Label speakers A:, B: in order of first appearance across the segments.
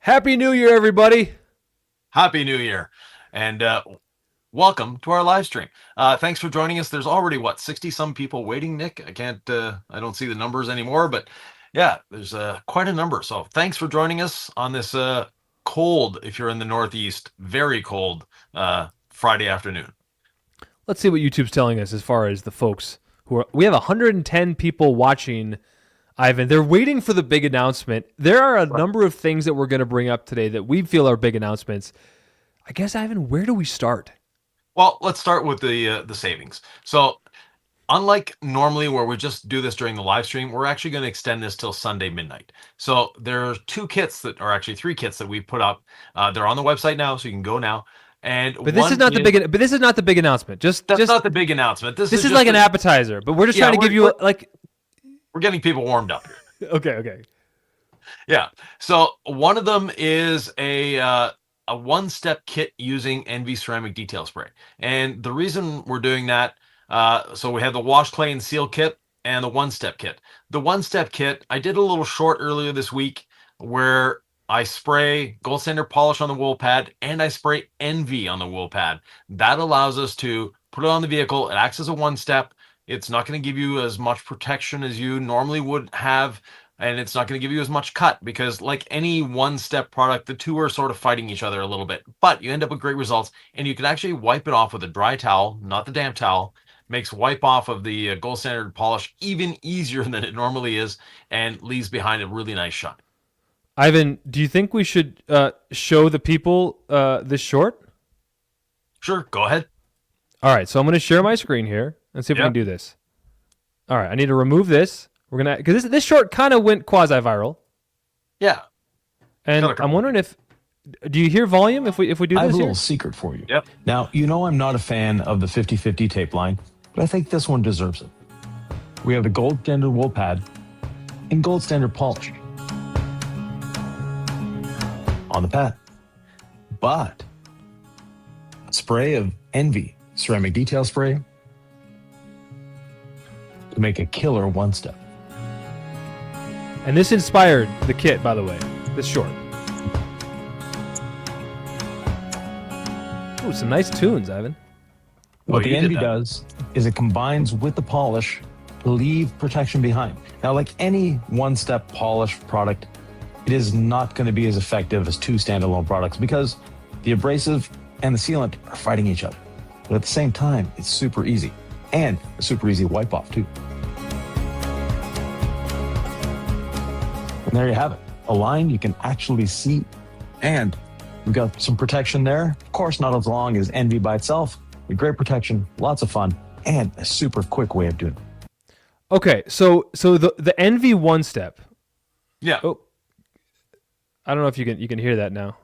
A: Happy New Year, everybody.
B: Happy New Year, and welcome to our live stream. Thanks for joining us. There's already 60 some people waiting, Nick. I don't see the numbers anymore, but yeah, there's quite a number. So thanks for joining us on this cold, if you're in the Northeast, very cold Friday afternoon.
A: Let's see what YouTube's telling us as far as the folks who are. We have 110 people watching, Ivan. They're waiting for the big announcement. There are a number of things that we're going to bring up today that we feel are big announcements. I guess, Ivan, where do we start?
B: Well, let's start with the savings. So unlike normally where we just do this during the live stream, we're actually going to extend this till Sunday midnight. So there are three kits that we put up. They're on the website now, so you can go now. And
A: But this is not the big. But this is not the big announcement.
B: That's not the big announcement.
A: This is like an appetizer. But we're just trying to give you like.
B: We're getting people warmed up here.
A: Okay.
B: Yeah. So one of them is a one-step kit using Envy ceramic detail spray, and the reason we're doing that. So we have the wash, clay, and seal kit and the one-step kit. The one-step kit, I did a little short earlier this week where I spray gold standard polish on the wool pad and I spray Envy on the wool pad. That allows us to put it on the vehicle. It acts as a one-step. It's not going to give you as much protection as you normally would have, and it's not going to give you as much cut because, like any one-step product, the two are sort of fighting each other a little bit. But you end up with great results, and you can actually wipe it off with a dry towel, not the damp towel. Makes wipe off of the gold standard polish even easier than it normally is, and leaves behind a really nice shine.
A: Ivan, do you think we should show the people this short?
B: Sure, go ahead.
A: All right, so I'm going to share my screen here and see if we can do this. All right, I need to remove this. We're gonna because this short kind of went quasi-viral.
B: Yeah,
A: and I'm wondering if do you hear volume if we do this?
C: I have a
A: here?
C: little secret for you.
B: Yep.
C: Now I'm not a fan of the 50/50 tape line, but I think this one deserves it. We have the gold standard wool pad and gold standard polish on the pad, but a spray of Envy ceramic detail spray to make a killer one step.
A: And this inspired the kit, by the way, this short. Ooh, some nice tunes, Ivan.
C: What the Envy does is it combines with the polish to leave protection behind. Now, like any one-step polish product, it is not going to be as effective as two standalone products because the abrasive and the sealant are fighting each other. But at the same time, it's super easy and a super easy wipe off too. And there you have it. A line you can actually see, and we've got some protection there. Of course, not as long as Envy by itself, but great protection, lots of fun, and a super quick way of doing it.
A: Okay, so the Envy one step.
B: Yeah.
A: Oh, I don't know if you can hear that now.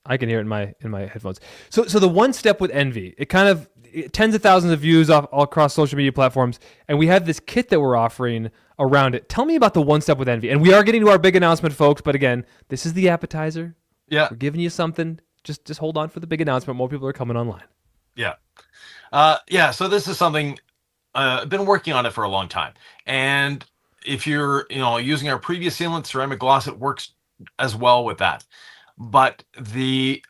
A: I can hear it in my headphones. So the one step with Envy, it kind of tens of thousands of views all across social media platforms, and we have this kit that we're offering around it. Tell me about the one step with Envy, and we are getting to our big announcement, folks. But again, this is the appetizer.
B: Yeah,
A: we're giving you something. Just hold on for the big announcement. More people are coming online.
B: Yeah, So this is something I've been working on it for a long time, and if you're using our previous sealant ceramic gloss, it works as well with that. But the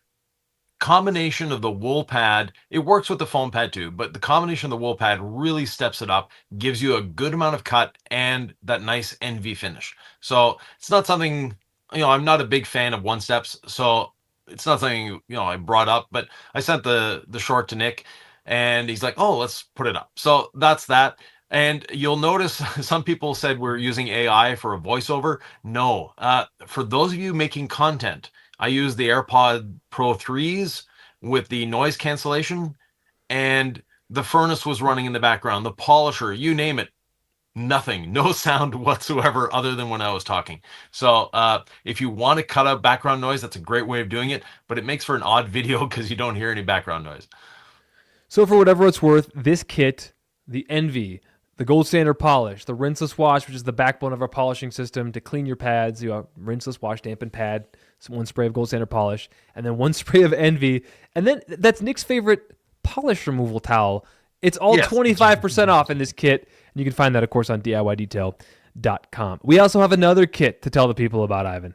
B: combination of the wool pad, it works with the foam pad too, but the combination of the wool pad really steps it up, gives you a good amount of cut and that nice Envy finish. So it's not something, I'm not a big fan of one steps, so it's not something, I brought up, but I sent the short to Nick and he's like, oh, let's put it up. So that's that. And you'll notice some people said we're using AI for a voiceover. No, for those of you making content, I use the AirPod Pro 3s with the noise cancellation, and the furnace was running in the background, the polisher, you name it, nothing, no sound whatsoever other than when I was talking. So if you want to cut out background noise, that's a great way of doing it, but it makes for an odd video because you don't hear any background noise.
A: So for whatever it's worth, this kit, the Envy, the gold standard polish, the rinseless wash, which is the backbone of our polishing system to clean your pads, rinseless wash, dampen pad, one spray of gold standard polish, and then one spray of Envy. And then that's Nick's favorite polish removal towel. It's all 25% off in this kit. And you can find that, of course, on DIYdetail.com. We also have another kit to tell the people about, Ivan.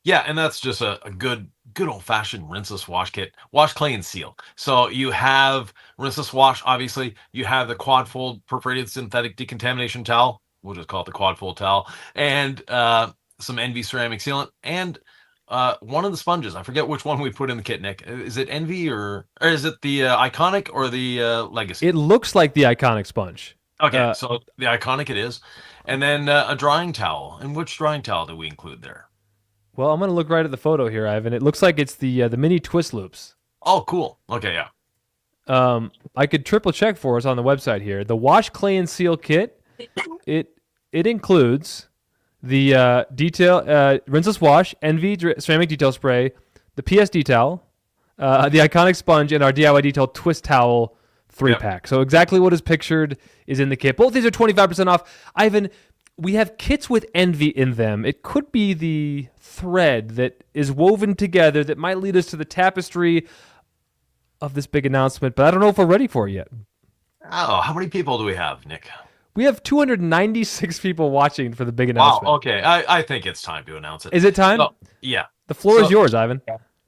B: Yeah, and that's just a good old fashioned rinseless wash kit. Wash, clay, and seal. So you have rinseless wash, obviously. You have the quad fold perforated synthetic decontamination towel. We'll just call it the quad fold towel, and some Envy ceramic sealant, and one of the sponges. I forget which one we put in the kit, Nick. Is it Envy or is it the Iconic or the Legacy?
A: It looks like the Iconic sponge.
B: Okay, so the Iconic it is, and then a drying towel. And which drying towel do we include there?
A: Well, I'm going to look right at the photo here, Ivan. It looks like it's the mini twist loops.
B: Oh, cool. Okay, yeah.
A: I could triple check for us on the website here. The wash, clay, and seal kit, it includes the detail rinseless wash, Envy ceramic detail spray, the PSD towel, the Iconic sponge, and our DIY detail twist towel 3-pack. So exactly what is pictured is in the kit. Both these are 25% off. Ivan, we have kits with Envy in them. It could be the thread that is woven together that might lead us to the tapestry of this big announcement, but I don't know if we're ready for it yet.
B: Oh, how many people do we have, Nick?
A: We have 296 people watching for the big announcement.
B: Wow, okay. I think it's time to announce it.
A: Is it time?
B: So, yeah.
A: The floor is yours, Ivan.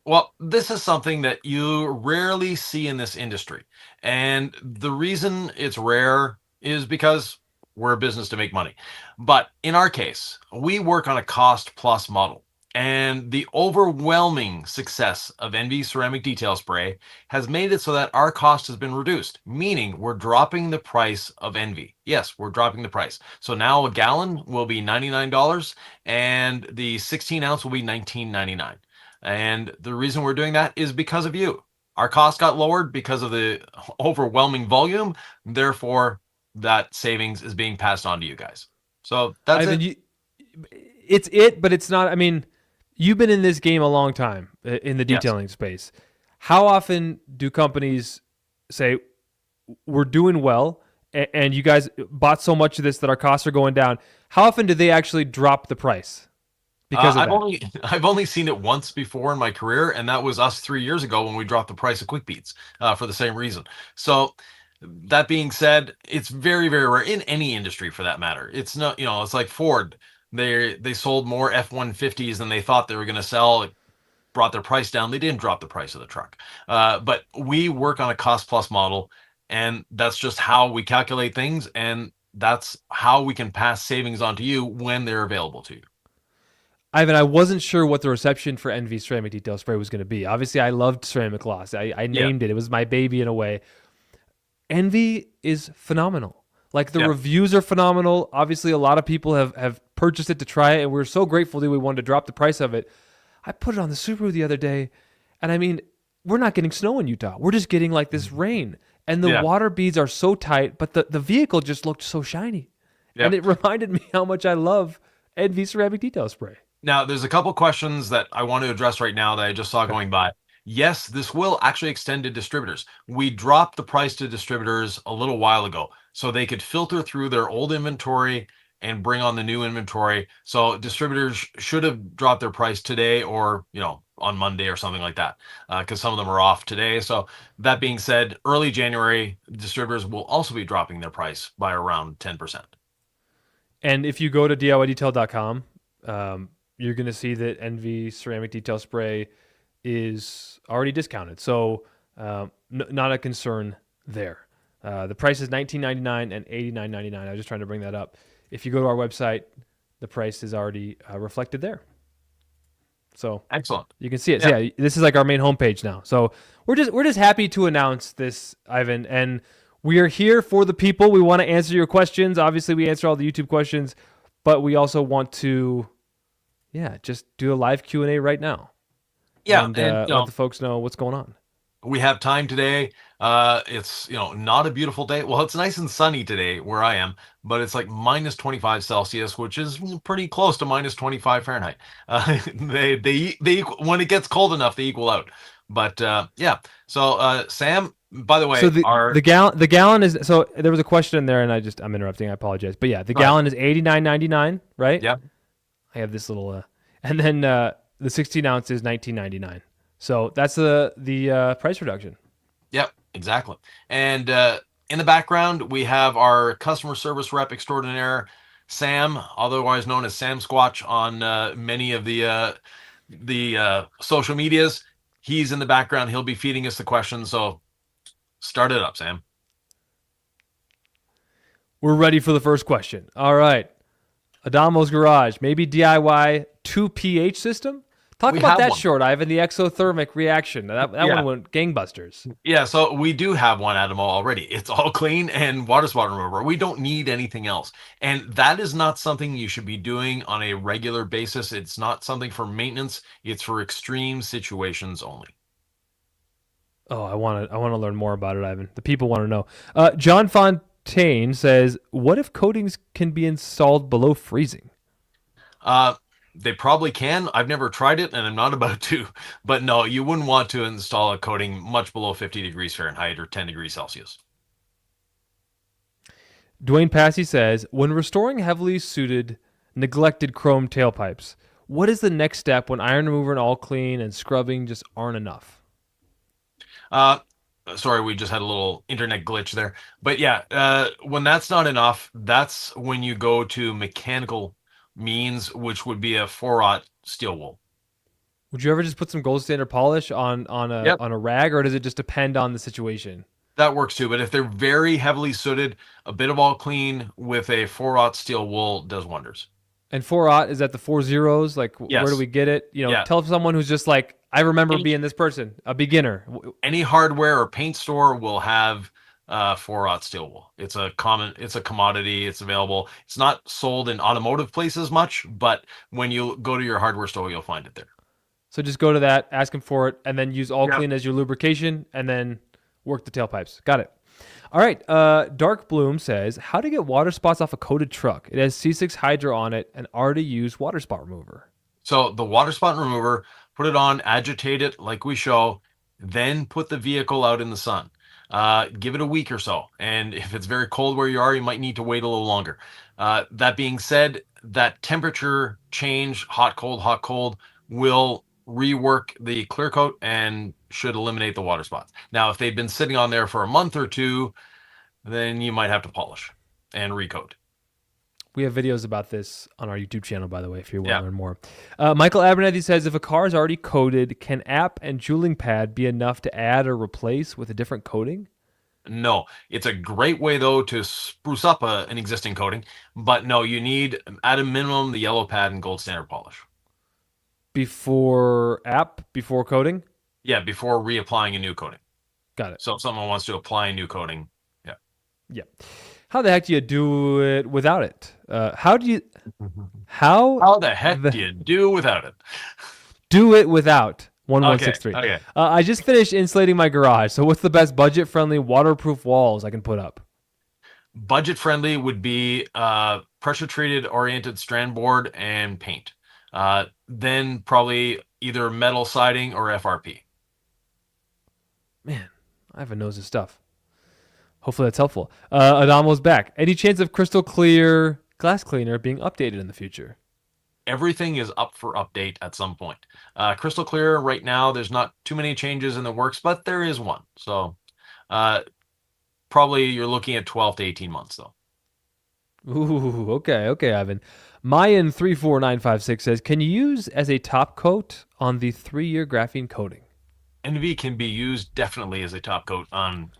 B: Well, this is something that you rarely see in this industry. And the reason it's rare is because we're a business to make money. But in our case, we work on a cost plus model. And the overwhelming success of Envy ceramic detail spray has made it so that our cost has been reduced, meaning we're dropping the price of Envy. Yes, we're dropping the price. So now a gallon will be $99 and the 16 ounce will be $19.99. And the reason we're doing that is because of you. Our cost got lowered because of the overwhelming volume. Therefore, that savings is being passed on to you guys. So that's it.
A: It's it, but it's not. I mean, you've been in this game a long time in the detailing space. How often do companies say, we're doing well, and you guys bought so much of this that our costs are going down? How often do they actually drop the price? Because
B: I've only seen it once before in my career, and that was us 3 years ago when we dropped the price of Quick Beads for the same reason. So that being said, it's very, very rare in any industry for that matter. It's not, it's like Ford. They sold more F-150s than they thought they were going to sell. It brought their price down. They didn't drop the price of the truck. But we work on a cost plus model, and that's just how we calculate things, and that's how we can pass savings on to you when they're available to you.
A: Ivan, I wasn't sure what the reception for Envy ceramic detail spray was going to be. Obviously, I loved ceramic gloss. I named it. It was my baby in a way. Envy is phenomenal. Like the reviews are phenomenal. Obviously, a lot of people have purchased it to try it, and we're so grateful that we wanted to drop the price of it. I put it on the Subaru the other day, and I mean, we're not getting snow in Utah. We're just getting like this rain, and the water beads are so tight, but the vehicle just looked so shiny. And it reminded me how much I love Envy ceramic detail spray.
B: Now, there's a couple questions that I want to address right now that I just saw going by. Yes, this will actually extend to distributors. We dropped the price to distributors a little while ago so they could filter through their old inventory and bring on the new inventory. So distributors should have dropped their price today or, on Monday or something like that, because some of them are off today. So that being said, early January, distributors will also be dropping their price by around 10%.
A: And if you go to DIYdetail.com, you're going to see that Envy ceramic detail spray is already discounted. So not a concern there. The price is $19.99 and $89.99. I was just trying to bring that up. If you go to our website, the price is already reflected there. So
B: excellent.
A: You can see it. Yeah. This is like our main homepage now. So we're just happy to announce this, Ivan, and we are here for the people. We want to answer your questions. Obviously, we answer all the YouTube questions, but we also want to, just do a live Q&A right now.
B: Yeah,
A: and let the folks know what's going on.
B: We have time today. It's not a beautiful day. Well, it's nice and sunny today where I am, but it's like minus 25 Celsius, which is pretty close to minus 25 Fahrenheit. They when it gets cold enough, they equal out. But So Sam, by the way,
A: so the gallon is, so there was a question in there, and I'm interrupting. I apologize, but the gallon is $89.99, right?
B: Yeah.
A: I have this little, and then the 16 ounce is $19.99. So that's the price reduction. Yep,
B: exactly. And in the background, we have our customer service rep extraordinaire, Sam, otherwise known as Sam Squatch, on many of the the social medias. He's in the background. He'll be feeding us the questions. So start it up, Sam.
A: We're ready for the first question. All right. Adamo's Garage, maybe DIY 2 pH system? Talk
B: We
A: about
B: have
A: that
B: one.
A: short, Ivan, the exothermic reaction. That
B: Yeah.
A: one went gangbusters.
B: Yeah, so we do have one Adamo already. It's all clean and water spot remover. We don't need anything else. And that is not something you should be doing on a regular basis. It's not something for maintenance. It's for extreme situations only.
A: Oh, I want to learn more about it, Ivan. The people want to know. John Fontaine says, what if coatings can be installed below freezing?
B: They probably can. I've never tried it and I'm not about to. But no, you wouldn't want to install a coating much below 50 degrees Fahrenheit or 10 degrees Celsius.
A: Dwayne Passy says, when restoring heavily suited, neglected chrome tailpipes, what is the next step when iron remover and all clean and scrubbing just aren't enough?
B: Sorry, we just had a little internet glitch there. But yeah, when that's not enough, that's when you go to mechanical means, which would be a 4-aught steel wool.
A: Would you ever just put some gold standard polish on a rag, or does it just depend on the situation?
B: That works too. But if they're very heavily sooted, a bit of all clean with a 4-aught steel wool does wonders.
A: And 4-aught, is that the 4 zeros? Like,
B: Yes.
A: where do we get it?
B: Yeah.
A: Tell someone who's just like, I remember being this person, a beginner.
B: Any hardware or paint store will have 4-aught steel wool. It's a commodity. It's available. It's not sold in automotive places much, but when you go to your hardware store, you'll find it there.
A: So just go to that, ask them for it, and then use all
B: Yep.
A: clean as your lubrication, and then work the tailpipes. Got it. All right. Dark Bloom says, how to get water spots off a coated truck. It has C6 Hydro on it and already used water spot remover.
B: So the water spot remover, put it on, agitate it like we show, then put the vehicle out in the sun. Give it a week or so. And if it's very cold where you are, you might need to wait a little longer. That being said, that temperature change, hot, cold, will rework the clear coat and should eliminate the water spots. Now, if they've been sitting on there for a month or two, then you might have to polish and recoat.
A: We have videos about this on our YouTube channel, by the way, if you want
B: Yeah.
A: to learn more. Michael Abernethy says, if a car is already coated, can app and jeweling pad be enough to add or replace with a different coating?
B: No, it's a great way though to spruce up an existing coating, but no, you need at a minimum the yellow pad and gold standard polish.
A: Before coating?
B: Yeah, before reapplying a new coating.
A: Got it.
B: So if someone wants to apply a new coating,
A: Yeah. How the heck do you do it without it? How
B: how the heck
A: The-
B: do you do without it?
A: do it without 1163?
B: Okay.
A: I just finished insulating my garage. So what's the best budget-friendly waterproof walls I can put up?
B: Budget friendly would be pressure treated oriented strand board and paint. Then probably either metal siding or FRP.
A: Man, I have a nose of stuff. Hopefully that's helpful. Adamo's back. Any chance of Crystal Clear glass cleaner being updated in the future?
B: Everything is up for update at some point. Crystal Clear right now, there's not too many changes in the works, but there is one. So probably you're looking at 12 to 18 months though.
A: Ooh, okay, Ivan. Mayan34956 says, can you use as a top coat on the 3-year graphene coating?
B: NV can be used definitely as a top coat on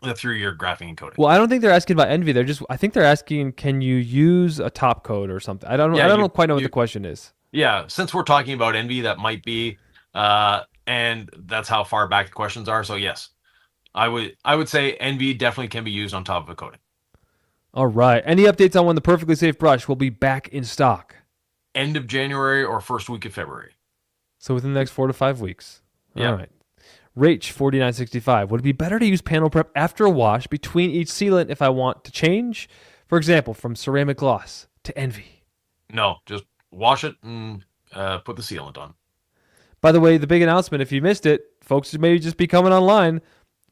B: the 3-year graphene coating.
A: Well, I don't think they're asking about Envy. I think they're asking, can you use a top coat or something? I don't know quite know what the question is.
B: Yeah, since we're talking about NV, that might be, and that's how far back the questions are. So yes, I would say NV definitely can be used on top of a coating.
A: All right. Any updates on when the Perfectly Safe brush will be back in stock?
B: End of January or first week of February.
A: So within the next 4 to 5 weeks.
B: Yeah.
A: All right. Rach4965. Would it be better to use panel prep after a wash between each sealant if I want to change? For example, from ceramic gloss to Envy.
B: No, just wash it and put the sealant on.
A: By the way, the big announcement, if you missed it, folks who may just be coming online,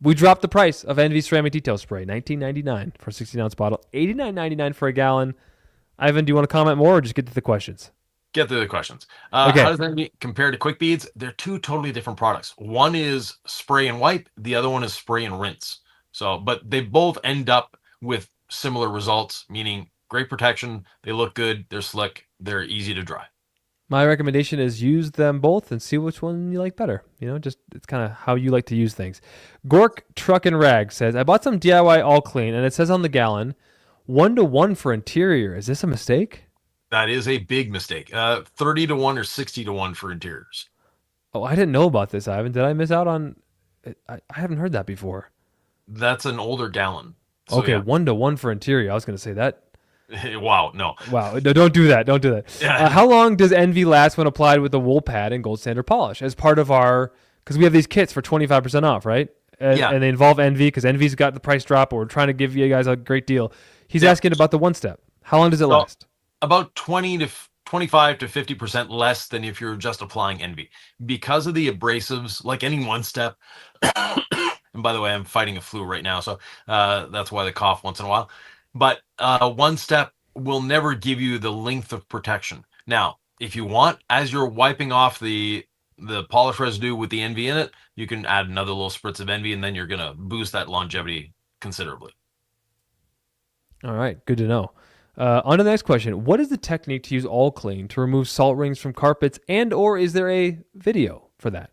A: we dropped the price of Envy Ceramic Detail Spray, $19.99 for a 16-ounce bottle, $89.99 for a gallon. Ivan, do you want to comment more or just get to the questions?
B: Get to the questions.
A: Okay.
B: How does that compare to Quick Beads? They're two totally different products. One is spray and wipe. The other one is spray and rinse. So, but they both end up with similar results, meaning great protection. They look good. They're slick. They're easy to dry.
A: My recommendation is use them both and see which one you like better. Just it's kind of how you like to use things. Gork Truck and Rag says, I bought some DIY All Clean, and it says on the gallon, 1-to-1 for interior. Is this a mistake?
B: That is a big mistake. 30-to-1 or 60-to-1 for interiors.
A: Oh, I didn't know about this, Ivan. Did I miss out on it? I haven't heard that before.
B: That's an older gallon. So,
A: okay,
B: yeah.
A: 1-to-1 for interior. I was going to say that.
B: Wow, no.
A: Wow, no, don't do that. Don't do that.
B: Yeah.
A: How long does Envy last when applied with the wool pad and gold standard polish as part of our, because we have these kits for 25% off, right?
B: Yeah.
A: And they involve Envy because Envy's got the price drop, but we're trying to give you guys a great deal. He's asking about the one step. How long does it last?
B: About 25 to 50% less than if you're just applying Envy. Because of the abrasives, like any one step, and by the way, I'm fighting a flu right now, so that's why the cough once in a while. But one step will never give you the length of protection. Now, if you want, as you're wiping off the polish residue with the Envy in it, you can add another little spritz of Envy, and then you're going to boost that longevity considerably.
A: All right, good to know. On to the next question. What is the technique to use All Clean to remove salt rings from carpets, and or is there a video for that?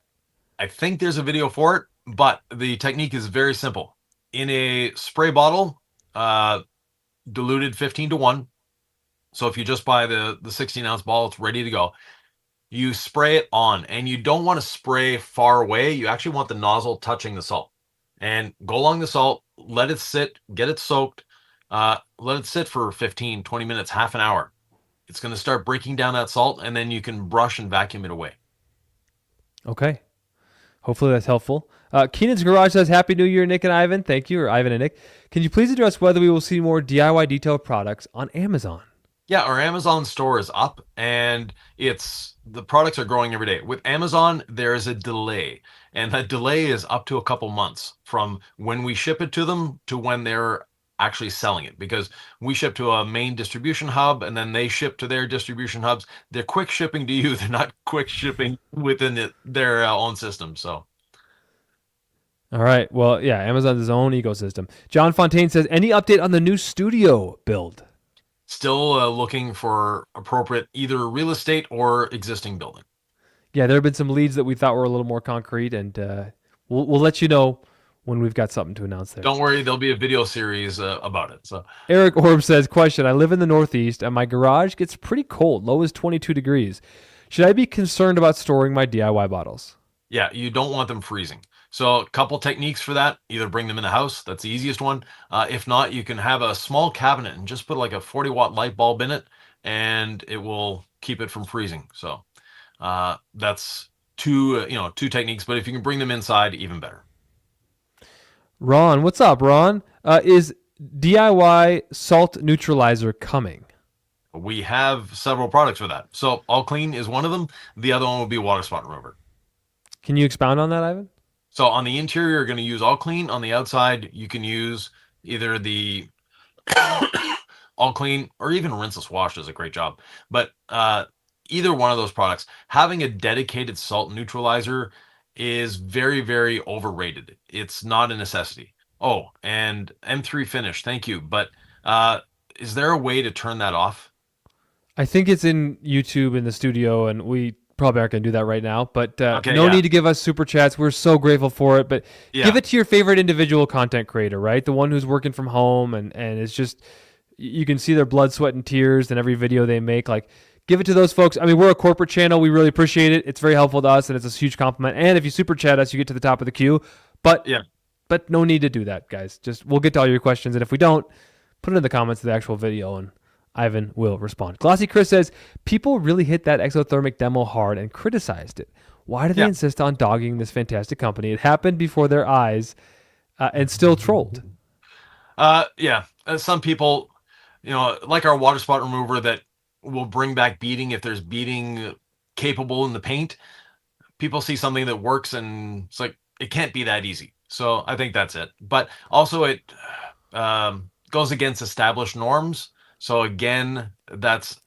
B: I think there's a video for it, but the technique is very simple. In a spray bottle, diluted 15-to-1. So if you just buy the 16-ounce ball, it's ready to go. You spray it on, and you don't want to spray far away. You actually want the nozzle touching the salt. And go along the salt, let it sit, get it soaked, let it sit for 15, 20 minutes, half an hour. It's going to start breaking down that salt, and then you can brush and vacuum it away.
A: Okay. Hopefully that's helpful. Keenan's Garage says, Happy New Year, Nick and Ivan. Thank you, or Ivan and Nick. Can you please address whether we will see more DIY detail products on Amazon?
B: Yeah, our Amazon store is up, and the products are growing every day. With Amazon, there is a delay, and that delay is up to a couple months from when we ship it to them to when they're actually selling it, because we ship to a main distribution hub and then they ship to their distribution hubs. They're quick shipping to you. They're not quick shipping within their own system. So.
A: All right. Well, yeah, Amazon's his own ecosystem. John Fontaine says, any update on the new studio build?
B: Still looking for appropriate either real estate or existing building.
A: Yeah, there have been some leads that we thought were a little more concrete, and we'll let you know when we've got something to announce there.
B: Don't worry, there'll be a video series about it. So
A: Eric Orb says, question, I live in the Northeast, and my garage gets pretty cold, low as 22 degrees. Should I be concerned about storing my DIY bottles?
B: Yeah, you don't want them freezing. So a couple techniques for that. Either bring them in the house. That's the easiest one. If not, you can have a small cabinet and just put like a 40-watt light bulb in it, and it will keep it from freezing. So that's two techniques. But if you can bring them inside, even better.
A: Ron, what's up, Ron? Is DIY salt neutralizer coming?
B: We have several products for that. So All Clean is one of them. The other one would be water spot remover.
A: Can you expound on that, Ivan?
B: So on the interior, you're going to use All Clean. On the outside, you can use either the All Clean or even Rinseless Wash does a great job. But either one of those products, having a dedicated salt neutralizer is very, very overrated. It's not a necessity. Oh, and M3 finish. Thank you. But is there a way to turn that off?
A: I think it's in YouTube in the studio, and we probably aren't going to do that right now. But need to give us super chats. We're so grateful for it. But give it to your favorite individual content creator, right? The one who's working from home, and it's just, you can see their blood, sweat, and tears in every video they make. Like, give it to those folks. I mean, we're a corporate channel. We really appreciate it. It's very helpful to us, and it's a huge compliment. And if you super chat us, you get to the top of the queue. But no need to do that, guys. Just, we'll get to all your questions, and if we don't, put it in the comments of the actual video, and Ivan will respond. Glossy Chris says, people really hit that exothermic demo hard and criticized it. Why do they insist on dogging this fantastic company? It happened before their eyes and still trolled.
B: Some people, like our water spot remover that will bring back beading if there's beading capable in the paint. People see something that works and it's like, it can't be that easy. So I think that's it. But also it goes against established norms. So again,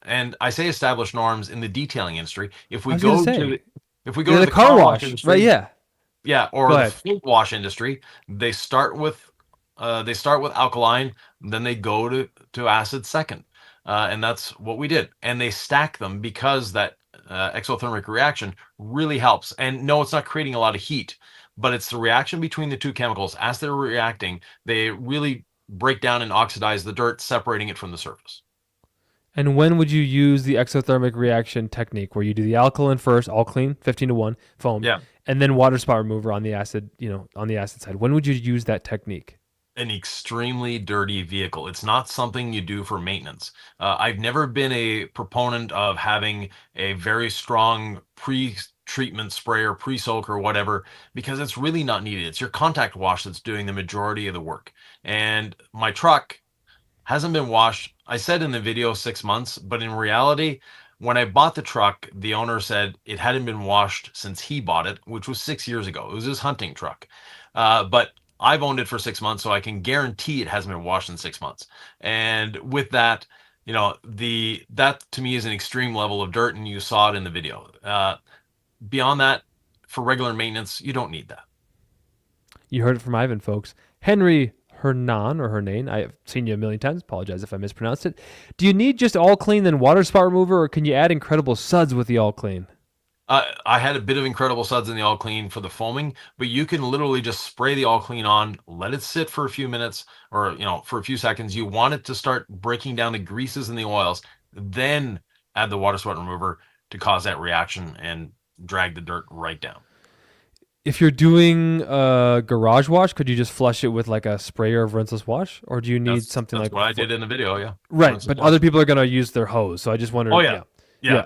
B: and I say established norms in the detailing industry. If we go to the car wash industry,
A: right?
B: Or the float wash industry, they start with alkaline, then they go to acid second, and that's what we did. And they stack them because that exothermic reaction really helps. And no, it's not creating a lot of heat, but it's the reaction between the two chemicals. As they're reacting, they really break down and oxidize the dirt, separating it from the surface.
A: And when would you use the exothermic reaction technique, where you do the alkaline first, all clean, 15-1 foam,
B: Yeah.
A: and then water spot remover on the acid, on the acid side? When would you use that technique?
B: An extremely dirty vehicle. It's not something you do for maintenance. I've never been a proponent of having a very strong pre-treatment sprayer, pre-soak or whatever, because it's really not needed. It's your contact wash that's doing the majority of the work. And my truck hasn't been washed. I said in the video 6 months, but in reality, when I bought the truck, the owner said it hadn't been washed since he bought it, which was 6 years ago. It was his hunting truck. But I've owned it for 6 months, so I can guarantee it hasn't been washed in 6 months. And with that, that to me is an extreme level of dirt, and you saw it in the video. Beyond that, for regular maintenance, you don't need that.
A: You heard it from Ivan, folks. Henry Hernan or Hernane, I have seen you a million times. Apologize if I mispronounced it. Do you need just all clean, then water spot remover, or can you add incredible suds with the all clean?
B: I had a bit of incredible suds in the all clean for the foaming, but you can literally just spray the all clean on, let it sit for a few minutes or, for a few seconds. You want it to start breaking down the greases and the oils, then add the water spot remover to cause that reaction and drag the dirt right down.
A: If you're doing a garage wash, could you just flush it with like a sprayer of rinseless wash, or do you need something
B: that's
A: like
B: what I did in the video? Yeah.
A: Right,
B: Rinseless
A: but
B: wash.
A: other people are going to use their hose, so I just wondered.
B: Oh, yeah.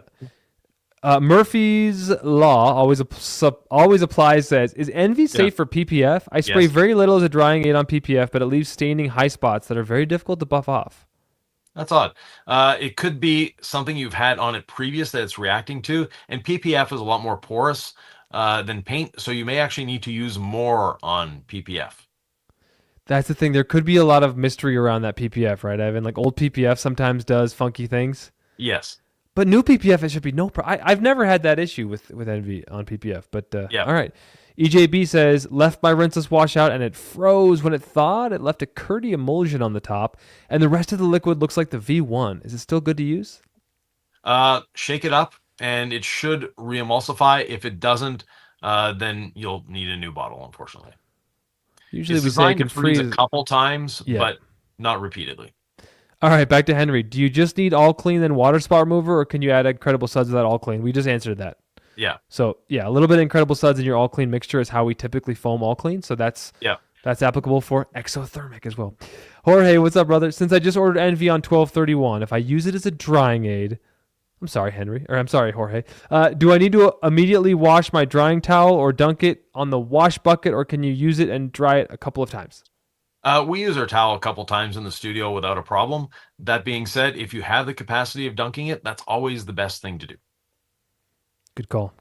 A: Murphy's Law always applies. Says, is Envy safe for PPF? I spray
B: Yes.
A: very little as a drying aid on PPF, but it leaves staining high spots that are very difficult to buff off.
B: That's odd. It could be something you've had on it previous that it's reacting to, and PPF is a lot more porous than paint, so you may actually need to use more on PPF.
A: That's the thing. There could be a lot of mystery around that PPF, right, Ivan? Like old PPF sometimes does funky things.
B: Yes.
A: But new PPF, it should be no problem. I've never had that issue with Envy on PPF, but
B: Yeah.
A: All right. EJB says, left my rinseless washout and it froze when it thawed. It left a curdy emulsion on the top, and the rest of the liquid looks like the V1. Is it still good to use?
B: Shake it up, and it should re-emulsify. If it doesn't, then you'll need a new bottle, unfortunately.
A: Usually
B: It's
A: we say it
B: designed
A: can
B: to freeze
A: freeze.
B: a couple times,
A: Yeah.
B: but not repeatedly.
A: All right, back to Henry. Do you just need all clean then water spot remover, or can you add incredible suds to that all clean? We just answered that.
B: Yeah.
A: So yeah, a little bit of incredible suds in your all clean mixture is how we typically foam all clean. So that's applicable for exothermic as well. Jorge, what's up, brother? Since I just ordered Envy on 12/31, if I use it as a drying aid, I'm sorry, Jorge. Do I need to immediately wash my drying towel or dunk it on the wash bucket, or can you use it and dry it a couple of times?
B: We use our towel a couple times in the studio without a problem. That being said, if you have the capacity of dunking it, that's always the best thing to do.
A: Good call.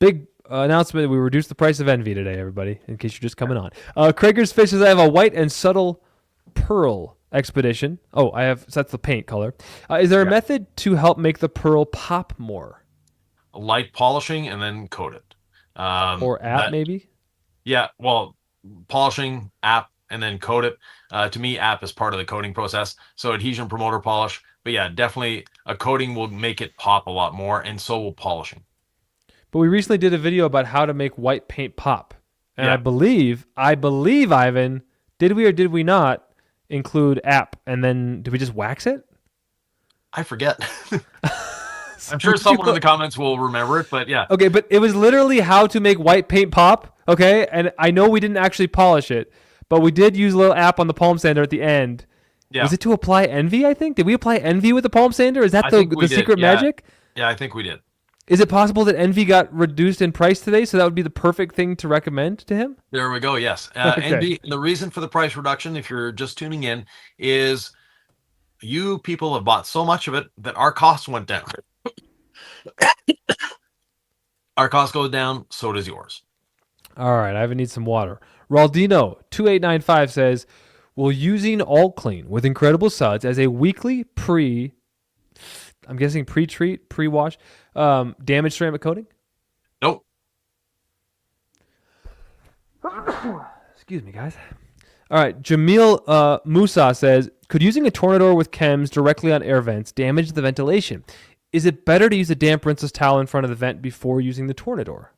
A: Big announcement. We reduced the price of Envy today, everybody, in case you're just coming on. Krager's Fish says, I have a white and subtle pearl expedition. So that's the paint color. Is there a method to help make the pearl pop more?
B: Light polishing and then coat it.
A: Or maybe?
B: Yeah, well, polishing, app, and then coat it. To me, app is part of the coating process. So adhesion promoter polish. But yeah, definitely a coating will make it pop a lot more, and so will polishing.
A: But we recently did a video about how to make white paint pop. And
B: Yeah.
A: I believe, Ivan, did we or did we not include app? And then did we just wax it?
B: I forget. I'm sure someone in the comments will remember it, but yeah.
A: Okay, but it was literally how to make white paint pop, okay? And I know we didn't actually polish it, but we did use a little app on the palm sander at the end.
B: Yeah.
A: Was it to apply Envy, I think? Did we apply Envy with the palm sander? Is that
B: I
A: the
B: think we did,
A: secret
B: yeah.
A: magic?
B: Yeah, I think we did.
A: Is it possible that Envy got reduced in price today, so that would be the perfect thing to recommend to him?
B: There we go, yes.
A: Okay.
B: And the reason for the price reduction, if you're just tuning in, is you people have bought so much of it that our costs went down. Our cost goes down, so does yours.
A: All right, I need some water. Raldino 2895 says, will using All Clean with incredible suds as a weekly I'm guessing pre-treat, pre-wash, damage ceramic coating?
B: Nope.
A: Excuse me, guys. All right, Jamil Musa says, could using a Tornador with chems directly on air vents damage the ventilation? is it better to use a damp rinseless towel in front of the vent before using the Tornador?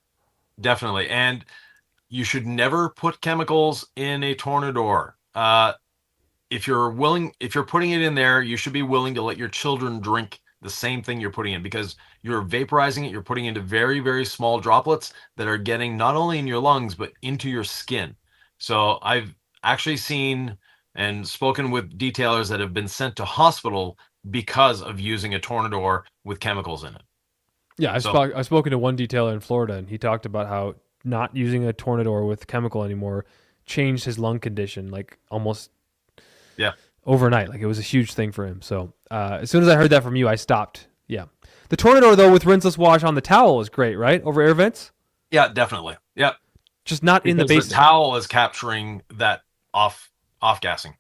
B: Definitely. And you should never put chemicals in a Tornador. If you're putting it in there, you should be willing to let your children drink the same thing you're putting in, because you're vaporizing it. You're putting into very, very small droplets that are getting not only in your lungs, but into your skin. So I've actually seen and spoken with detailers that have been sent to hospital because of using a Tornador with chemicals in it.
A: Yeah, I've spoken to one detailer in Florida, and he talked about how not using a Tornador with chemical anymore changed his lung condition, like almost overnight. Like it was a huge thing for him. So as soon as I heard that from you, I stopped. Yeah. The Tornador, though, with rinseless wash on the towel is great, right? Over air vents?
B: Yeah, definitely. Yeah.
A: Just not in the basin.
B: The towel is capturing that off gassing.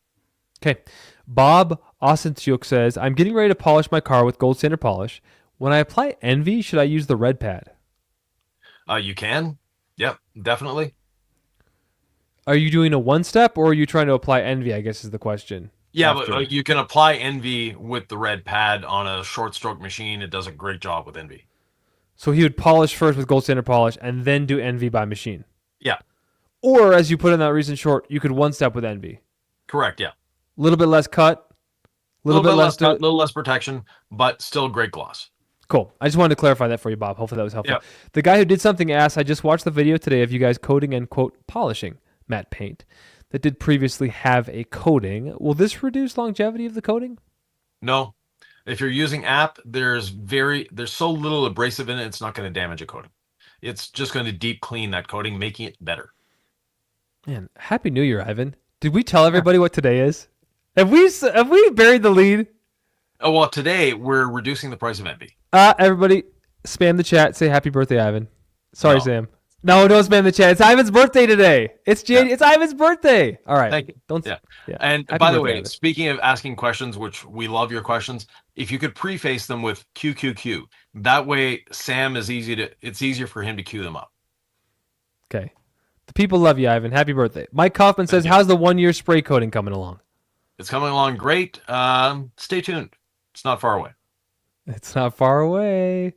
A: Okay. Bob Osenchuk says, I'm getting ready to polish my car with gold standard polish. When I apply Envy, should I use the red pad?
B: You can. Yep, definitely.
A: Are you doing a one-step, or are you trying to apply Envy, I guess is the question.
B: Yeah, but you can apply Envy with the red pad on a short stroke machine. It does a great job with Envy.
A: So he would polish first with gold standard polish and then do Envy by machine.
B: Yeah.
A: Or, as you put in that recent short, you could one-step with Envy.
B: Correct, yeah.
A: A little bit less cut. A little bit less
B: cut, little less protection, but still great gloss.
A: Cool. I just wanted to clarify that for you, Bob. Hopefully that was helpful.
B: Yep.
A: The guy who did something asked, I just watched the video today of you guys coating and, quote, polishing matte paint that did previously have a coating. Will this reduce longevity of the coating?
B: No. If you're using app, there's so little abrasive in it, it's not going to damage a coating. It's just going to deep clean that coating, making it better.
A: Man, Happy New Year, Ivan. Did we tell everybody what today is? Have we buried the lead?
B: Oh, well, today we're reducing the price of Envy.
A: Everybody, spam the chat. Say happy birthday, Ivan. Sorry, Sam. No, don't spam the chat. It's Ivan's birthday today. It's Ivan's birthday. All right.
B: Thank you.
A: Don't.
B: Yeah.
A: Yeah.
B: And
A: Happy
B: by the
A: birthday,
B: way,
A: Ivan.
B: speaking of asking questions, which we love your questions, if you could preface them with QQQ, that way Sam it's easier for him to queue them up.
A: Okay. The people love you, Ivan. Happy birthday. Mike Kaufman says, how's the 1-year spray coating coming along?
B: It's coming along great. Stay tuned. It's not far away.
A: It's not far away.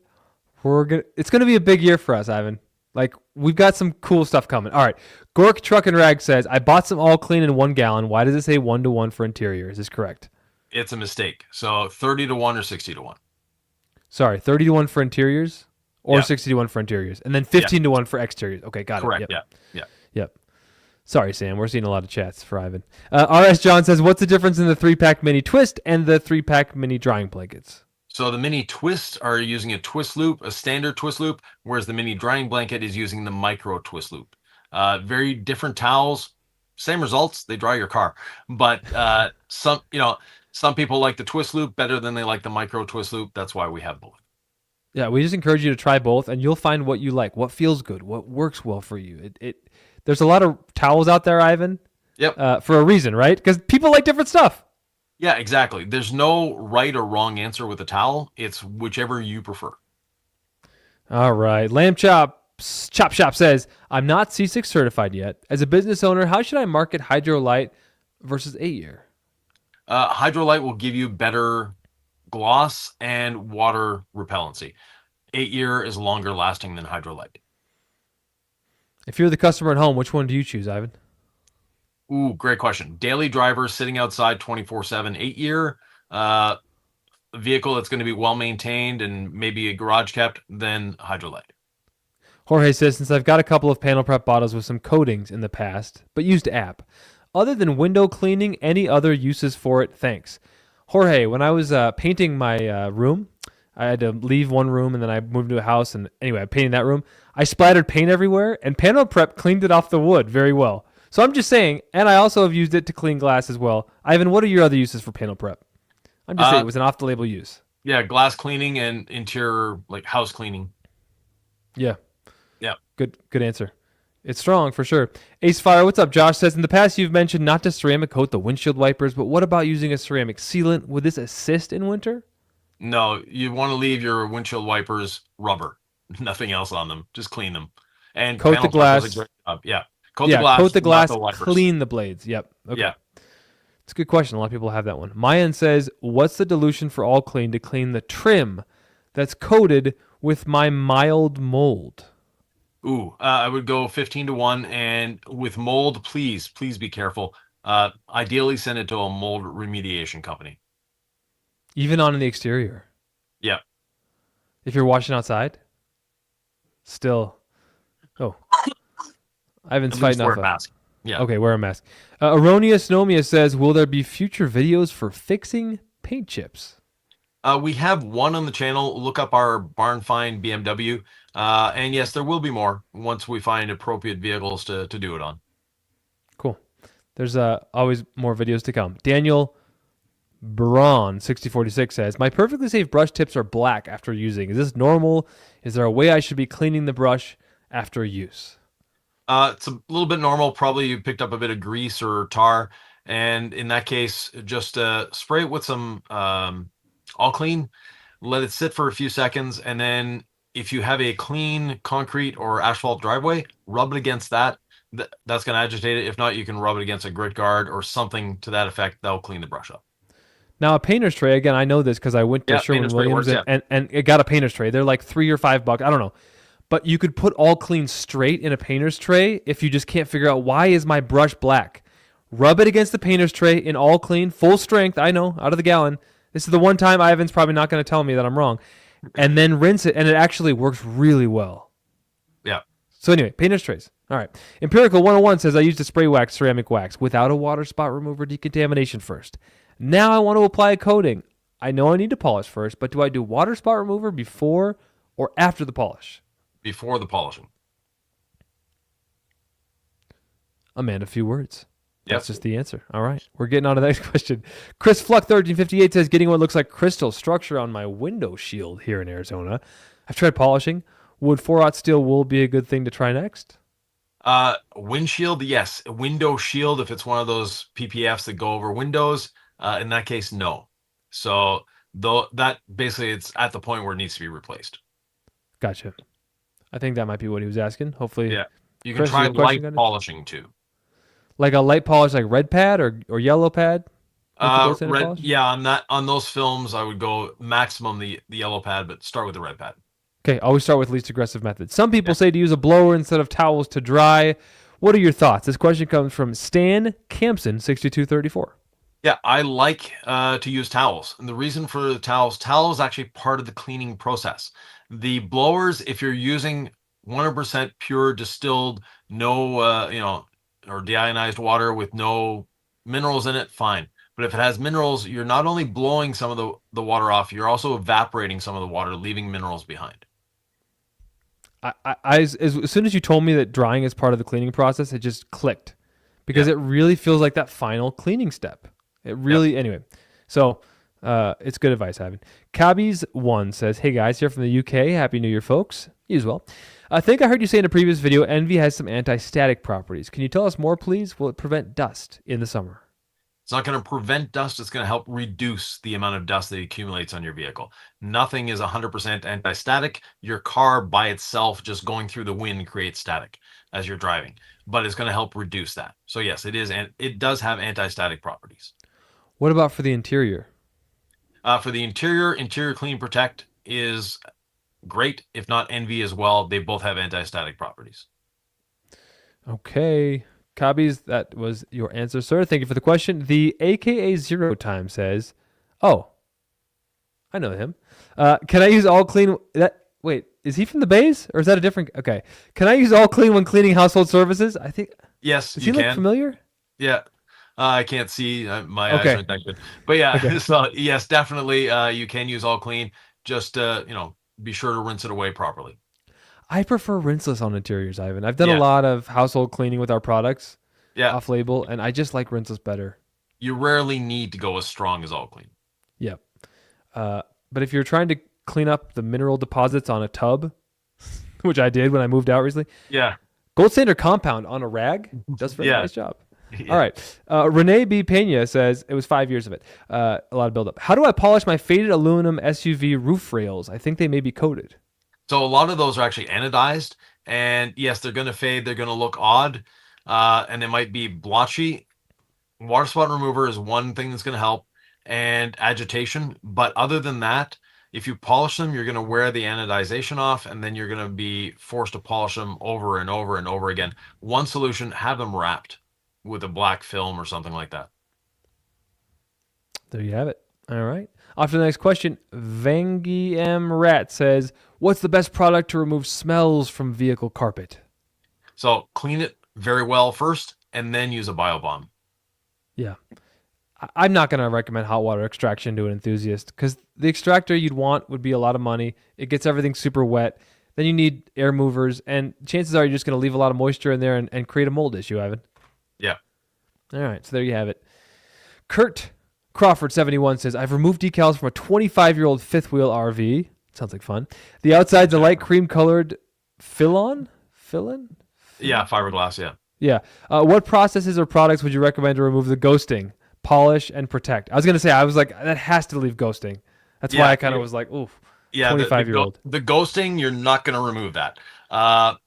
A: It's gonna be a big year for us, Ivan. Like, we've got some cool stuff coming. All right. Gork Truck and Rag says, I bought some all clean in 1 gallon. Why does it say 1-to-1 for interior? Is this correct?
B: It's a mistake. So 30-to-1 or 60-to-1.
A: Sorry, 30-to-1 for interiors or 60-to-1 for interiors, and then 15-to-1 for exteriors. Okay, got
B: Correct.
A: it.
B: Correct.
A: Yep. Sorry, Sam. We're seeing a lot of chats for Ivan. RS John says, what's the difference in the 3-pack mini twist and the 3-pack mini drying blankets?
B: So the mini twists are using a twist loop, a standard twist loop, whereas the mini drying blanket is using the micro twist loop. Very different towels, same results. They dry your car, but some people like the twist loop better than they like the micro twist loop. That's why we have both.
A: Yeah, we just encourage you to try both, and you'll find what you like, what feels good, what works well for you. There's a lot of towels out there, Ivan.
B: Yep.
A: For a reason, right? Because people like different stuff.
B: Yeah, exactly. There's no right or wrong answer with a towel. It's whichever you prefer.
A: All right. Lamb Chop Shop says, I'm not C6 certified yet. As a business owner, how should I market Hydrolite versus 8-year?
B: Hydrolite will give you better gloss and water repellency. 8-year is longer lasting than Hydrolite.
A: If you're the customer at home, which one do you choose, Ivan?
B: Ooh, great question. Daily driver sitting outside 24/7, 8-year, vehicle that's going to be well maintained and maybe a garage kept, then Hydrolite.
A: Jorge says, since I've got a couple of panel prep bottles with some coatings in the past, but used app, other than window cleaning, any other uses for it? Thanks. Jorge, when I was painting my room, I had to leave one room and then I moved to a house, and anyway, I painted that room. I splattered paint everywhere, and panel prep cleaned it off the wood very well. So I'm just saying, and I also have used it to clean glass as well. Ivan, what are your other uses for panel prep? I'm just saying it was an off-the-label use.
B: Yeah, glass cleaning and interior, like house cleaning.
A: Yeah.
B: Yeah.
A: Good answer. It's strong for sure. Ace Fire, what's up? Josh says, in the past you've mentioned not to ceramic coat the windshield wipers, but what about using a ceramic sealant? Would this assist in winter?
B: No, you want to leave your windshield wipers rubber. Nothing else on them. Just clean them. And
A: coat the glass.
B: Does a great job. Yeah.
A: Coat the glass, clean the blades. Yep. Okay.
B: Yeah.
A: It's a good question. A lot of people have that one. Mayan says, what's the dilution for all clean to clean the trim that's coated with my mild mold?
B: Ooh, I would go 15-1, and with mold, please be careful. Ideally, send it to a mold remediation company.
A: Even on the exterior?
B: Yeah.
A: If you're washing outside? Still. Oh. Ivan's
B: At least
A: fighting
B: wear
A: off
B: a mask. Yeah.
A: Okay, wear a mask. Erroneous Nomia says, will there be future videos for fixing paint chips?
B: We have one on the channel. Look up our Barn Find BMW. And yes, there will be more once we find appropriate vehicles to do it on.
A: Cool. There's always more videos to come. Daniel Braun 6046 says, my perfectly safe brush tips are black after using. Is this normal? Is there a way I should be cleaning the brush after use?
B: It's a little bit normal. Probably you picked up a bit of grease or tar, and in that case, just spray it with some All Clean. Let it sit for a few seconds, and then if you have a clean concrete or asphalt driveway, rub it against that. That's going to agitate it. If not, you can rub it against a grit guard or something to that effect. That'll clean the brush up.
A: Now, a painter's tray, again, I know this because I went to Sherwin-Williams and it got a painter's tray. They're like $3 or $5. I don't know. But you could put All Clean straight in a painter's tray if you just can't figure out, why is my brush black? Rub it against the painter's tray in All Clean, full strength, I know, out of the gallon. This is the one time Ivan's probably not going to tell me that I'm wrong. And then rinse it, and it actually works really well.
B: Yeah.
A: So anyway, painter's trays. All right. Empirical 101 says, I used a spray wax ceramic wax without a water spot remover decontamination first. Now I want to apply a coating. I know I need to polish first, but do I do water spot remover before or after the polish?
B: Before the polishing.
A: Amanda, a few words. That's
B: Yep.
A: just the answer. All right. We're getting on to the next question. Chris Fluck 1358 says, getting what looks like crystal structure on my window shield here in Arizona. I've tried polishing. Would 4/0 steel wool be a good thing to try next?
B: Windshield, yes. Window shield, if it's one of those PPFs that go over windows, in that case, no. So though that basically it's at the point where it needs to be replaced.
A: Gotcha. I think that might be what he was asking. Hopefully,
B: Yeah. You can
A: Chris,
B: try
A: you have a question
B: light
A: on it?
B: polishing too.
A: Like a light polish, like red pad or yellow pad. With the gold standard polish?
B: Yeah, on those films, I would go maximum the yellow pad, but start with the red pad.
A: Okay, always start with least aggressive method. Some people say to use a blower instead of towels to dry. What are your thoughts? This question comes from Stan Campson 6234.
B: Yeah, I like to use towels. And the reason for the towel is actually part of the cleaning process. The blowers, if you're using 100% pure distilled, no, or deionized water with no minerals in it, fine. But if it has minerals, you're not only blowing some of the water off, you're also evaporating some of the water, leaving minerals behind.
A: As soon as you told me that drying is part of the cleaning process, it just clicked because it really feels like that final cleaning step. It really, anyway. So it's good advice, Ivan. Cabbies1 says, hey guys, here from the UK. Happy New Year, folks. You as well. I think I heard you say in a previous video, Envy has some anti-static properties. Can you tell us more, please? Will it prevent dust in the summer?
B: It's not going to prevent dust. It's going to help reduce the amount of dust that accumulates on your vehicle. Nothing is 100% anti-static. Your car by itself, just going through the wind, creates static as you're driving, but it's going to help reduce that. So yes, it is, and it does have anti-static properties.
A: What about for the interior?
B: For the interior Clean Protect is great. If not, Envy as well. They both have anti-static properties.
A: Okay. Cabbies, that was your answer, sir. Thank you for the question. The AKA Zero Time says, oh, I know him. Can I use All Clean? Wait, is he from the Bays or is that a different? Okay. Can I use All Clean when cleaning household services? I think.
B: Yes,
A: Does
B: you
A: he
B: can.
A: look familiar?
B: Yeah. I can't see. My eyes aren't that good. But yeah, so yes, definitely you can use All Clean. Just, be sure to rinse it away properly.
A: I prefer rinseless on interiors, Ivan. I've done a lot of household cleaning with our products off label, and I just like rinseless better.
B: You rarely need to go as strong as All Clean.
A: Yep. But if you're trying to clean up the mineral deposits on a tub, which I did when I moved out recently, Gold Standard Compound on a rag does a very nice job. All right. Renee B. Pena says, it was 5 years of it. A lot of buildup. How do I polish my faded aluminum SUV roof rails? I think they may be coated.
B: So a lot of those are actually anodized. And yes, they're going to fade. They're going to look odd. And they might be blotchy. Water spot remover is one thing that's going to help. And agitation. But other than that, If you polish them, you're going to wear the anodization off, and then you're going to be forced to polish them over and over and over again. One solution: have them wrapped with a black film or something like that.
A: There you have it. All right. Off to the next question. Vangi M. Rat says, what's the best product to remove smells from vehicle carpet?
B: So clean it very well first, and then use a biobomb.
A: Yeah. I'm not going to recommend hot water extraction to an enthusiast because the extractor you'd want would be a lot of money. It gets everything super wet. Then you need air movers, and chances are you're just going to leave a lot of moisture in there and create a mold issue, Ivan.
B: Yeah.
A: All right, so there you have it. Kurt Crawford 71 says, I've removed decals from a 25-year-old fifth wheel RV. Sounds like fun. The outside's a light cream colored fill-in?
B: Yeah, fiberglass, yeah.
A: Yeah. What processes or products would you recommend to remove the ghosting, polish, and protect? I was going to say, I was like, that has to leave ghosting. That's why I kind of was like, oof.
B: Yeah,
A: 25-year-old.
B: The ghosting, you're not going to remove that.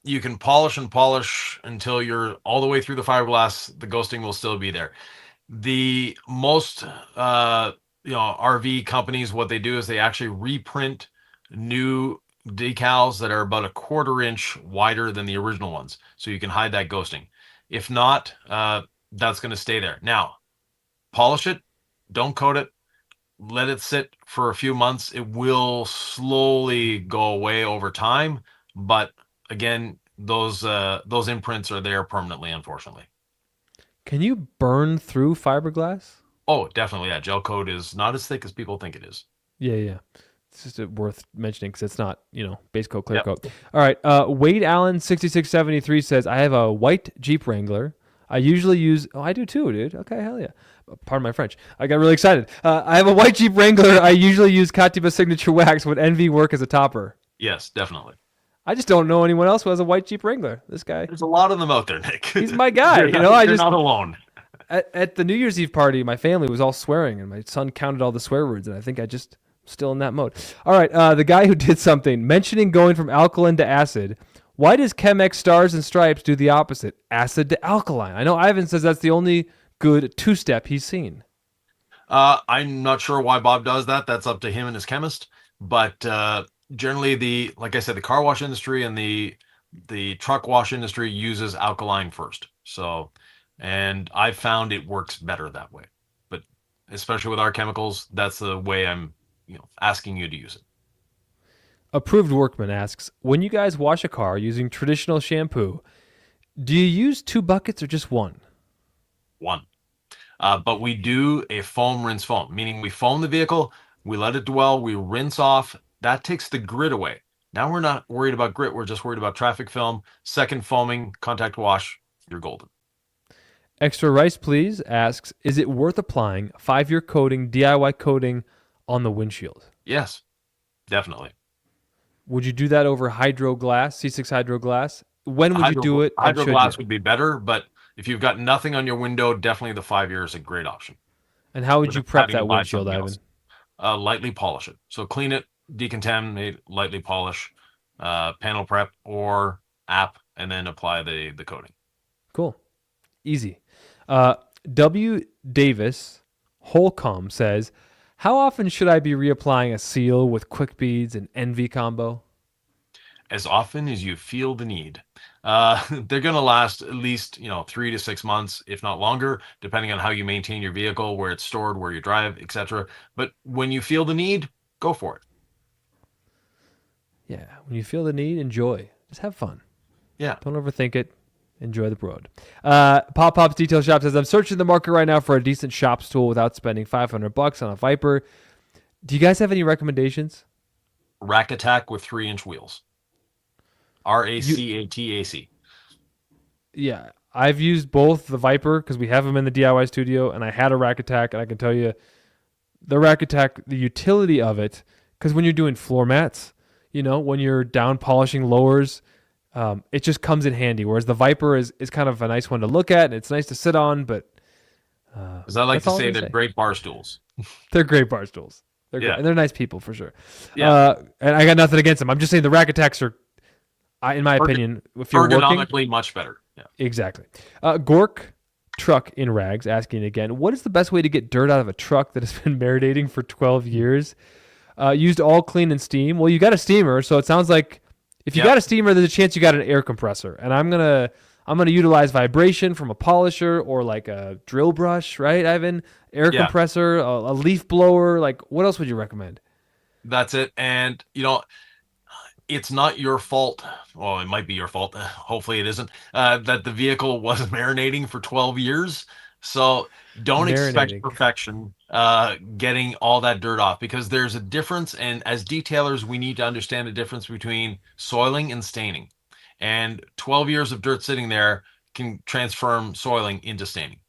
B: You can polish and polish until you're all the way through the fiberglass. The ghosting will still be there. The most, RV companies, what they do is they actually reprint new decals that are about a 1/4 inch wider than the original ones, so you can hide that ghosting. If not, that's going to stay there. Now, polish it, don't coat it, let it sit for a few months. It will slowly go away over time, but again, those imprints are there permanently, unfortunately.
A: Can you burn through fiberglass?
B: Oh, definitely. Yeah, gel coat is not as thick as people think it is.
A: Yeah. It's just worth mentioning because it's not, base coat, clear coat. All right. Wade Allen 6673 says, I have a white Jeep Wrangler. I usually use, I do too, dude. Okay, hell yeah. Pardon my French. I got really excited. I have a white Jeep Wrangler. I usually use Cativa Signature Wax. Would Envy work as a topper?
B: Yes, definitely.
A: I just don't know anyone else who has a white Jeep Wrangler. This guy.
B: There's a lot of them out there, Nick.
A: He's my guy.
B: You're not alone.
A: At the New Year's Eve party, my family was all swearing, and my son counted all the swear words, and I think I just still in that mode. All right, the guy who did something, mentioning going from alkaline to acid. Why does Chemex Stars and Stripes do the opposite, acid to alkaline? I know Ivan says that's the only good two-step he's seen.
B: I'm not sure why Bob does that. That's up to him and his chemist. But generally, like I said, the car wash industry and the truck wash industry uses alkaline first. So, and I've found it works better that way. But especially with our chemicals, that's the way I'm asking you to use it.
A: Approved Workman asks, when you guys wash a car using traditional shampoo, do you use 2 buckets or just 1?
B: 1. But we do a foam rinse foam, meaning we foam the vehicle, we let it dwell, we rinse off. That takes the grit away. Now we're not worried about grit. We're just worried about traffic film. Second foaming, contact wash, you're golden.
A: Extra Rice Please asks, is it worth applying 5-year coating, DIY coating on the windshield?
B: Yes, definitely.
A: Would you do that over Hydro Glass, C6 Hydro Glass? When would you do it?
B: Hydro Glass would be better, but if you've got nothing on your window, definitely the 5 year is a great option.
A: And how would you prep that windshield, Ivan?
B: Lightly polish it. So clean it, decontaminate, lightly polish, panel prep or app, and then apply the coating.
A: Cool. Easy. W. Davis Holcomb says, how often should I be reapplying a seal with Quick Beads and Envy combo?
B: As often as you feel the need. They're going to last at least 3 to 6 months, if not longer, depending on how you maintain your vehicle, where it's stored, where you drive, etc. But when you feel the need, go for it.
A: Yeah, when you feel the need, enjoy. Just have fun.
B: Yeah.
A: Don't overthink it. Enjoy the road. Pop's Detail Shop says, I'm searching the market right now for a decent shop stool without spending $500 on a Viper. Do you guys have any recommendations?
B: Rack Attack with 3-inch wheels. RACATAC.
A: Yeah, I've used both the Viper because we have them in the DIY studio, and I had a Rack Attack, and I can tell you the Rack Attack, the utility of it, because when you're doing floor mats, when you're down polishing lowers, it just comes in handy. Whereas the Viper is kind of a nice one to look at, and it's nice to sit on, but
B: as I like to say, they're great bar stools.
A: They're great bar stools. They're great. And they're nice people for sure.
B: Yeah.
A: And I got nothing against them. I'm just saying the Rack Attacks are, in my opinion, if you're
B: ergonomically
A: working,
B: much better. Yeah.
A: Exactly. Gork Truck in Rags asking again, what is the best way to get dirt out of a truck that has been marinating for 12 years? Used all clean and steam. Well, you got a steamer, so it sounds like if you got a steamer, there's a chance you got an air compressor. And I'm gonna utilize vibration from a polisher or like a drill brush, right, Ivan? Air compressor, a leaf blower. Like, what else would you recommend?
B: That's it. And it's not your fault. Well, it might be your fault. Hopefully it isn't. That the vehicle was marinating for 12 years. So don't expect perfection getting all that dirt off, because there's a difference. And as detailers, we need to understand the difference between soiling and staining. And 12 years of dirt sitting there can transform soiling into staining.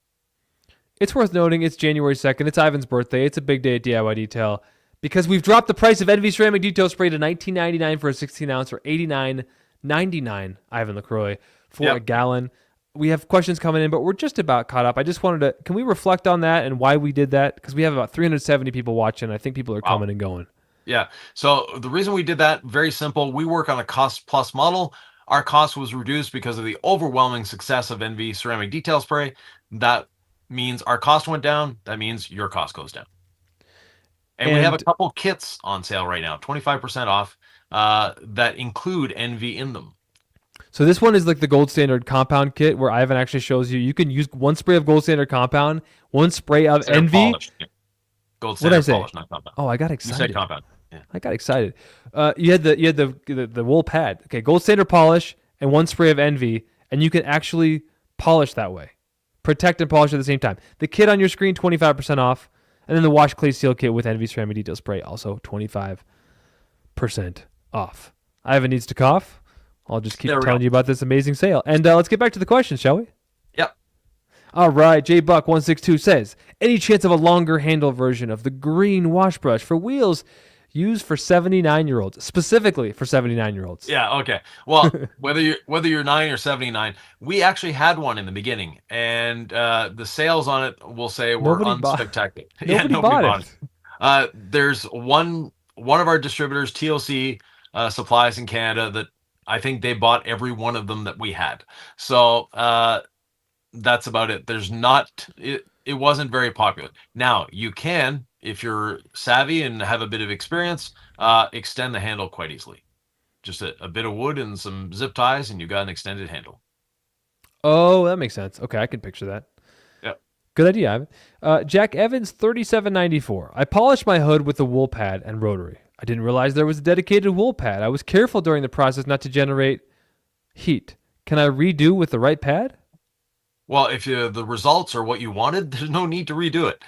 A: It's worth noting it's January 2nd. It's Ivan's birthday. It's a big day at DIY Detail, because we've dropped the price of Envy Ceramic Detail Spray to $19.99 for a 16-ounce, or $89.99, Ivan LaCroix, for a gallon. We have questions coming in, but we're just about caught up. I just wanted to, can we reflect on that and why we did that? Because we have about 370 people watching. I think people are coming and going.
B: Yeah. So the reason we did that, very simple. We work on a cost plus model. Our cost was reduced because of the overwhelming success of Envy Ceramic Detail Spray. That means our cost went down. That means your cost goes down. And we have a couple kits on sale right now, 25% off, that include Envy in them.
A: So this one is like the gold standard compound kit, where Ivan actually shows you can use one spray of gold standard compound, one spray of Envy.
B: Gold standard polish, not compound.
A: Oh, I got excited.
B: You said compound. Yeah.
A: I got excited. You had the wool pad. Okay, gold standard polish and one spray of Envy, and you can actually polish that way. Protect and polish at the same time. The kit on your screen, 25% off. And then the Wash Clay Seal Kit with Envy Ceramic Detail Spray, also 25% off. Ivan needs to cough. I'll just keep telling you about this amazing sale. And let's get back to the questions, shall we?
B: Yep.
A: All right. JBuck162 says, any chance of a longer handle version of the green wash brush for wheels used for 79-year-olds, specifically for 79-year-olds?
B: Yeah, okay. Well, whether you're 9 or 79, we actually had one in the beginning, and the sales on it, we'll say, were unspectacular.
A: Nobody bought
B: it. There's one of our distributors, TOC Supplies in Canada, that I think they bought every one of them that we had. So that's about it. It wasn't very popular. Now, you can, if you're savvy and have a bit of experience, extend the handle quite easily. Just a bit of wood and some zip ties, and you got an extended handle.
A: Oh, that makes sense. Okay, I can picture that.
B: Yeah.
A: Good idea, Ivan. Jack Evans, 3794. I polished my hood with a wool pad and rotary. I didn't realize there was a dedicated wool pad. I was careful during the process not to generate heat. Can I redo with the right pad?
B: Well, if the results are what you wanted, there's no need to redo it.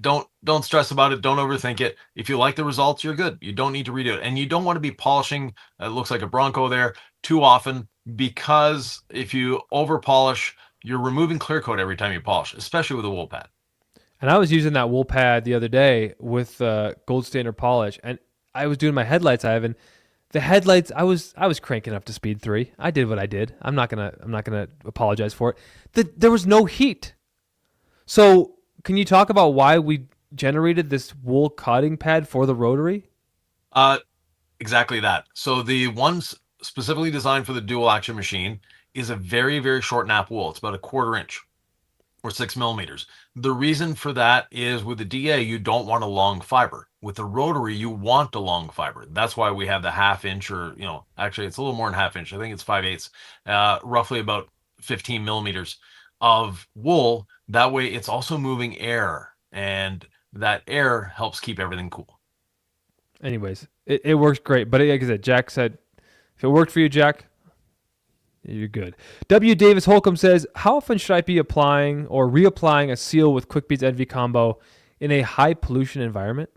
B: Don't stress about it. Don't overthink it. If you like the results, you're good. You don't need to redo it. And you don't want to be polishing, it looks like a Bronco there, too often, because if you over polish, you're removing clear coat every time you polish, especially with a wool pad.
A: And I was using that wool pad the other day with gold standard polish, and I was doing my headlights, Ivan. The headlights, I was cranking up to speed 3. I did what I did. I'm not gonna apologize for it. There was no heat. So can you talk about why we generated this wool cutting pad for the rotary?
B: Exactly that. So the ones specifically designed for the dual action machine is a very, very short nap wool. It's about a 1/4 inch or 6 millimeters. The reason for that is with the DA, you don't want a long fiber. With the rotary, you want a long fiber. That's why we have the 1/2 inch, or, actually it's a little more than 1/2 inch. I think it's 5/8, roughly about 15 millimeters of wool. That way it's also moving air, and that air helps keep everything cool.
A: Anyways, it works great. But like I said, Jack said, if it worked for you, Jack, you're good. W. Davis Holcomb says, how often should I be applying or reapplying a seal with QuickBeads Envy combo in a high pollution environment?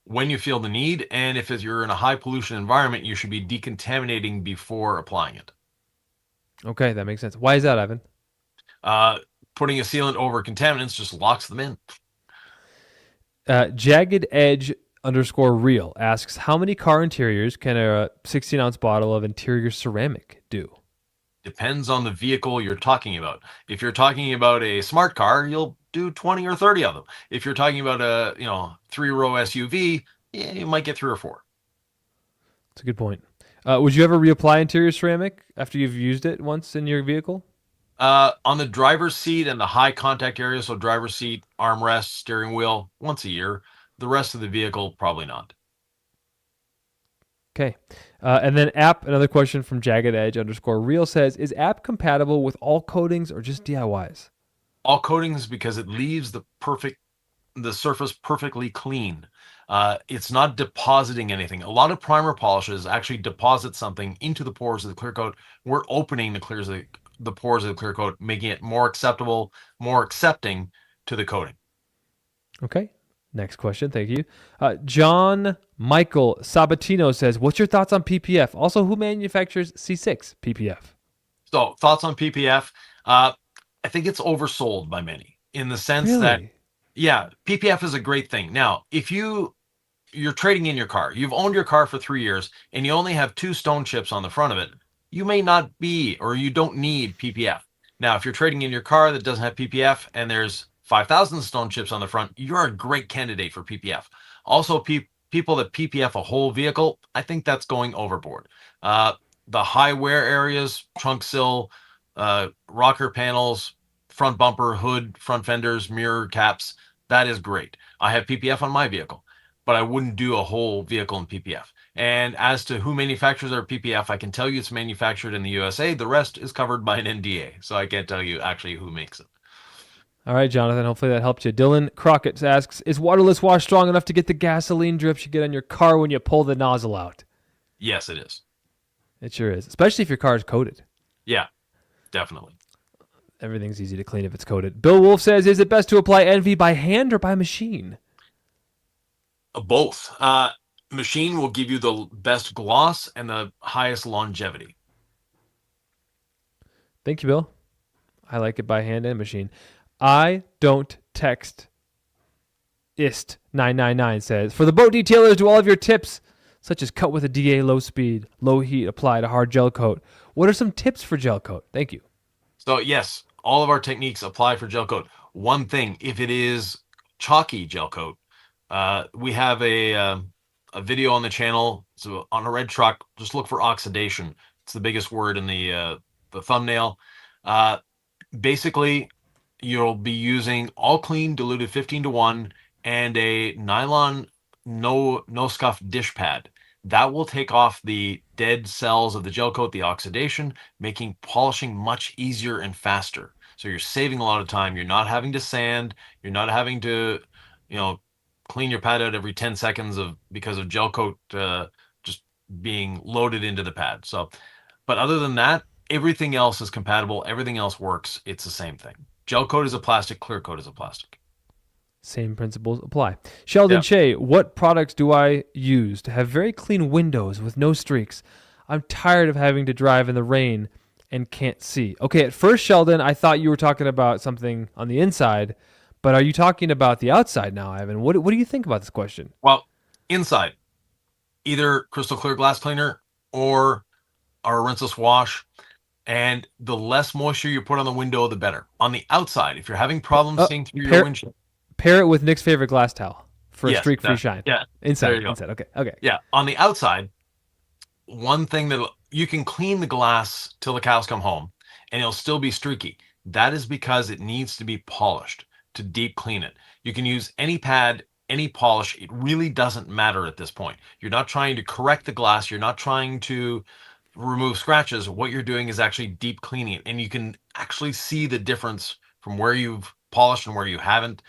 B: When you feel the need, and if you're in a high pollution environment, you should be decontaminating before applying it.
A: Okay, that makes sense. Why is that, Ivan?
B: Putting a sealant over contaminants just locks them in.
A: Jagged Edge _real asks, how many car interiors can a 16-ounce bottle of interior ceramic do?
B: Depends on the vehicle you're talking about. If you're talking about a smart car, you'll do 20 or 30 of them. If you're talking about a 3-row SUV, you might get 3 or 4.
A: That's a good point. Would you ever reapply interior ceramic after you've used it once in your vehicle?
B: On the driver's seat and the high contact area, so driver's seat, armrest, steering wheel, once a year. The rest of the vehicle, probably not.
A: Okay. And then app, another question from Jagged Edge _real says, is app compatible with all coatings or just DIYs?
B: All coatings, because it leaves the surface perfectly clean. It's not depositing anything. A lot of primer polishes actually deposit something into the pores of the clear coat. We're opening the pores of the clear coat, making it more acceptable, more accepting to the coating.
A: Okay. Next question. Thank you. John Michael Sabatino says, what's your thoughts on PPF? Also, who manufactures C6 PPF?
B: So, thoughts on PPF? I think it's oversold by many, in the sense that, yeah, PPF is a great thing. Now, if you're trading in your car, you've owned your car for 3 years, and you only have 2 stone chips on the front of it, you may not be, or you don't need PPF. Now, if you're trading in your car that doesn't have PPF and there's 5,000 stone chips on the front, you're a great candidate for PPF. Also, people that PPF a whole vehicle, I think that's going overboard. The high wear areas, trunk sill, rocker panels, front bumper, hood, front fenders, mirror caps, that is great. I have PPF on my vehicle, but I wouldn't do a whole vehicle in PPF. And as to who manufactures our PPF, I can tell you it's manufactured in the USA. The rest is covered by an NDA, so I can't tell you actually who makes it.
A: All right, Jonathan, hopefully that helped you. Dylan Crockett asks, is waterless wash strong enough to get the gasoline drips you get on your car when you pull the nozzle out?
B: Yes, it is.
A: It sure is, especially if your car is coated.
B: Yeah, definitely.
A: Everything's easy to clean if it's coated. Bill Wolf says, is it best to apply Envy by hand or by machine?
B: Both. Machine will give you the best gloss and the highest longevity.
A: Thank you, Bill. I like it by hand and machine. I don't text. Ist999 says, for the boat detailers, do all of your tips, such as cut with a DA, low speed, low heat, apply to hard gel coat. What are some tips for gel coat? Thank you.
B: So yes, all of our techniques apply for gel coat. One thing, if it is chalky gel coat, we have a video on the channel. So on a red truck, just look for oxidation. It's the biggest word in the thumbnail. Basically, you'll be using all clean diluted 15:1 and a nylon no scuff dish pad. That will take off the dead cells of the gel coat, the oxidation, making polishing much easier and faster. So you're saving a lot of time. You're not having to sand. You're not having to, clean your pad out every 10 seconds because of gel coat just being loaded into the pad. So, but other than that, everything else is compatible. Everything else works. It's the same thing. Gel coat is a plastic. Clear coat is a plastic.
A: Same principles apply. Sheldon Shea, what products do I use to have very clean windows with no streaks? I'm tired of having to drive in the rain and can't see. Okay, at first, Sheldon, I thought you were talking about something on the inside, but are you talking about the outside now, Ivan? What do you think about this question?
B: Well, inside, either crystal clear glass cleaner or our rinseless wash. And the less moisture you put on the window, the better. On the outside, if you're having problems seeing through your windshield,
A: pair it with Nick's favorite glass towel for a streak-free shine.
B: Yeah,
A: inside. Okay.
B: Yeah, on the outside, one thing that you can clean the glass till the cows come home, and it'll still be streaky. That is because it needs to be polished to deep clean it. You can use any pad, any polish. It really doesn't matter at this point. You're not trying to correct the glass. You're not trying to remove scratches. What you're doing is actually deep cleaning it, and you can actually see the difference from where you've polished and where you haven't.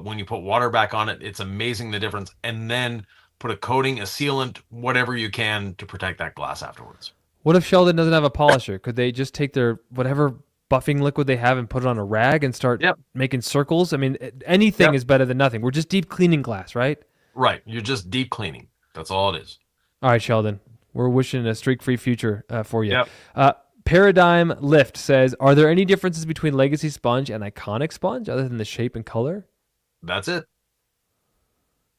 B: When you put water back on it, it's amazing the difference. And then put a coating, a sealant, whatever you can to protect that glass afterwards.
A: What if Sheldon doesn't have a polisher? Could they just take their whatever buffing liquid they have and put it on a rag and start making circles? I mean, anything is better than nothing. We're just deep cleaning glass, right?
B: Right. You're just deep cleaning. That's all it is.
A: All right, Sheldon. We're wishing a streak-free future for you. Paradigm Lift says, are there any differences between Legacy Sponge and Iconic Sponge other than the shape and color?
B: That's it.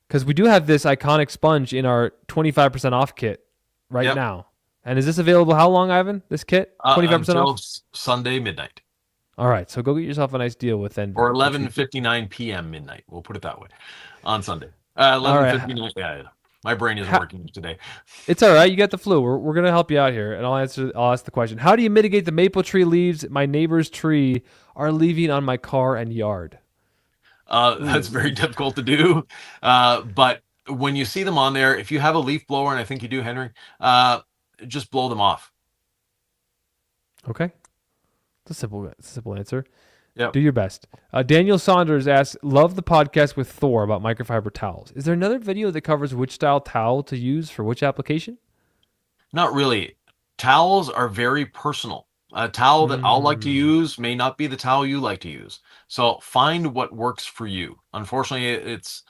A: Because we do have this Iconic Sponge in our 25% off kit right now. And is this available how long, Ivan, this kit? 25% off?
B: Sunday midnight.
A: All right, so go get yourself a nice deal with Envy.
B: Or 11:59 p.m. midnight. We'll put it that way. On Sunday. 11:59. Yeah. My brain isn't working today.
A: It's all right. You got the flu. We're going to help you out here, and I'll ask the question. How do you mitigate the maple tree leaves my neighbor's tree are leaving on my car and yard?
B: That's very difficult to do. But when you see them on there, if you have a leaf blower, and I think you do, Henry, just blow them off.
A: Okay. It's a simple answer.
B: Yep.
A: Do your best. Daniel Saunders asks, love the podcast with Thor about microfiber towels. Is there another video that covers which style towel to use for which application?
B: Not really. Towels are very personal. A towel that I'll like to use may not be the towel you like to use. So find what works for you. Unfortunately, it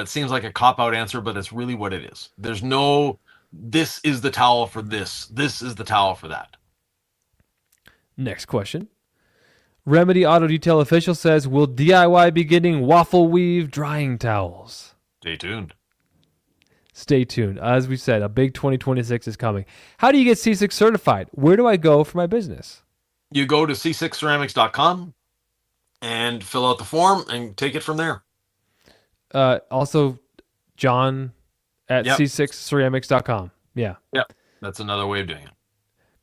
B: seems like a cop-out answer, but it's really what it is. There's no, this is the towel for this. This is the towel for that.
A: Next question. Remedy Auto Detail Official says, will DIY be getting waffle weave drying towels?
B: Stay tuned.
A: Stay tuned. As we said, a big 2026 is coming. How do you get C6 certified? Where do I go for my business?
B: You go to c6ceramics.com and fill out the form and take it from there.
A: Also, John at c6ceramics.com. Yeah.
B: Yep. That's another way of doing it.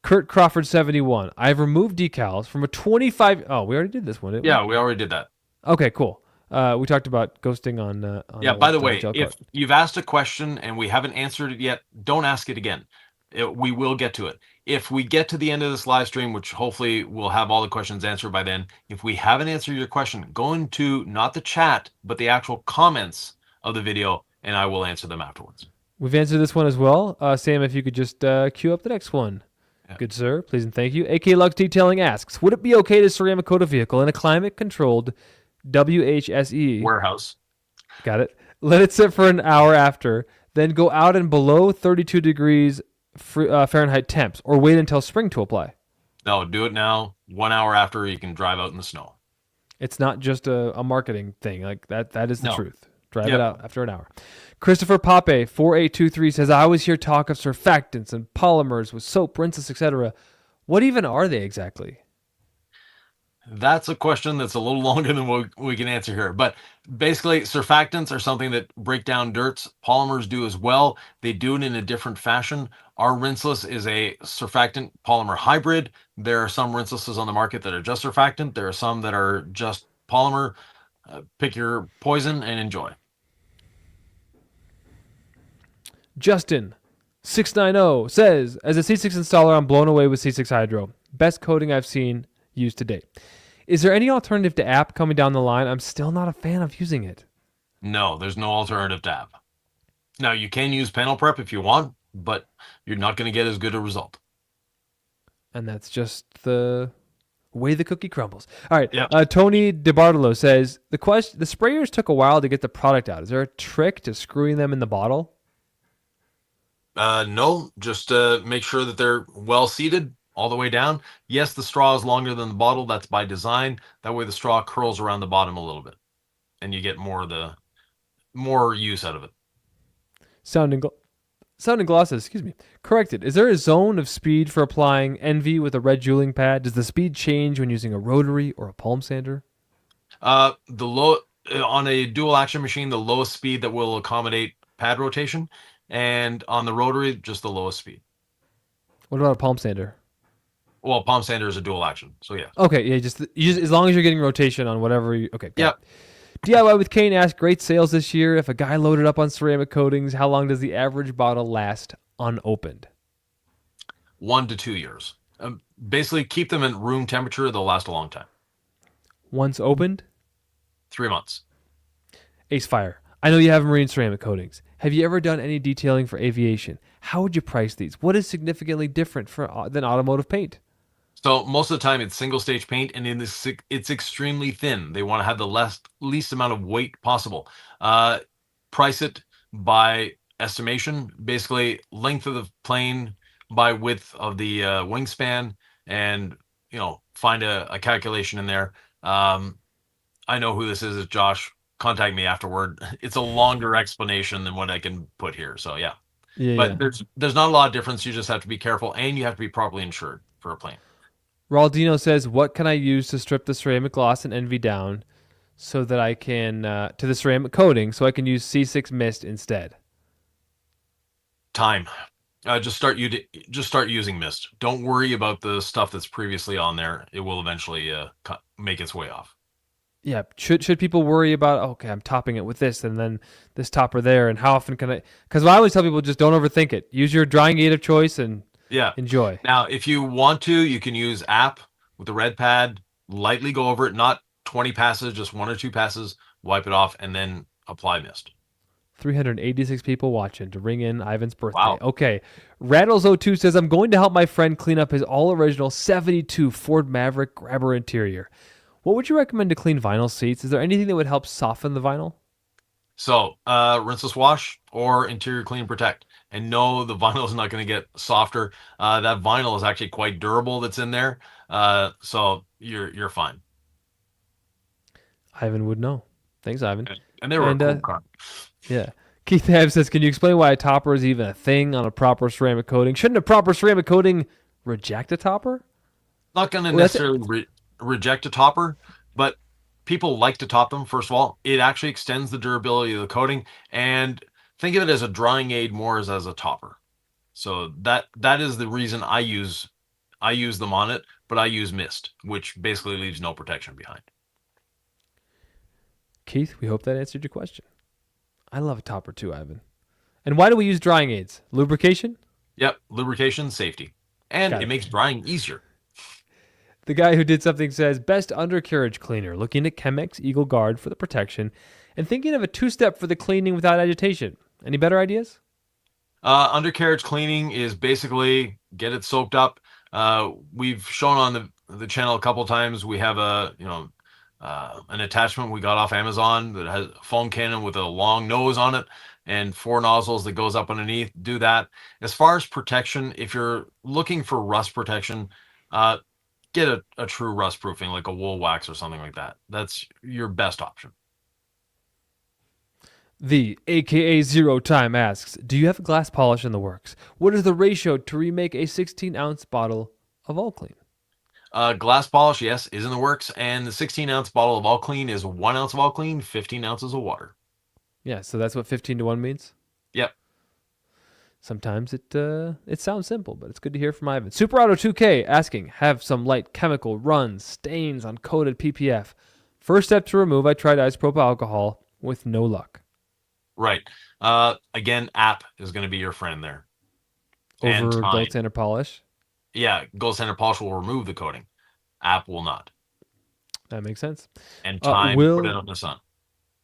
A: Kurt Crawford 71. I've removed decals from a 25. Oh, we already did this one.
B: Yeah, we already did that.
A: Okay, cool. We talked about ghosting on
B: yeah, by the way, if you've asked a question and we haven't answered it yet, don't ask it again. We will get to it. If we get to the end of this live stream, which hopefully we'll have all the questions answered by then, if we haven't answered your question, go into not the chat, but the actual comments of the video, and I will answer them afterwards.
A: We've answered this one as well. Sam, if you could just queue up the next one. Yeah. Good, sir. Please and thank you. AK Lux Detailing asks, would it be okay to ceramic coat a vehicle in a climate-controlled WHSE
B: warehouse?
A: Got it. Let it sit for an hour after, then go out and below 32 degrees Fahrenheit temps, or wait until spring to apply?
B: No, do it now. 1 hour after, you can drive out in the snow.
A: It's not just a marketing thing. Like that is the truth. Drive it out after an hour. Christopher Pape 4823 says, I always hear talk of surfactants and polymers with soap, rinses, etc. What even are they exactly?
B: That's a question that's a little longer than we can answer here. But basically, surfactants are something that break down dirts. Polymers do as well. They do it in a different fashion. Our rinseless is a surfactant polymer hybrid. There are some rinselesses on the market that are just surfactant. There are some that are just polymer. Pick your poison and enjoy.
A: Justin 690 says, as a C6 installer, I'm blown away with C6 Hydro. Best coating I've seen used to date. Is there any alternative to app coming down the line? I'm still not a fan of using it.
B: No, there's no alternative to app. Now, you can use panel prep if you want, but you're not going to get as good a result.
A: And that's just the way the cookie crumbles. All right.
B: Yep.
A: Tony DeBartolo says, the sprayers took a while to get the product out. Is there a trick to screwing them in the bottle?
B: No, just make sure that they're well seated all the way down. Yes, the straw is longer than the bottle. That's by design. That way the straw curls around the bottom a little bit, and you get more use out of it.
A: Sounding Glosses, excuse me. Corrected. Is there a zone of speed for applying Envy with a red jeweling pad? Does the speed change when using a rotary or a palm sander?
B: On a dual action machine, the lowest speed that will accommodate pad rotation. And on the rotary, just the lowest speed.
A: What about a palm sander?
B: Well, palm sander is a dual action, so yeah.
A: Okay, yeah, just as long as you're getting rotation on whatever you... Okay,
B: yeah.
A: DIY with Kane asked, great sales this year. If a guy loaded up on ceramic coatings, how long does the average bottle last unopened?
B: 1 to 2 years. Basically, keep them at room temperature. They'll last a long time.
A: Once opened?
B: 3 months.
A: Ace Fire. I know you have marine ceramic coatings. Have you ever done any detailing for aviation? How would you price these? What is significantly different than automotive paint?
B: So most of the time it's single stage paint, and it's extremely thin. They want to have the least amount of weight possible. Price it by estimation, basically length of the plane by width of the wingspan, and find a calculation in there. I know who this is. It's Josh. Contact me afterward. It's a longer explanation than what I can put here. So yeah. But there's not a lot of difference. You just have to be careful, and you have to be properly insured for a plane.
A: Raldino says, what can I use to strip the ceramic gloss and Envy down so that I can, to the ceramic coating, so I can use C6 Mist instead?
B: Time. Just start using Mist. Don't worry about the stuff that's previously on there. It will eventually make its way off.
A: Yeah. Should people worry about, okay, I'm topping it with this and then this topper there, and how often can I? Because I always tell people, just don't overthink it. Use your drying aid of choice and
B: Yeah.
A: enjoy.
B: Now, if you want to, you can use app with the red pad, lightly go over it, not 20 passes, just 1 or 2 passes, wipe it off, and then apply mist.
A: 386 people watching to ring in Ivan's birthday.
B: Wow.
A: Okay. Rattles02 says, I'm going to help my friend clean up his all original 72 Ford Maverick Grabber interior. What would you recommend to clean vinyl seats? Is there anything that would help soften the vinyl?
B: So, rinseless wash or interior clean and protect. And no, the vinyl is not going to get softer. That vinyl is actually quite durable that's in there. So you're fine.
A: Ivan would know. Thanks, Ivan.
B: And they were a cool car.
A: Yeah. Keith Hab says, can you explain why a topper is even a thing on a proper ceramic coating? Shouldn't a proper ceramic coating reject a topper?
B: Not going to necessarily reject a topper, but people like to top them. First of all, it actually extends the durability of the coating, and think of it as a drying aid more as a topper. So that is the reason I use them on it, but I use mist, which basically leaves no protection behind.
A: Keith, we hope that answered your question. I love a topper too, Ivan. And why do we use drying aids? Lubrication?
B: Yep, lubrication, safety, and it makes drying easier.
A: The guy who did something says, best undercarriage cleaner, looking at Chemex Eagle Guard for the protection and thinking of a 2-step for the cleaning without agitation. Any better ideas?
B: Undercarriage cleaning is basically get it soaked up. We've shown on the channel a couple times. We have an attachment we got off Amazon that has a foam cannon with a long nose on it and 4 nozzles that goes up underneath. Do that. As far as protection, if you're looking for rust protection, get a true rust proofing, like a wool wax or something like that. That's your best option.
A: The AKA Zero Time asks, do you have glass polish in the works? What is the ratio to remake a 16-ounce bottle of All Clean?
B: Glass polish, yes, is in the works. And the 16-ounce bottle of All Clean is 1 ounce of All Clean, 15 ounces of water.
A: Yeah, so that's what 15-to-1 means?
B: Yep.
A: Sometimes it sounds simple, but it's good to hear from Ivan. Super Auto 2K asking, have some light chemical runs, stains on coated PPF. First step to remove, I tried isopropyl alcohol with no luck.
B: Right. Again, app is going to be your friend there.
A: Over Gold Standard Polish?
B: Yeah, Gold Standard Polish will remove the coating. App will not.
A: That makes sense.
B: And time, put it out in the sun.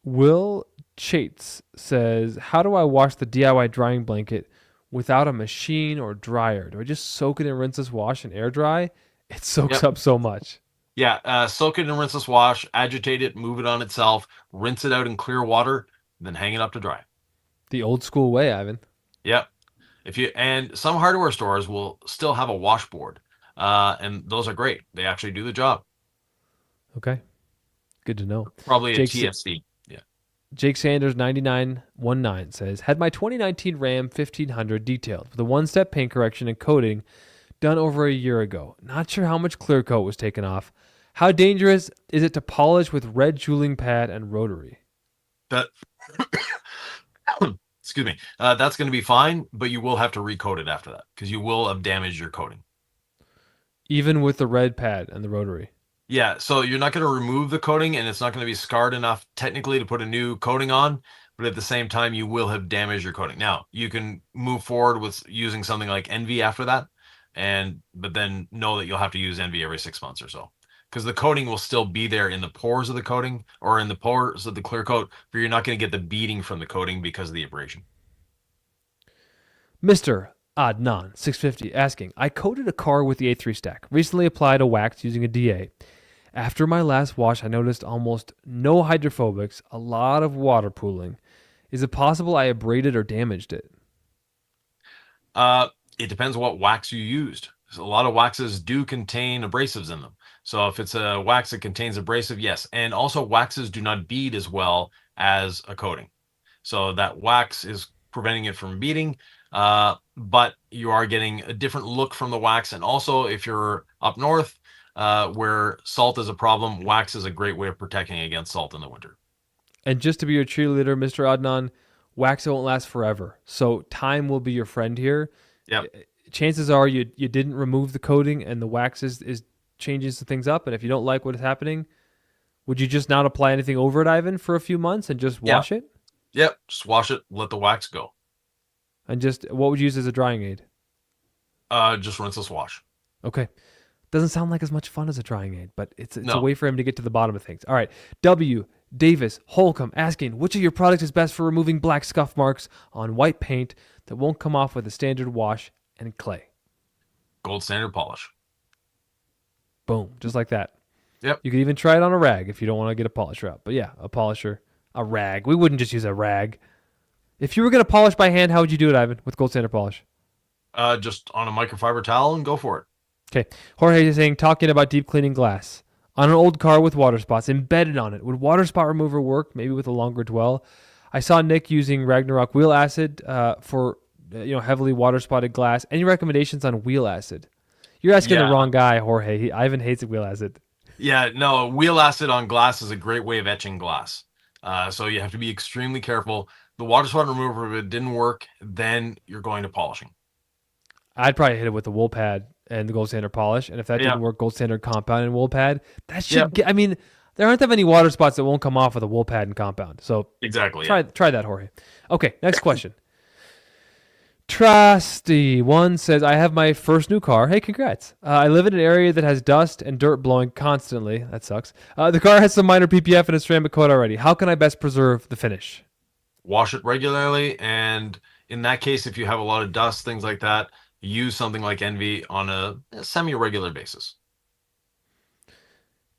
A: Will Chates says, how do I wash the DIY drying blanket without a machine or dryer? Do I just soak it in rinseless wash and air dry? It soaks up so much.
B: Yeah, soak it in rinseless wash, agitate it, move it on itself, rinse it out in clear water, then hang it up to dry.
A: The old school way, Ivan.
B: Yep. And some hardware stores will still have a washboard, and those are great. They actually do the job.
A: Okay, good to know.
B: Probably a TFC. Yeah.
A: Jake Sanders 9919 says, had my 2019 Ram 1500 detailed with a 1-step paint correction and coating done over a year ago. Not sure how much clear coat was taken off. How dangerous is it to polish with red jeweling pad and rotary?
B: Excuse me. That's going to be fine, but you will have to recoat it after that because you will have damaged your coating.
A: Even with the red pad and the rotary?
B: Yeah, so you're not going to remove the coating and it's not going to be scarred enough technically to put a new coating on, but at the same time, you will have damaged your coating. Now, you can move forward with using something like Envy after that, but then know that you'll have to use Envy every 6 months or so. Because the coating will still be there in the pores of the coating or in the pores of the clear coat, but you're not going to get the beading from the coating because of the abrasion.
A: Mr. Adnan 650 asking, I coated a car with the A3 stack. Recently applied a wax using a DA. After my last wash, I noticed almost no hydrophobics, a lot of water pooling. Is it possible I abraded or damaged it?
B: It depends what wax you used. So a lot of waxes do contain abrasives in them. So if it's a wax that contains abrasive, yes. And also waxes do not bead as well as a coating. So that wax is preventing it from beading, but you are getting a different look from the wax. And also if you're up north where salt is a problem, wax is a great way of protecting against salt in the winter.
A: And just to be your cheerleader, Mr. Adnan, wax won't last forever. So time will be your friend here.
B: Yep.
A: Chances are you didn't remove the coating and the wax is changing some things up. And if you don't like what is happening, Would you just not apply anything over it, Ivan, for a few months and just wash it?
B: Yep. Just wash it. Let the wax go.
A: And just what would you use as a drying aid?
B: Just rinseless wash.
A: Okay. Doesn't sound like as much fun as a drying aid, but it's
B: No.
A: a way for him to get to the bottom of things. All right. W. Davis Holcomb asking, which of your products is best for removing black scuff marks on white paint that won't come off with a standard wash and clay?
B: Gold Standard Polish.
A: Boom. Just like that.
B: Yep.
A: You could even try it on a rag if you don't want to get a polisher out. But yeah, a polisher, a rag. We wouldn't just use a rag. If you were going to polish by hand, how would you do it, Ivan, with Gold Standard Polish?
B: Just on a microfiber towel and go for it.
A: Okay. Jorge is saying, talking about deep cleaning glass. On an old car with water spots embedded on it, would water spot remover work, maybe with a longer dwell? I saw Nick using Ragnarok wheel acid for heavily water spotted glass. Any recommendations on wheel acid? You're asking the wrong guy, Jorge. Ivan hates wheel acid.
B: Yeah, no, wheel acid on glass is a great way of etching glass. So you have to be extremely careful. The water spot remover, if it didn't work, then you're going to polishing.
A: I'd probably hit it with the wool pad and the Gold Standard Polish. And if that didn't work, Gold Standard Compound and wool pad. That should get, I mean, there aren't that many water spots that won't come off with a wool pad and compound. So
B: exactly.
A: Try that, Jorge. Okay, next question. Trusty one says, I have my first new car. Hey, congrats. I live in an area that has dust and dirt blowing constantly. That sucks. The car has some minor PPF and a ceramic coat already. How can I best preserve the finish?
B: Wash it regularly. And in that case, if you have a lot of dust, things like that, use something like Envy on a semi-regular basis.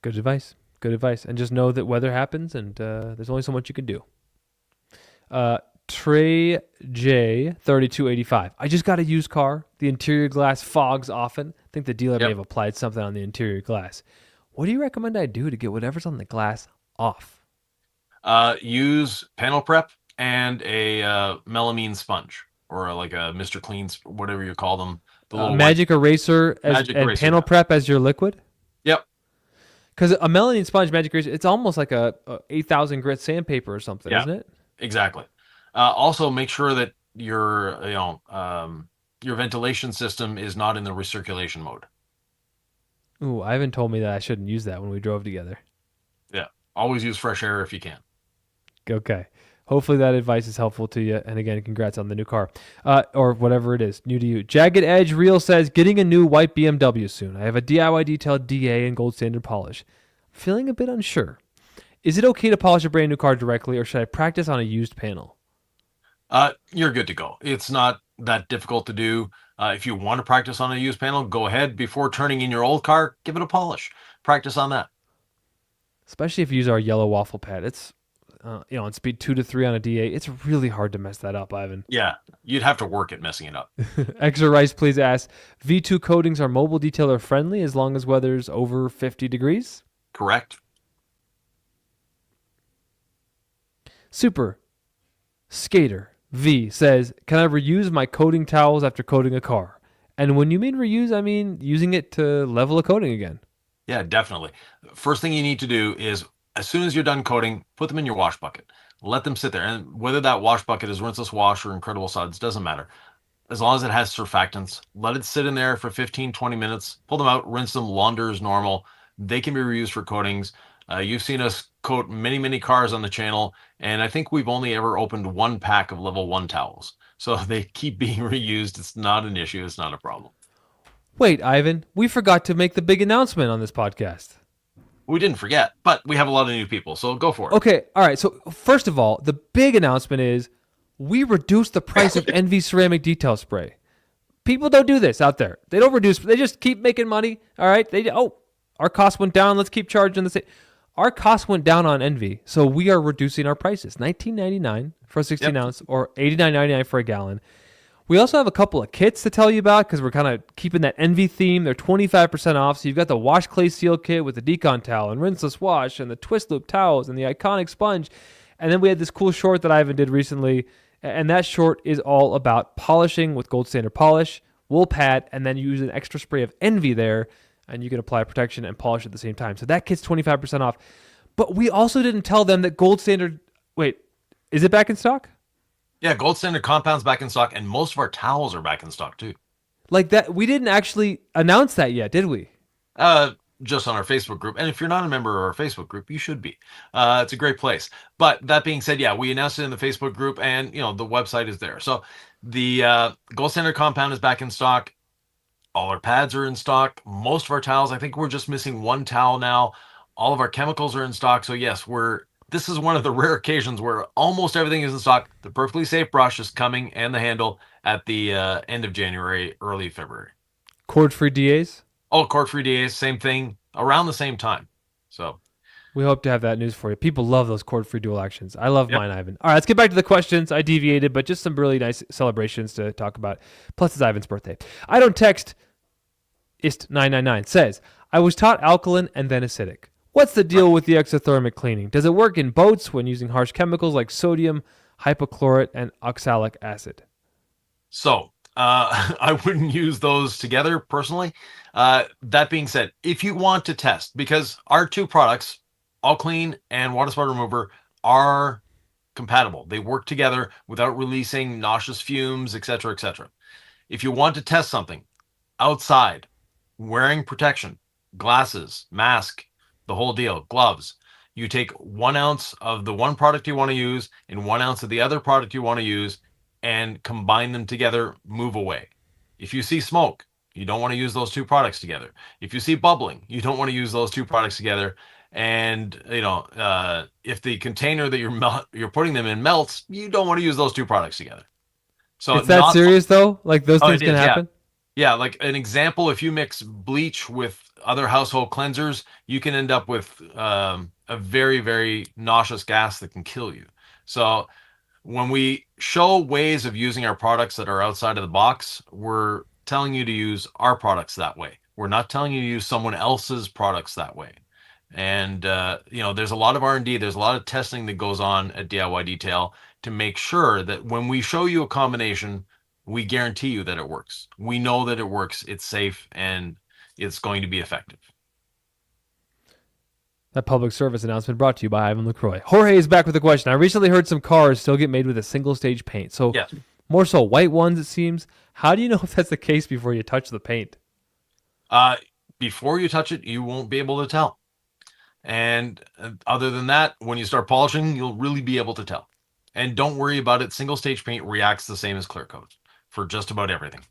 A: Good advice. Good advice. And just know that weather happens and there's only so much you can do. Trey J 3285. I just got a used car. The interior glass fogs often. I think the dealer may have applied something on the interior glass. What do you recommend I do to get whatever's on the glass off?
B: Use panel prep and a melamine sponge, or like a Mr. Clean, whatever you call them. The little
A: magic eraser and panel prep as your liquid?
B: Yep.
A: Because a melamine sponge, magic eraser, it's almost like a 8,000 grit sandpaper or something, isn't it?
B: Exactly. Also, make sure that your ventilation system is not in the recirculation mode.
A: Ooh, Ivan told me that I shouldn't use that when we drove together.
B: Yeah. Always use fresh air if you can.
A: Okay. Hopefully that advice is helpful to you. And again, congrats on the new car. Or whatever it is, new to you. Jagged Edge Real says, getting a new white BMW soon. I have a DIY detailed DA and Gold Standard Polish. Feeling a bit unsure. Is it okay to polish a brand new car directly, or should I practice on a used panel?
B: You're good to go. It's not that difficult to do. If you want to practice on a used panel, go ahead. Before turning in your old car, give it a polish. Practice on that.
A: Especially if you use our yellow waffle pad. It's, on speed 2 to 3 on a DA. It's really hard to mess that up, Ivan.
B: Yeah, you'd have to work at messing it up.
A: Extra Rice, please ask, V2 coatings are mobile detailer friendly as long as weather's over 50 degrees?
B: Correct.
A: Super Skater V says, can I reuse my coating towels after coating a car? And when you mean reuse, I mean using it to level a coating again.
B: Yeah, definitely. First thing you need to do is, as soon as you're done coating, put them in your wash bucket. Let them sit there. And whether that wash bucket is rinseless wash or Incredible Suds, doesn't matter. As long as it has surfactants, let it sit in there for 15, 20 minutes. Pull them out, rinse them, launder as normal. They can be reused for coatings. You've seen us coat many, many cars on the channel, and I think we've only ever opened one pack of level 1 towels. So they keep being reused. It's not an issue. It's not a problem.
A: Wait, Ivan, we forgot to make the big announcement on this podcast.
B: We didn't forget, but we have a lot of new people, so go for it.
A: Okay, all right. So first of all, the big announcement is we reduced the price of Envy ceramic detail spray. People don't do this out there. They don't reduce. They just keep making money. All right. Our cost went down. Let's keep charging the same. Our cost went down on Envy, so we are reducing our prices. $19.99 for a 16 ounce or $89.99 for a gallon. We also have a couple of kits to tell you about because we're kind of keeping that Envy theme. They're 25% off. So you've got the Wash Clay Seal Kit with the Decon towel and rinseless wash and the twist loop towels and the iconic sponge. And then we had this cool short that Ivan did recently. And that short is all about polishing with Gold Standard Polish, wool pad, and then you use an extra spray of Envy there. And you can apply protection and polish at the same time. So that kit's 25% off. But we also didn't tell them that Gold Standard... Wait, is it back in stock?
B: Yeah, Gold Standard Compound's back in stock, and most of our towels are back in stock, too.
A: Like that, we didn't actually announce that yet, did we?
B: just on our Facebook group. And if you're not a member of our Facebook group, you should be. It's a great place. But that being said, yeah, we announced it in the Facebook group, and the website is there. So the Gold Standard compound is back in stock. All our pads are in stock. Most of our towels, I think we're just missing one towel now. All of our chemicals are in stock. So yes, this is one of the rare occasions where almost everything is in stock. The Perfectly Safe brush is coming, and the handle at the end of January, early February.
A: Cord-free DAs?
B: Oh, cord-free DAs, same thing, around the same time. So
A: we hope to have that news for you. People love those cord-free dual actions. I love mine, Ivan. All right, let's get back to the questions. I deviated, but just some really nice celebrations to talk about. Plus, it's Ivan's birthday. I don't text. Ist999 says, I was taught alkaline and then acidic. What's the deal with the exothermic cleaning? Does it work in boats when using harsh chemicals like sodium, hypochlorite, and oxalic acid?
B: So I wouldn't use those together personally. That being said, if you want to test, because our two products, All Clean and Water Spot Remover, are compatible. They work together without releasing nauseous fumes, etc., etc. If you want to test something outside, wearing protection, glasses, mask, the whole deal, gloves, you take 1 ounce of the one product you want to use and 1 ounce of the other product you want to use and combine them together, move away. If you see smoke, you don't want to use those two products together. If you see bubbling, you don't want to use those two products together. And if the container that you're putting them in melts, you don't want to use those two products together. So
A: it's that serious though? Like those things can happen?
B: Yeah, like an example, if you mix bleach with other household cleansers, you can end up with a very, very nauseous gas that can kill you. So when we show ways of using our products that are outside of the box, we're telling you to use our products that way. We're not telling you to use someone else's products that way. And there's a lot of R&D, there's a lot of testing that goes on at DIY Detail to make sure that when we show you a combination, we guarantee you that it works. We know that it works, it's safe, and it's going to be effective.
A: That public service announcement brought to you by Ivan LaCroix. Jorge is back with a question. I recently heard some cars still get made with a single-stage paint. So
B: yes.
A: More so white ones, it seems. How do you know if that's the case before you touch the paint?
B: Before you touch it, you won't be able to tell. And other than that, when you start polishing, you'll really be able to tell. And don't worry about it. Single-stage paint reacts the same as clear coat for just about everything.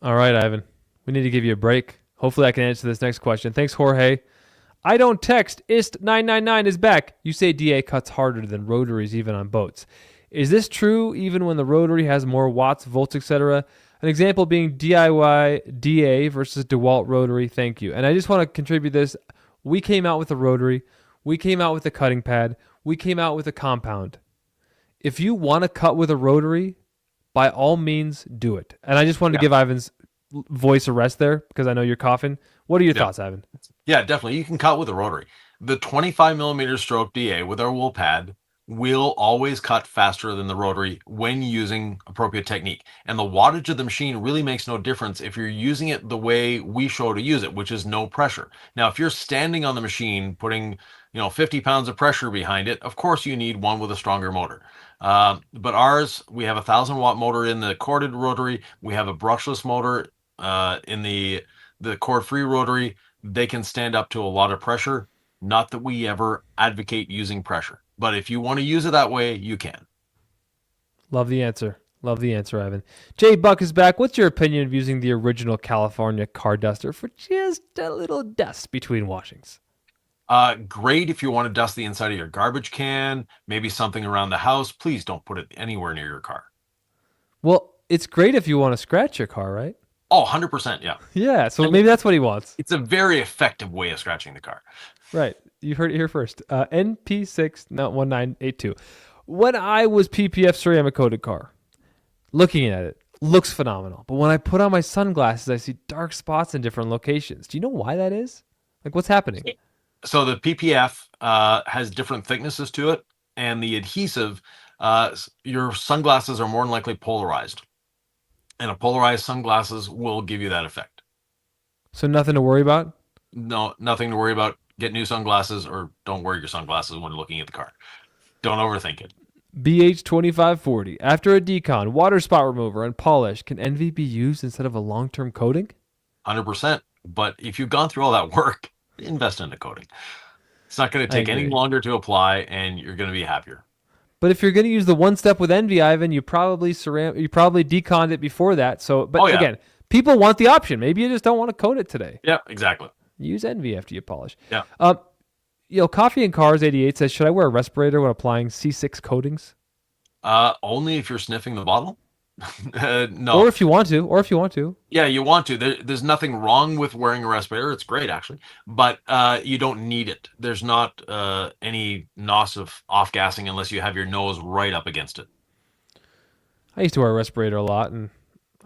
A: All right, Ivan. We need to give you a break. Hopefully I can answer this next question. Thanks, Jorge. I don't text. Ist999 is back. You say DA cuts harder than rotaries even on boats. Is this true even when the rotary has more watts, volts, etc.? An example being DIY DA versus DeWalt rotary. Thank you. And I just want to contribute this. We came out with a rotary. We came out with a cutting pad. We came out with a compound. If you want to cut with a rotary, by all means, do it. And I just wanted to give Ivan's voice a rest there because I know you're coughing. What are your thoughts, Ivan?
B: Yeah, definitely. You can cut with a rotary. The 25 millimeter stroke DA with our wool pad will always cut faster than the rotary when using appropriate technique. And the wattage of the machine really makes no difference if you're using it the way we show to use it, which is no pressure. Now, if you're standing on the machine, putting 50 pounds of pressure behind it, of course you need one with a stronger motor. But ours, we have a 1,000-watt motor in the corded rotary. We have a brushless motor in the cord-free rotary. They can stand up to a lot of pressure. Not that we ever advocate using pressure, but if you want to use it that way, you can.
A: Love the answer. Love the answer, Ivan. Jay Buck is back. What's your opinion of using the original California car duster for just a little dust between washings?
B: Great if you want to dust the inside of your garbage can, maybe something around the house. Please don't put it anywhere near your car.
A: Well, it's great if you want to scratch your car, right?
B: Oh, 100%, yeah.
A: Yeah, so maybe that's what he wants.
B: It's a very effective way of scratching the car.
A: Right. You heard it here first. NP61982. When I was PPF ceramic coated car, looking at it, looks phenomenal. But when I put on my sunglasses, I see dark spots in different locations. Do you know why that is? Like, what's happening?
B: So the PPF has different thicknesses to it, and the adhesive, your sunglasses are more than likely polarized. And a polarized sunglasses will give you that effect.
A: So nothing to worry about?
B: No, nothing to worry about. Get new sunglasses, or don't wear your sunglasses when looking at the car. Don't overthink it.
A: BH2540. After a decon, water spot remover, and polish, can NV be used instead of a long-term coating?
B: 100%. But if you've gone through all that work, invest in the coating. It's not going to
A: I
B: take any
A: agree.
B: longer to apply, and you're going to be happier.
A: But if you're going to use the one step with Envy, Ivan, you probably deconned it before that. So, but
B: Oh, yeah.
A: again, people want the option. Maybe you just don't want to coat it today.
B: Yeah, exactly.
A: Use Envy after you polish.
B: Yeah.
A: Coffee and Cars 88 says, should I wear a respirator when applying C6 coatings?
B: Only if you're sniffing the bottle. No.
A: Or if you want to.
B: Yeah, you want to. There's nothing wrong with wearing a respirator. It's great, actually. But you don't need it. There's not any NOS of off-gassing unless you have your nose right up against it.
A: I used to wear a respirator a lot, and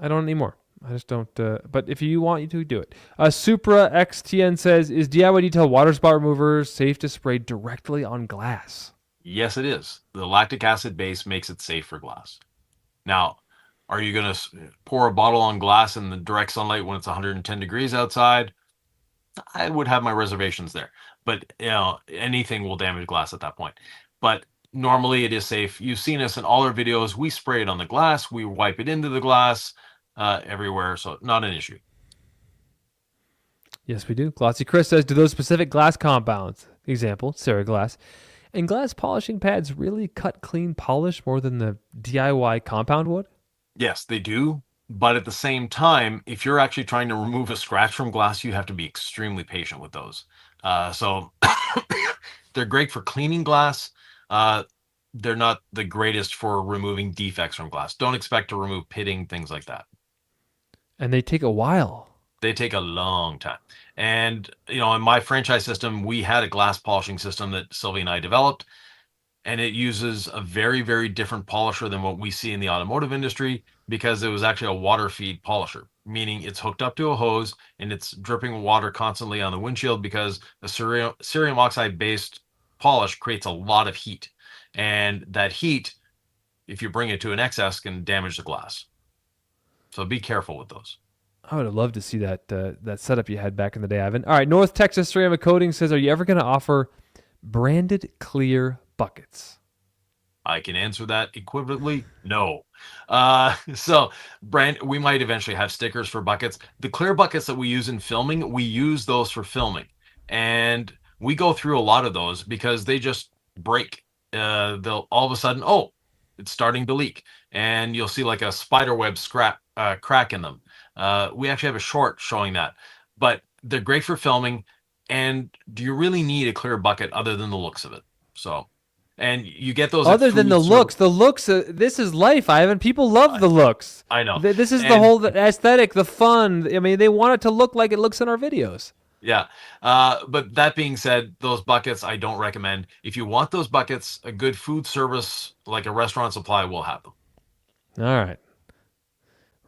A: I don't anymore. I just don't. But if you want, you to do it. Supra XTN says, is DIY Detail water spot remover safe to spray directly on glass?
B: Yes, it is. The lactic acid base makes it safe for glass. Now, are you going to pour a bottle on glass in the direct sunlight when it's 110 degrees outside? I would have my reservations there. But, anything will damage glass at that point. But normally it is safe. You've seen us in all our videos. We spray it on the glass. We wipe it into the glass everywhere. So not an issue.
A: Yes, we do. Glossy Chris says, do those specific glass compounds, example, Ceraglass, and glass polishing pads really cut clean polish more than the DIY compound would?
B: Yes, they do. But at the same time, if you're actually trying to remove a scratch from glass, you have to be extremely patient with those. So they're great for cleaning glass. They're not the greatest for removing defects from glass. Don't expect to remove pitting, things like that.
A: And they take a while.
B: They take a long time. And, in my franchise system, we had a glass polishing system that Sylvie and I developed. And it uses a very, very different polisher than what we see in the automotive industry because it was actually a water feed polisher, meaning it's hooked up to a hose and it's dripping water constantly on the windshield because a cerium oxide-based polish creates a lot of heat. And that heat, if you bring it to an excess, can damage the glass. So be careful with those.
A: I would have loved to see that setup you had back in the day, Ivan. All right, North Texas Ceramic Coating says, are you ever going to offer branded clear buckets?
B: I can answer that equivocally. No. We might eventually have stickers for buckets. The clear buckets that we use in filming, we use those for filming. And we go through a lot of those because they just break. They'll all of a sudden, it's starting to leak. And you'll see like a spider web crack in them. We actually have a short showing that. But they're great for filming. And do you really need a clear bucket other than the looks of it? So... And you get those
A: other than the looks. The looks. This is life, Ivan. People love the looks.
B: I know.
A: This is the whole aesthetic, the fun. I mean, they want it to look like it looks in our videos.
B: Yeah. But that being said, those buckets I don't recommend. If you want those buckets, a good food service like a restaurant supply will have them.
A: All right.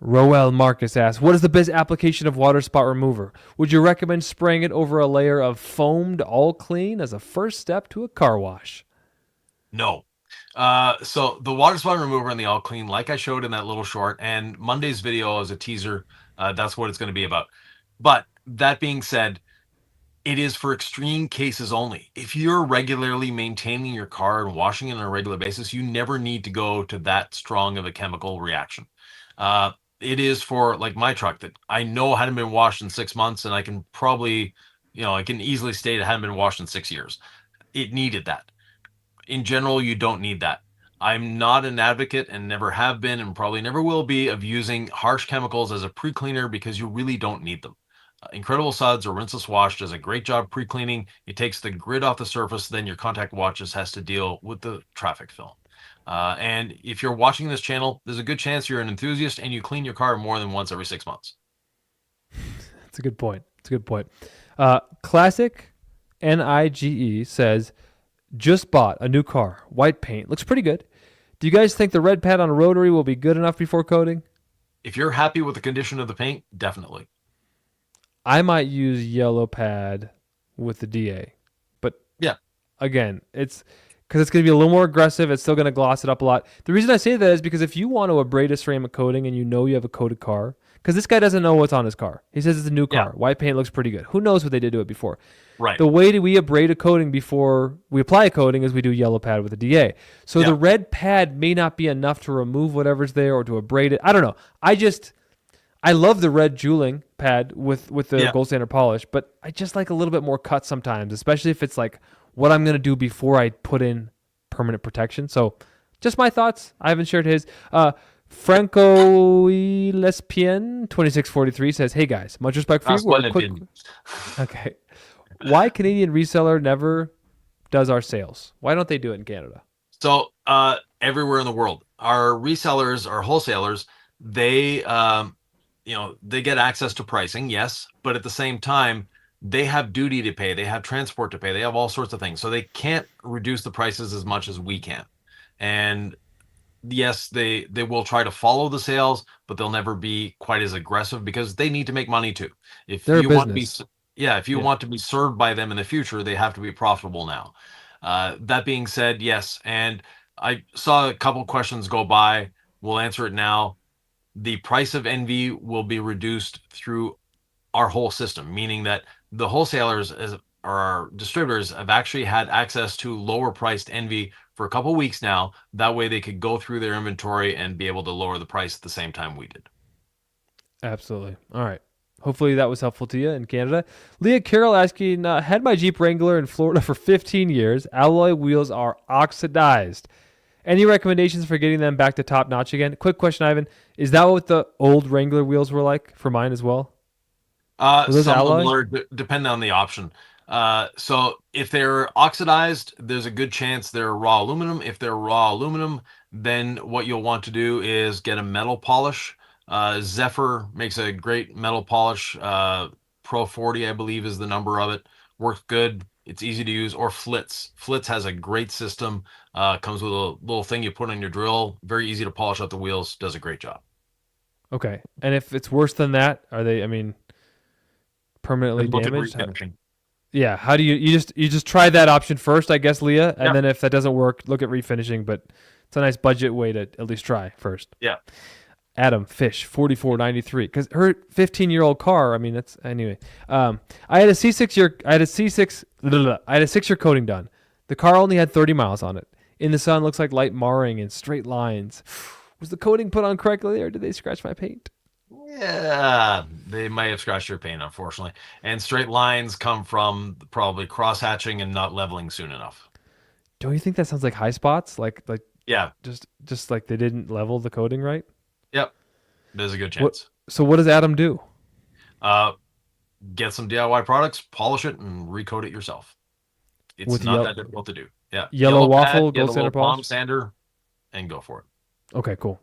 A: Roel Marcus asks, what is the best application of water spot remover? Would you recommend spraying it over a layer of foamed all clean as a first step to a car wash?
B: No. So the water spot remover and the all clean, like I showed in that little short, and Monday's video as a teaser, that's what it's going to be about. But that being said, it is for extreme cases only. If you're regularly maintaining your car and washing it on a regular basis, you never need to go to that strong of a chemical reaction. It is for like my truck that I know hadn't been washed in 6 months, and I can probably, I can easily state it hadn't been washed in 6 years. It needed that. In general, you don't need that. I'm not an advocate and never have been and probably never will be of using harsh chemicals as a pre-cleaner because you really don't need them. Incredible Suds or Rinseless Wash does a great job pre-cleaning. It takes the grit off the surface, then your contact watch just has to deal with the traffic film. And if you're watching this channel, there's a good chance you're an enthusiast and you clean your car more than once every 6 months.
A: That's a good point. Classic NIGE says, just bought a new car, white paint. Looks pretty good. Do you guys think the red pad on a rotary will be good enough before coating?
B: If you're happy with the condition of the paint, definitely.
A: I might use yellow pad with the DA. But
B: yeah,
A: again, it's because it's going to be a little more aggressive. It's still going to gloss it up a lot. The reason I say that is because if you want to abrade a ceramic coating and you know you have a coated car, because this guy doesn't know what's on his car. He says it's a new car. Yeah. White paint looks pretty good. Who knows what they did to it before?
B: Right.
A: The way that we abrade a coating before we apply a coating is we do yellow pad with a DA. So the red pad may not be enough to remove whatever's there or to abrade it. I don't know. I love the red jeweling pad with the
B: Yeah.
A: gold standard polish, but I just like a little bit more cut sometimes, especially if it's like what I'm gonna do before I put in permanent protection. So, just my thoughts. I haven't shared his. Franco Lespien 2643 says, "Hey guys, much respect for
B: That's
A: you.
B: what
A: A
B: it
A: quick,
B: did.
A: okay, why Canadian reseller never does our sales? Why don't they do it in Canada?
B: So everywhere in the world, our resellers, our wholesalers, they they get access to pricing, yes, but at the same time, they have duty to pay, they have transport to pay, they have all sorts of things. So they can't reduce the prices as much as we can. And yes, they will try to follow the sales, but they'll never be quite as aggressive because they need to make money too. If
A: They're a
B: you want to be
A: business.
B: yeah, if you
A: Yeah.
B: want to be served by them in the future, they have to be profitable now. That being said, yes, and I saw a couple questions go by. We'll answer it now. The price of NV will be reduced through our whole system, meaning that the wholesalers or our distributors have actually had access to lower priced Envy for a couple weeks now. That way they could go through their inventory and be able to lower the price at the same time we did.
A: Absolutely. All right. Hopefully that was helpful to you in Canada. Leah Carroll asking, had my Jeep Wrangler in Florida for 15 years. Alloy wheels are oxidized. Any recommendations for getting them back to top notch again? Quick question, Ivan. Is that what the old Wrangler wheels were like for mine as well? Were those alloy?
B: Similar, depending on the option. So if they're oxidized, there's a good chance they're raw aluminum. If they're raw aluminum, then what you'll want to do is get a metal polish. Zephyr makes a great metal polish. Pro 40, I believe, is the number of it. Works good. It's easy to use. Or Flitz. Flitz has a great system. Comes with a little thing you put on your drill. Very easy to polish out the wheels. Does a great job.
A: Okay. And if it's worse than that, are they, permanently
B: Look at
A: damaged?
B: refinishing.
A: Yeah. How do you just try that option first, I guess, Leah, and
B: Yeah.
A: then if that doesn't work, look at refinishing. But it's a nice budget way to at least try first.
B: Yeah.
A: Adam Fish 4493 because her 15-year-old car. That's anyway. I had a six-year coating done. The car only had 30 miles on it. In the sun, looks like light marring and straight lines. Was the coating put on correctly, or did they scratch my paint?
B: Yeah, they might have scratched your paint, unfortunately. And straight lines come from probably cross hatching and not leveling soon enough.
A: Don't you think that sounds like high spots? Like
B: Yeah.
A: just like they didn't level the coating right?
B: Yep. There's a good chance.
A: So what does Adam do?
B: Get some DIY products, polish it, and recoat it yourself. It's
A: With
B: not that difficult to do. Yeah.
A: Yellow waffle,
B: get a
A: gold standard
B: little palm
A: polish?
B: sander, and go for it.
A: Okay, cool.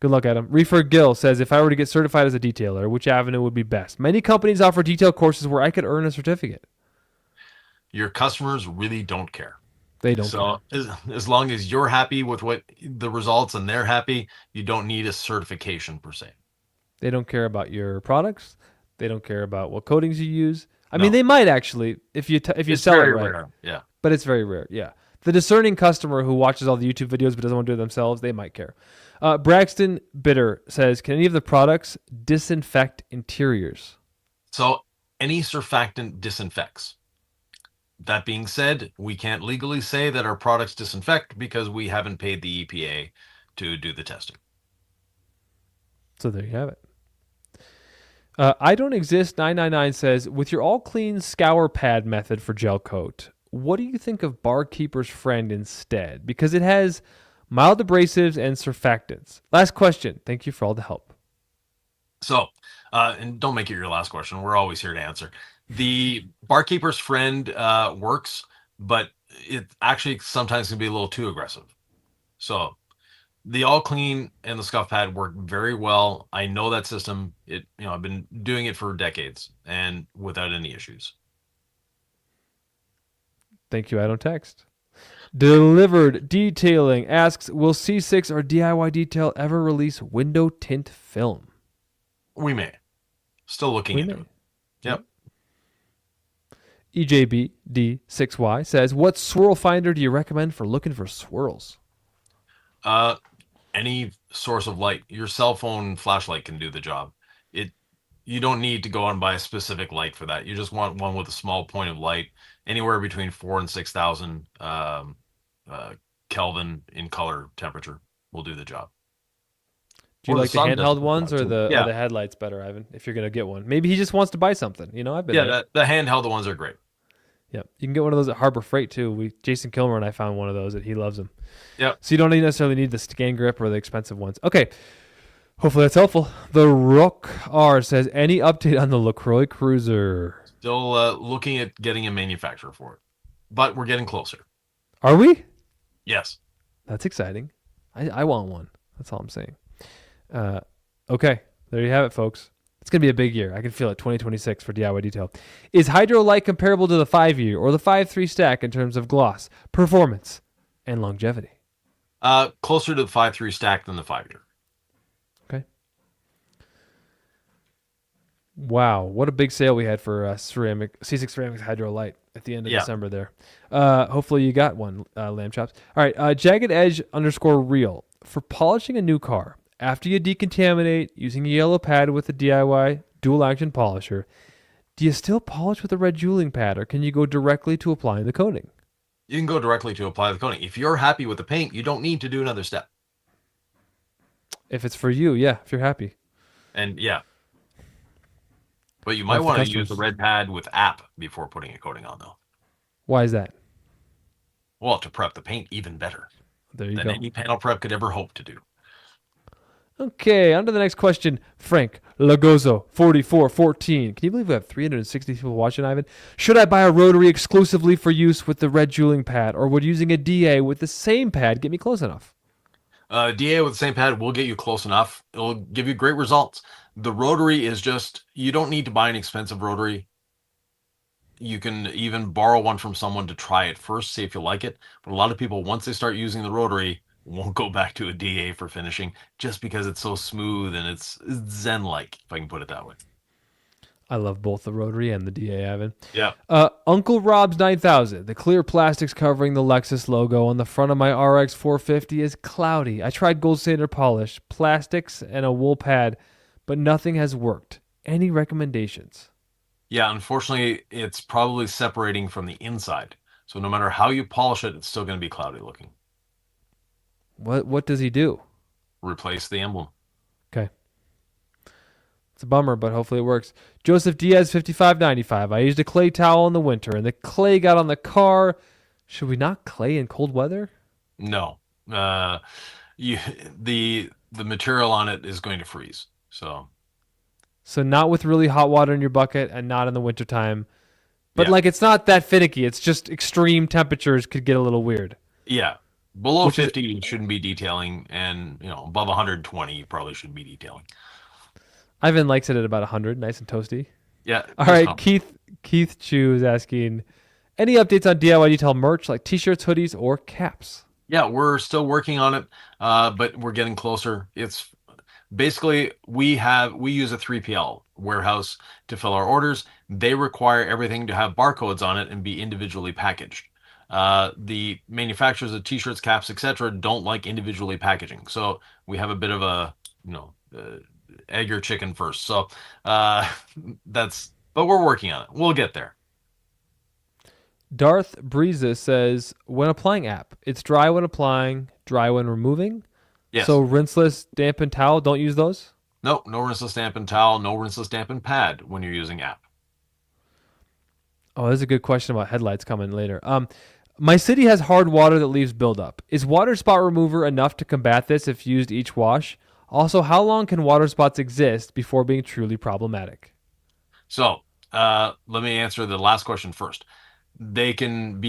A: Good luck, Adam. Reefer Gill says, if I were to get certified as a detailer, which avenue would be best? Many companies offer detail courses where I could earn a certificate.
B: Your customers really don't care.
A: They don't
B: So as long as you're happy with what the results and they're happy, you don't need a certification per se.
A: They don't care about your products. They don't care about what coatings you use. I
B: No.
A: mean, they might actually if you
B: It's
A: sell it
B: very
A: right.
B: rare. Yeah.
A: But it's very rare. Yeah. The discerning customer who watches all the YouTube videos but doesn't want to do it themselves, they might care. Braxton Bitter says, can any of the products disinfect interiors?
B: So any surfactant disinfects. That being said, we can't legally say that our products disinfect because we haven't paid the EPA to do the testing.
A: So there you have it. I Don't Exist 999 says, with your all clean scour pad method for gel coat, what do you think of Barkeeper's Friend instead? Because it has mild abrasives and surfactants. Last question. Thank you for all the help.
B: So, and don't make it your last question. We're always here to answer. The Barkeeper's Friend works, but it actually sometimes can be a little too aggressive. So the All Clean and the Scuff Pad work very well. I know that system. I've been doing it for decades and without any issues.
A: Thank you, I Don't Text. Delivered Detailing asks, will C6 or DIY Detail ever release window tint film?
B: We may. Still looking into it. Yep.
A: EJBD6Y says, what swirl finder do you recommend for looking for swirls?
B: Any source of light. Your cell phone flashlight can do the job. You don't need to go out and buy a specific light for that. You just want one with a small point of light, anywhere between 4,000 and 6,000 Kelvin in color temperature will do the job.
A: Do you
B: Or
A: like the
B: sun doesn't
A: handheld
B: come
A: ones
B: out,
A: or
B: too.
A: the
B: Yeah.
A: headlights better, Ivan? If you're gonna get one, maybe he just wants to buy something. I've been
B: Yeah,
A: there.
B: the handheld ones are great.
A: Yep, you can get one of those at Harbor Freight too. Jason Kilmer and I found one of those that he loves them.
B: Yep.
A: So you don't necessarily need the scan grip or the expensive ones. Okay, hopefully that's helpful. The Rook R says, any update on the LaCroix Cruiser?
B: Still looking at getting a manufacturer for it, but we're getting closer.
A: Are we?
B: Yes.
A: That's exciting. I want one. That's all I'm saying. Okay, there you have it, folks. It's going to be a big year. I can feel it, 2026 for DIY Detail. Is Hydrolite comparable to the 5-year or the 5.3 stack in terms of gloss, performance, and longevity?
B: Closer to the 5.3 stack than the 5-year.
A: Okay. Wow, what a big sale we had for C6 Ceramics Hydrolite at the end of December there. Hopefully you got one, Lamb Chops. All right, Jagged Edge _real. For polishing a new car, after you decontaminate using a yellow pad with a DIY dual action polisher, do you still polish with a red jeweling pad, or can you go directly to applying the coating?
B: You can go directly to apply the coating. If you're happy with the paint, you don't need to do another step.
A: If it's for you, yeah, if you're happy.
B: And yeah. But you might want to use the red pad with app before putting a coating on, though.
A: Why is that?
B: Well, to prep the paint even better
A: There you
B: than
A: go.
B: any panel prep could ever hope to do.
A: Okay, on to the next question. Frank Lagozo, 4414. Can you believe we have 360 people watching, Ivan? Should I buy a rotary exclusively for use with the red jeweling pad, or would using a DA with the same pad get me close enough?
B: DA with the same pad will get you close enough. It'll give you great results. The rotary is just, you don't need to buy an expensive rotary. You can even borrow one from someone to try it first, see if you like it. But a lot of people, once they start using the rotary, won't go back to a DA for finishing just because it's so smooth and it's zen-like, if I can put it that way.
A: I love both the rotary and the DA, Ivan.
B: Yeah.
A: Uncle Rob's 9000. The clear plastics covering the Lexus logo on the front of my RX 450 is cloudy. I tried gold standard polish, plastics, and a wool pad, but nothing has worked. Any recommendations?
B: Yeah, unfortunately, it's probably separating from the inside. So no matter how you polish it, it's still going to be cloudy looking.
A: What does he do?
B: Replace the emblem.
A: Okay. It's a bummer, but hopefully it works. Joseph Diaz, 5595. I used a clay towel in the winter, and the clay got on the car. Should we not clay in cold weather?
B: No. The material on it is going to freeze. So
A: not with really hot water in your bucket and not in the wintertime. But
B: yeah.
A: it's not that finicky. It's just extreme temperatures could get a little weird.
B: Yeah. Below 50, you shouldn't be detailing, and above 120, you probably should be detailing.
A: Ivan likes it at about 100, nice and toasty.
B: Yeah.
A: All right, Keith Chu is asking, any updates on DIY Detail merch like T-shirts, hoodies, or caps?
B: Yeah, we're still working on it, but we're getting closer. It's basically we use a 3PL warehouse to fill our orders. They require everything to have barcodes on it and be individually packaged. The manufacturers of t-shirts, caps, etc. don't like individually packaging. So we have a bit of a, egg or chicken first. So but we're working on it. We'll get there.
A: Darth Breeza says, when applying app, it's dry when applying, dry when removing.
B: Yes.
A: So rinseless, dampened towel, don't use those?
B: No rinseless dampened towel, no rinseless dampened pad when you're using app.
A: Oh, there's a good question about headlights coming later. My city has hard water that leaves buildup. Is water spot remover enough to combat this if used each wash? Also, how long can water spots exist before being truly problematic?
B: So let me answer the last question first. They can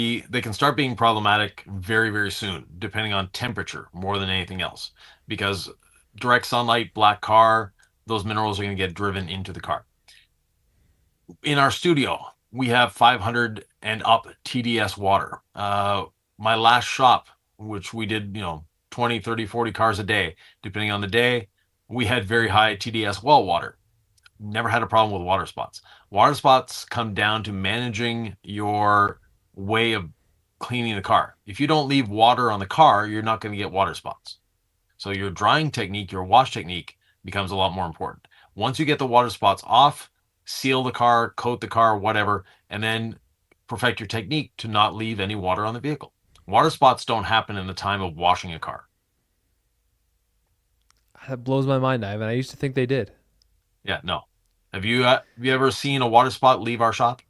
B: start being problematic very, very soon, depending on temperature more than anything else, because direct sunlight, black car, those minerals are going to get driven into the car. In our studio, we have 500 and up TDS water. My last shop, which we did, 20, 30, 40 cars a day, depending on the day, we had very high TDS well water. Never had a problem with water spots. Water spots come down to managing your way of cleaning the car. If you don't leave water on the car, you're not going to get water spots. So your drying technique, your wash technique becomes a lot more important. Once you get the water spots off, seal the car, coat the car, whatever, and then perfect your technique to not leave any water on the vehicle. Water spots don't happen in the time of washing a car.
A: That blows my mind, Ivan. I used to think they did.
B: Yeah, no. Have you ever seen a water spot leave our shop?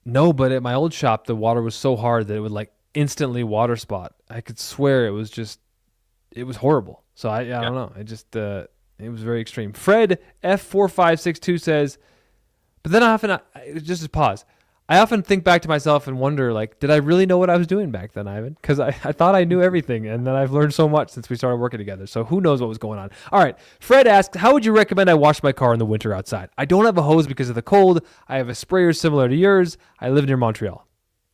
A: No, but at my old shop, the water was so hard that it would like instantly water spot. I could swear it was horrible. So I don't know. It was very extreme. Fred F4562 says, but then just as pause. I often think back to myself and wonder, like, did I really know what I was doing back then, Ivan? Because I thought I knew everything, and then I've learned so much since we started working together. So who knows what was going on? All right. Fred asks, how would you recommend I wash my car in the winter outside? I don't have a hose because of the cold. I have a sprayer similar to yours. I live near Montreal.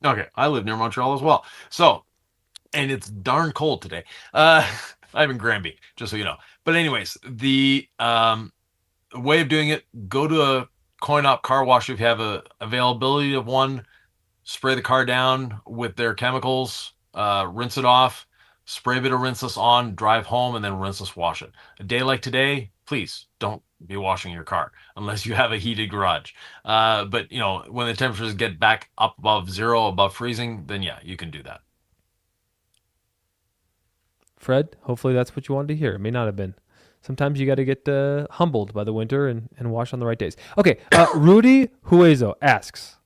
B: Okay, I live near Montreal as well. So, and it's darn cold today. I'm in Granby, just so you know. But anyways, the way of doing it, go to a coin-op car wash if you have a availability of one. Spray the car down with their chemicals, rinse it off, spray a bit of rinseless on, drive home, and then rinseless wash it. A day like today, please don't be washing your car unless you have a heated garage. But when the temperatures get back up above zero, above freezing, then yeah, you can do that.
A: Fred, hopefully that's what you wanted to hear. It may not have been. Sometimes you got to get humbled by the winter and wash on the right days. Okay, Rudy Huezo asks,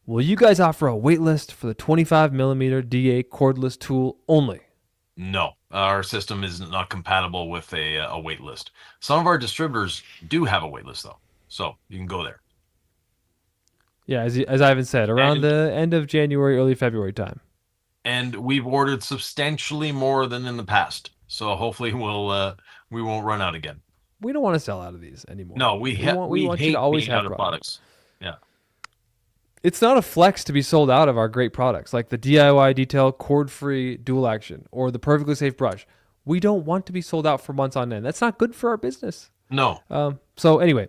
A: will you guys offer a wait list for the 25mm DA cordless tool only?
B: No, our system is not compatible with a wait list. Some of our distributors do have a wait list, though, so you can go there.
A: Yeah, as Ivan said, around the end of January, early February time.
B: And we've ordered substantially more than in the past, so hopefully we won't run out again.
A: We don't want to sell out of these anymore.
B: No, we want
A: you to always have
B: products. Yeah.
A: It's not a flex to be sold out of our great products, like the DIY Detail cord-free dual action or the Perfectly Safe brush. We don't want to be sold out for months on end. That's not good for our business.
B: No.
A: So anyway,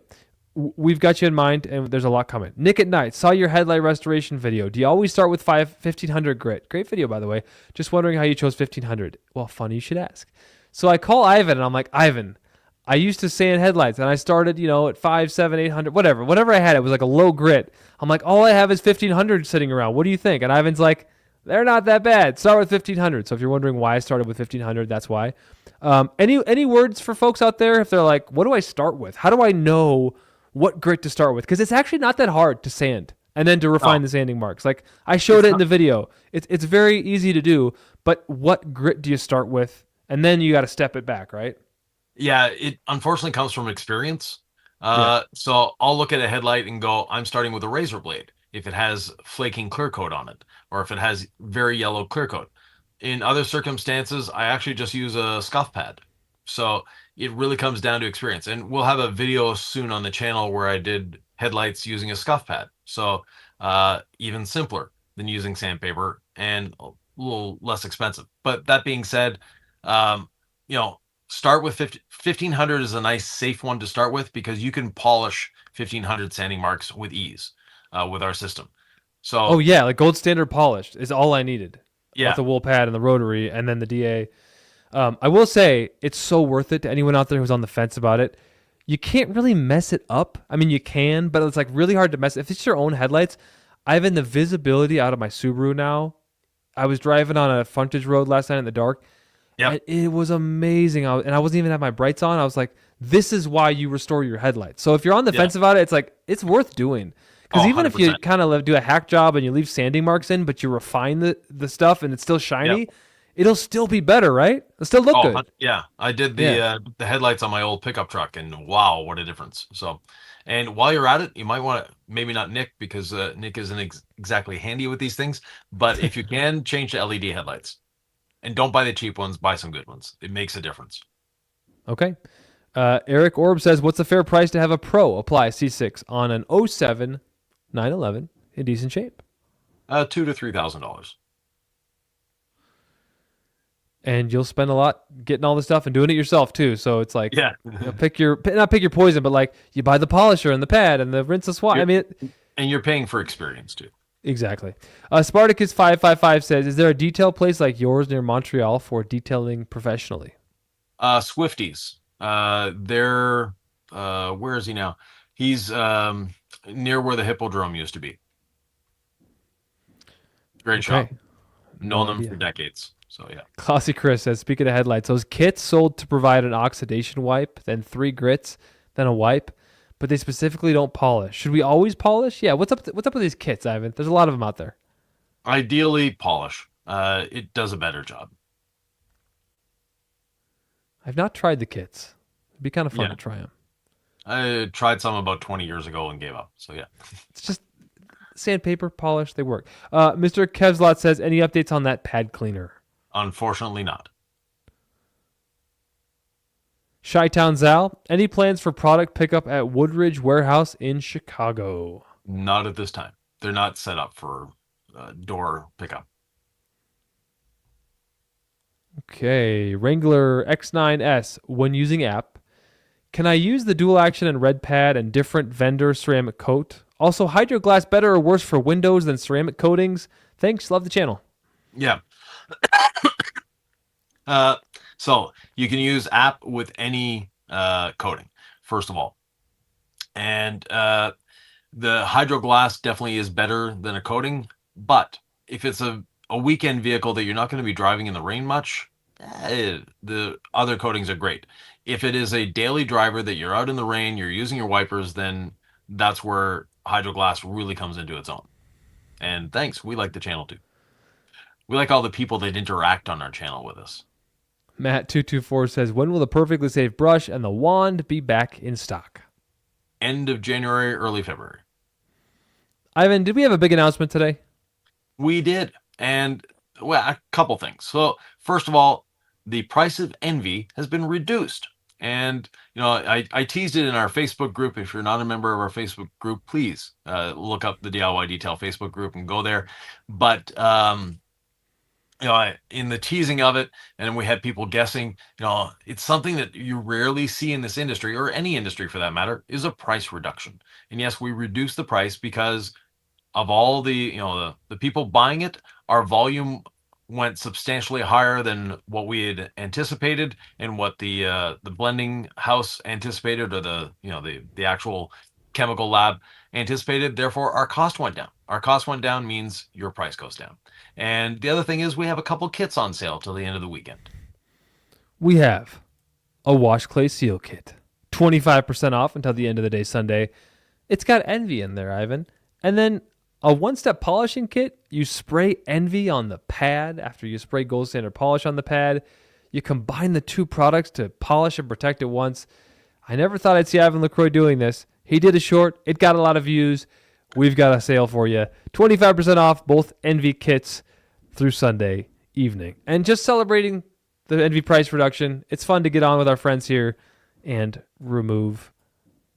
A: we've got you in mind, and there's a lot coming. Nick at Night, saw your headlight restoration video. Do you always start with 1500 grit? Great video, by the way. Just wondering how you chose 1500. Well, funny you should ask. So I call Ivan, and I'm like, Ivan, I used to sand headlights, and I started, at 5, 7, 800, whatever I had. It was like a low grit. I'm like, all I have is 1500 sitting around. What do you think? And Ivan's like, they're not that bad. Start with 1500. So if you're wondering why I started with 1500, that's why. Any words for folks out there if they're like, what do I start with? How do I know what grit to start with? Because it's actually not that hard to sand and then to refine the sanding marks. Like I showed it in the video. It's very easy to do, but what grit do you start with? And then you got to step it back, right?
B: Yeah, it unfortunately comes from experience. So I'll look at a headlight and go, I'm starting with a razor blade if it has flaking clear coat on it, or if it has very yellow clear coat. In other circumstances, I actually just use a scuff pad. So it really comes down to experience. And we'll have a video soon on the channel where I did headlights using a scuff pad. So even simpler than using sandpaper and a little less expensive. But that being said, start with 1500 is a nice safe one to start with because you can polish 1500 sanding marks with ease with our system. So
A: like gold standard polished is all I needed.
B: Yeah,
A: with the wool pad and the rotary and then the DA. I will say it's so worth it to anyone out there who's on the fence about it. You can't really mess it up. I mean, you can, but it's like really hard to mess. If it's your own headlights, I've the visibility out of my Subaru now. I was driving on a frontage road last night in the dark. Yeah, it was amazing. And I wasn't even have my brights on. I was like, this is why you restore your headlights. So if you're on the fence about it, it's like, it's worth doing. Because even 100%. If you kind of do a hack job and you leave sanding marks in, but you refine the stuff and it's still shiny, it'll still be better, right? It'll still look good.
B: Yeah, I did the headlights on my old pickup truck, and wow, what a difference. So, and while you're at it, you might want to, maybe not Nick, because Nick isn't exactly handy with these things, but if you can, change to LED headlights. And don't buy the cheap ones, buy some good ones. It makes a difference.
A: Okay. Eric Orb says, what's the fair price to have a Pro apply C6 on an 07 911 in decent shape?
B: $2,000 to $3,000.
A: And you'll spend a lot getting all the stuff and doing it yourself too. So it's like, not pick your poison, but like you buy the polisher and the pad and the rinseless wash.
B: And you're paying for experience too.
A: Exactly. Spartacus 555 says, is there a detail place like yours near Montreal for detailing professionally?
B: Swifties. They're where is he now? He's near where the Hippodrome used to be. Great shop. Known them for decades. So yeah.
A: Classy Chris says, speaking of headlights, those kits sold to provide an oxidation wipe, then 3 grits, then a wipe, but they specifically don't polish. Should we always polish? Yeah. What's up with these kits, Ivan? There's a lot of them out there.
B: Ideally, polish. It does a better job.
A: I've not tried the kits. It'd be kind of fun
B: Yeah.
A: to try them.
B: I tried some about 20 years ago and gave up. So yeah.
A: It's just sandpaper, polish, they work. Mr. Kevslot says, any updates on that pad cleaner?
B: Unfortunately not.
A: Chi-Town Zal, any plans for product pickup at Woodridge Warehouse in Chicago?
B: Not at this time. They're not set up for door pickup.
A: Okay, Wrangler X9S, when using app, can I use the dual action and red pad and different vendor ceramic coat? Also, Hydro Glass better or worse for windows than ceramic coatings? Thanks, love the channel.
B: Yeah. So you can use app with any coating, first of all. And the Hydro Glass definitely is better than a coating. But if it's a weekend vehicle that you're not going to be driving in the rain much, the other coatings are great. If it is a daily driver that you're out in the rain, you're using your wipers, then that's where Hydro Glass really comes into its own. And thanks, we like the channel too. We like all the people that interact on our channel with us.
A: Matt224 says, when will the perfectly safe brush and the wand be back in stock?
B: End of January, early February.
A: Ivan, did we have a big announcement today?
B: We did. And well, a couple things. So first of all, the price of Envy has been reduced. And, you know, I teased it in our Facebook group. If you're not a member of our Facebook group, please look up the DIY Detail Facebook group and go there. But, you know, in the teasing of it, and we had people guessing, you know, it's something that you rarely see in this industry, or any industry for that matter, is a price reduction. And yes, we reduced the price because of all the, you know, the people buying it. Our volume went substantially higher than what we had anticipated, and what the blending house anticipated, or the, you know, the actual chemical lab anticipated. Therefore, our cost went down. Our cost went down means your price goes down. And the other thing is we have a couple kits on sale till the end of the weekend.
A: We have a wash clay seal kit, 25% off until the end of the day Sunday. It's got Envy in there, Ivan. And then a one-step polishing kit. You spray Envy on the pad after you spray Gold Standard Polish on the pad. You combine the two products to polish and protect it once. I never thought I'd see Ivan LaCroix doing this. He did a short. It got a lot of views. We've got a sale for you. 25% off both Envy kits through Sunday evening. And just celebrating the Envy price reduction, it's fun to get on with our friends here and remove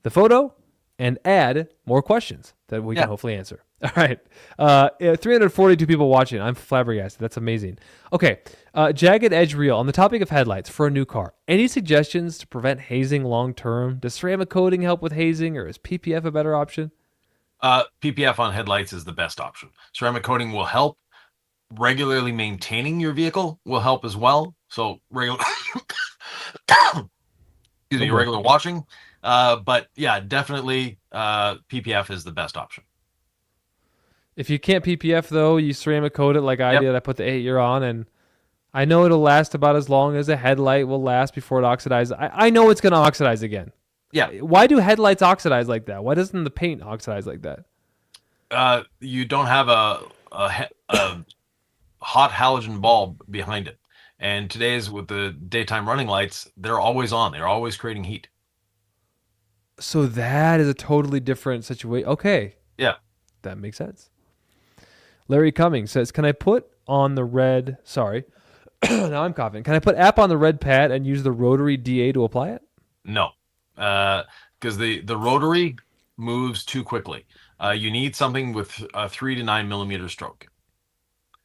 A: the photo and add more questions that we can hopefully answer. All right. 342 people watching. I'm flabbergasted. That's amazing. Okay. Jagged Edge Reel. On the topic of headlights for a new car, any suggestions to prevent hazing long term? Does ceramic coating help with hazing, or is PPF a better option?
B: PPF on headlights is the best option. Ceramic coating will help. Regularly maintaining your vehicle will help as well. So regular regular washing. But yeah, definitely PPF is the best option.
A: If you can't PPF though, you ceramic coat it like I did. I put the 8-year on, and I know it'll last about as long as a headlight will last before it oxidizes. I know it's going to oxidize again.
B: Yeah.
A: Why do headlights oxidize like that? Why doesn't the paint oxidize like that?
B: You don't have a hot halogen bulb behind it. And today's with the daytime running lights, they're always on. They're always creating heat.
A: So that is a totally different situation. Okay.
B: Yeah.
A: That makes sense. Larry Cummings says, can I put on the red, sorry, now I'm coughing. Can I put app on the red pad and use the rotary DA to apply it?
B: No, because the rotary moves too quickly. You need something with a 3 to 9 millimeter stroke,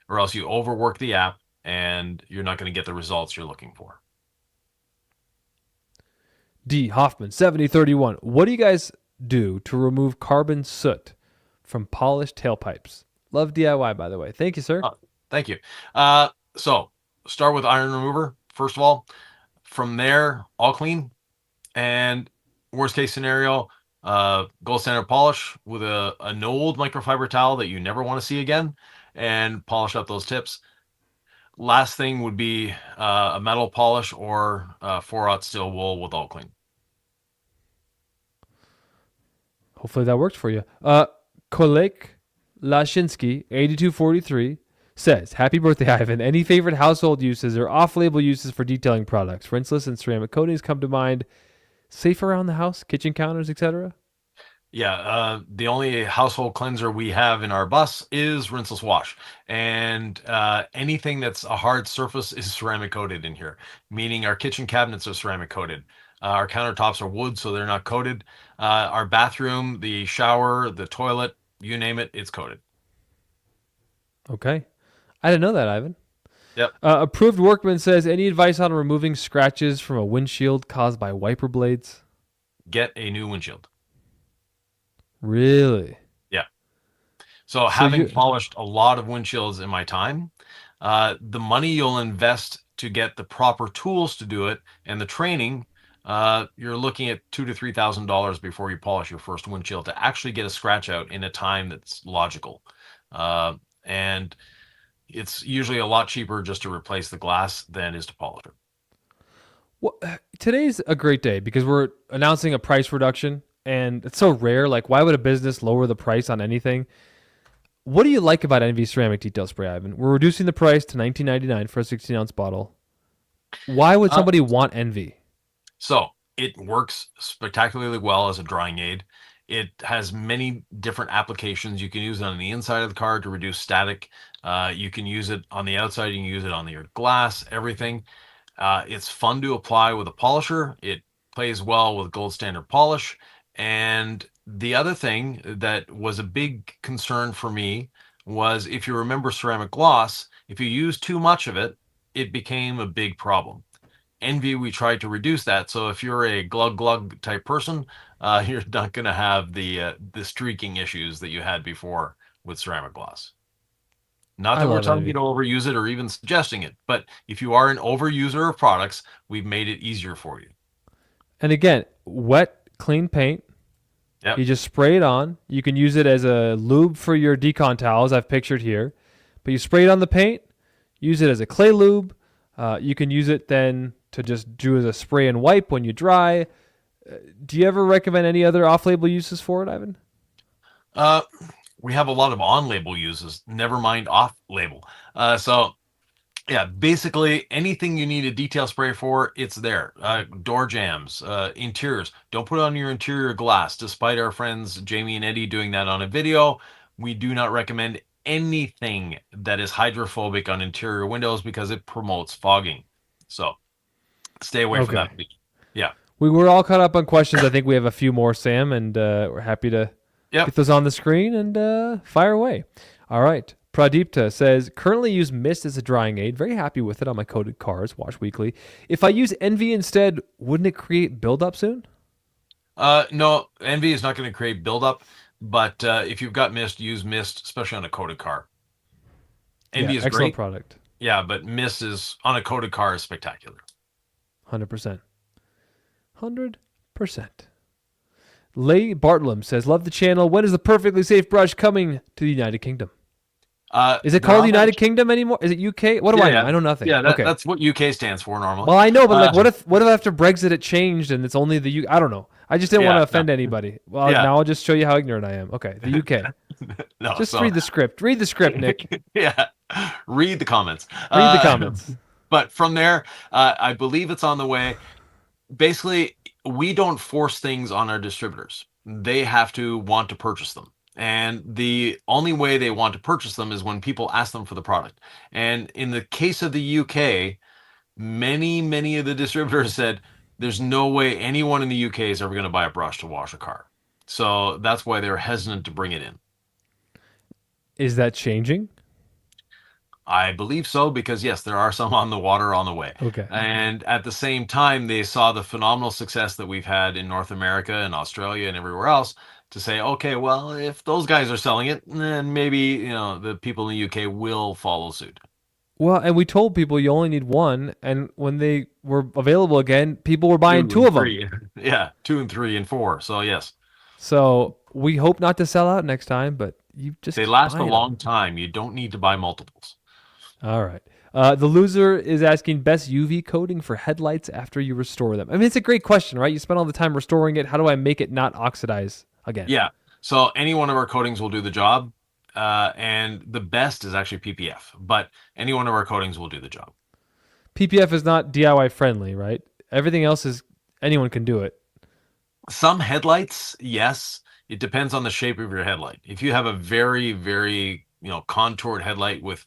B: or else you overwork the app and you're not going to get the results you're looking for.
A: D. Hoffman, 7031. What do you guys do to remove carbon soot from polished tailpipes? Love DIY, by the way. Thank you, sir.
B: Thank you. So start with iron remover, first of all. From there, all clean. And worst case scenario, gold standard polish with an old microfiber towel that you never want to see again, and polish up those tips. Last thing would be a metal polish or 4/0 steel wool with all clean.
A: Hopefully that worked for you. Kolek Lashinsky, 8243, says, Happy birthday, Ivan. Any favorite household uses or off-label uses for detailing products? Rinseless and ceramic coatings come to mind. Safe around the house, kitchen counters, etc.?
B: Yeah, the only household cleanser we have in our bus is rinseless wash, and anything that's a hard surface is ceramic coated in here. Meaning our kitchen cabinets are ceramic coated. Our countertops are wood, so they're not coated. Our bathroom, the shower, the toilet, you name it, it's coated.
A: Okay. I didn't know that, Ivan.
B: Yep.
A: Approved Workman says, any advice on removing scratches from a windshield caused by wiper blades?
B: Get a new windshield.
A: Really?
B: Yeah. So having polished a lot of windshields in my time, the money you'll invest to get the proper tools to do it and the training, you're looking at $2,000 to $3,000 before you polish your first windshield to actually get a scratch out in a time that's logical. And it's usually a lot cheaper just to replace the glass than it is to polish it.
A: Well, today's a great day because we're announcing a price reduction, and it's so rare. Like, why would a business lower the price on anything? What do you like about Envy Ceramic Detail Spray, Ivan? We're reducing the price to $19.99 for a 16-ounce bottle. Why would somebody want Envy?
B: So it works spectacularly well as a drying aid. It has many different applications. You can use it on the inside of the car to reduce static. You can use it on the outside. You can use it on your glass, everything. It's fun to apply with a polisher. It plays well with gold standard polish. And the other thing that was a big concern for me was, if you remember ceramic gloss, if you use too much of it, it became a big problem. Envy, we tried to reduce that. So if you're a glug type person, you're not going to have the streaking issues that you had before with ceramic gloss. Not that we're telling you to overuse it or even suggesting it, but if you are an overuser of products, we've made it easier for you.
A: And again, wet, clean paint. Yep. You just spray it on. You can use it as a lube for your decon towels, I've pictured here. But you spray it on the paint, use it as a clay lube. You can use it then to just do as a spray and wipe when you dry. Do you ever recommend any other off-label uses for it, Ivan?
B: We have a lot of on-label uses, never mind off-label. So, yeah, basically anything you need a detail spray for, it's there. Door jambs, interiors. Don't put it on your interior glass. Despite our friends Jamie and Eddie doing that on a video, we do not recommend anything that is hydrophobic on interior windows because it promotes fogging. So, stay away from that. Yeah.
A: We were all caught up on questions. I think we have a few more, Sam, and we're happy to get those on the screen and fire away. All right. Pradipta says, currently use mist as a drying aid. Very happy with it on my coated cars. Wash weekly. If I use Envy instead, wouldn't it create buildup soon?
B: No, Envy is not going to create buildup. But if you've got mist, use mist, especially on a coated car. Envy is
A: excellent
B: great.
A: Product.
B: Yeah, but mist is on a coated car is spectacular.
A: 100%. 100%. Leigh Bartlam says, love the channel. When is the perfectly safe brush coming to the United Kingdom? Is it called the United Kingdom anymore? Is it UK? What do I know? I know nothing.
B: Yeah, that's what UK stands for normally.
A: Well, I know, but like, what if after Brexit it changed and it's only the UK? I don't know. I just didn't want to offend anybody. Well, now I'll just show you how ignorant I am. Okay, the UK. Just read the script. Read the script, Nick.
B: Yeah, read the comments.
A: Read the comments.
B: But from there, I believe it's on the way. Basically, we don't force things on our distributors. They have to want to purchase them. And the only way they want to purchase them is when people ask them for the product. And in the case of the UK, many of the distributors said, there's no way anyone in the UK is ever going to buy a brush to wash a car. So that's why they're hesitant to bring it in.
A: Is that changing?
B: I believe so, because yes, there are some on the water on the way.
A: Okay.
B: And at the same time, they saw the phenomenal success that we've had in North America and Australia and everywhere else to say, okay, well, if those guys are selling it, then maybe, the people in the UK will follow suit.
A: Well, and we told people you only need one, and when they were available again, people were buying two of them.
B: Yeah, 2 and 3 and 4. So yes.
A: So we hope not to sell out next time, but
B: they last a long time. You don't need to buy multiples.
A: All right. The loser is asking best UV coating for headlights after you restore them. I mean, it's a great question, right? You spend all the time restoring it. How do I make it not oxidize again?
B: Yeah. So any one of our coatings will do the job. And the best is actually PPF, but any one of our coatings will do the job.
A: PPF is not DIY friendly, right? Everything else is anyone can do it.
B: Some headlights, yes. It depends on the shape of your headlight. If you have a very, very, contoured headlight with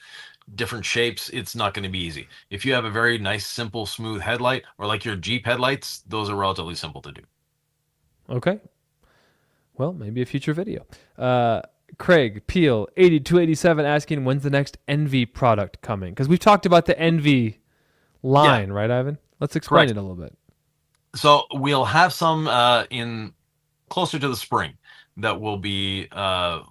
B: different shapes, it's not going to be easy. If you have a very nice, simple, smooth headlight, or like your Jeep headlights, those are relatively simple to do.
A: Okay. Well, maybe a future video. Craig Peel 8287 asking when's the next Envy product coming? Because we've talked about the Envy line, right, Ivan? Let's explain
B: Correct.
A: it a little bit.
B: So we'll have some in closer to the spring that we'll be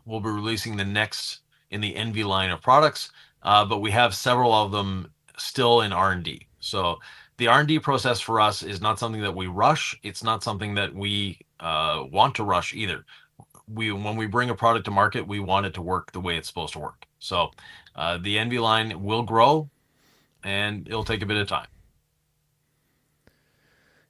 B: releasing the next in the Envy line of products, but we have several of them still in R&D. So the R&D process for us is not something that we rush. It's not something that we want to rush either. When we bring a product to market, we want it to work the way it's supposed to work. So the Envy line will grow, and it'll take a bit of time.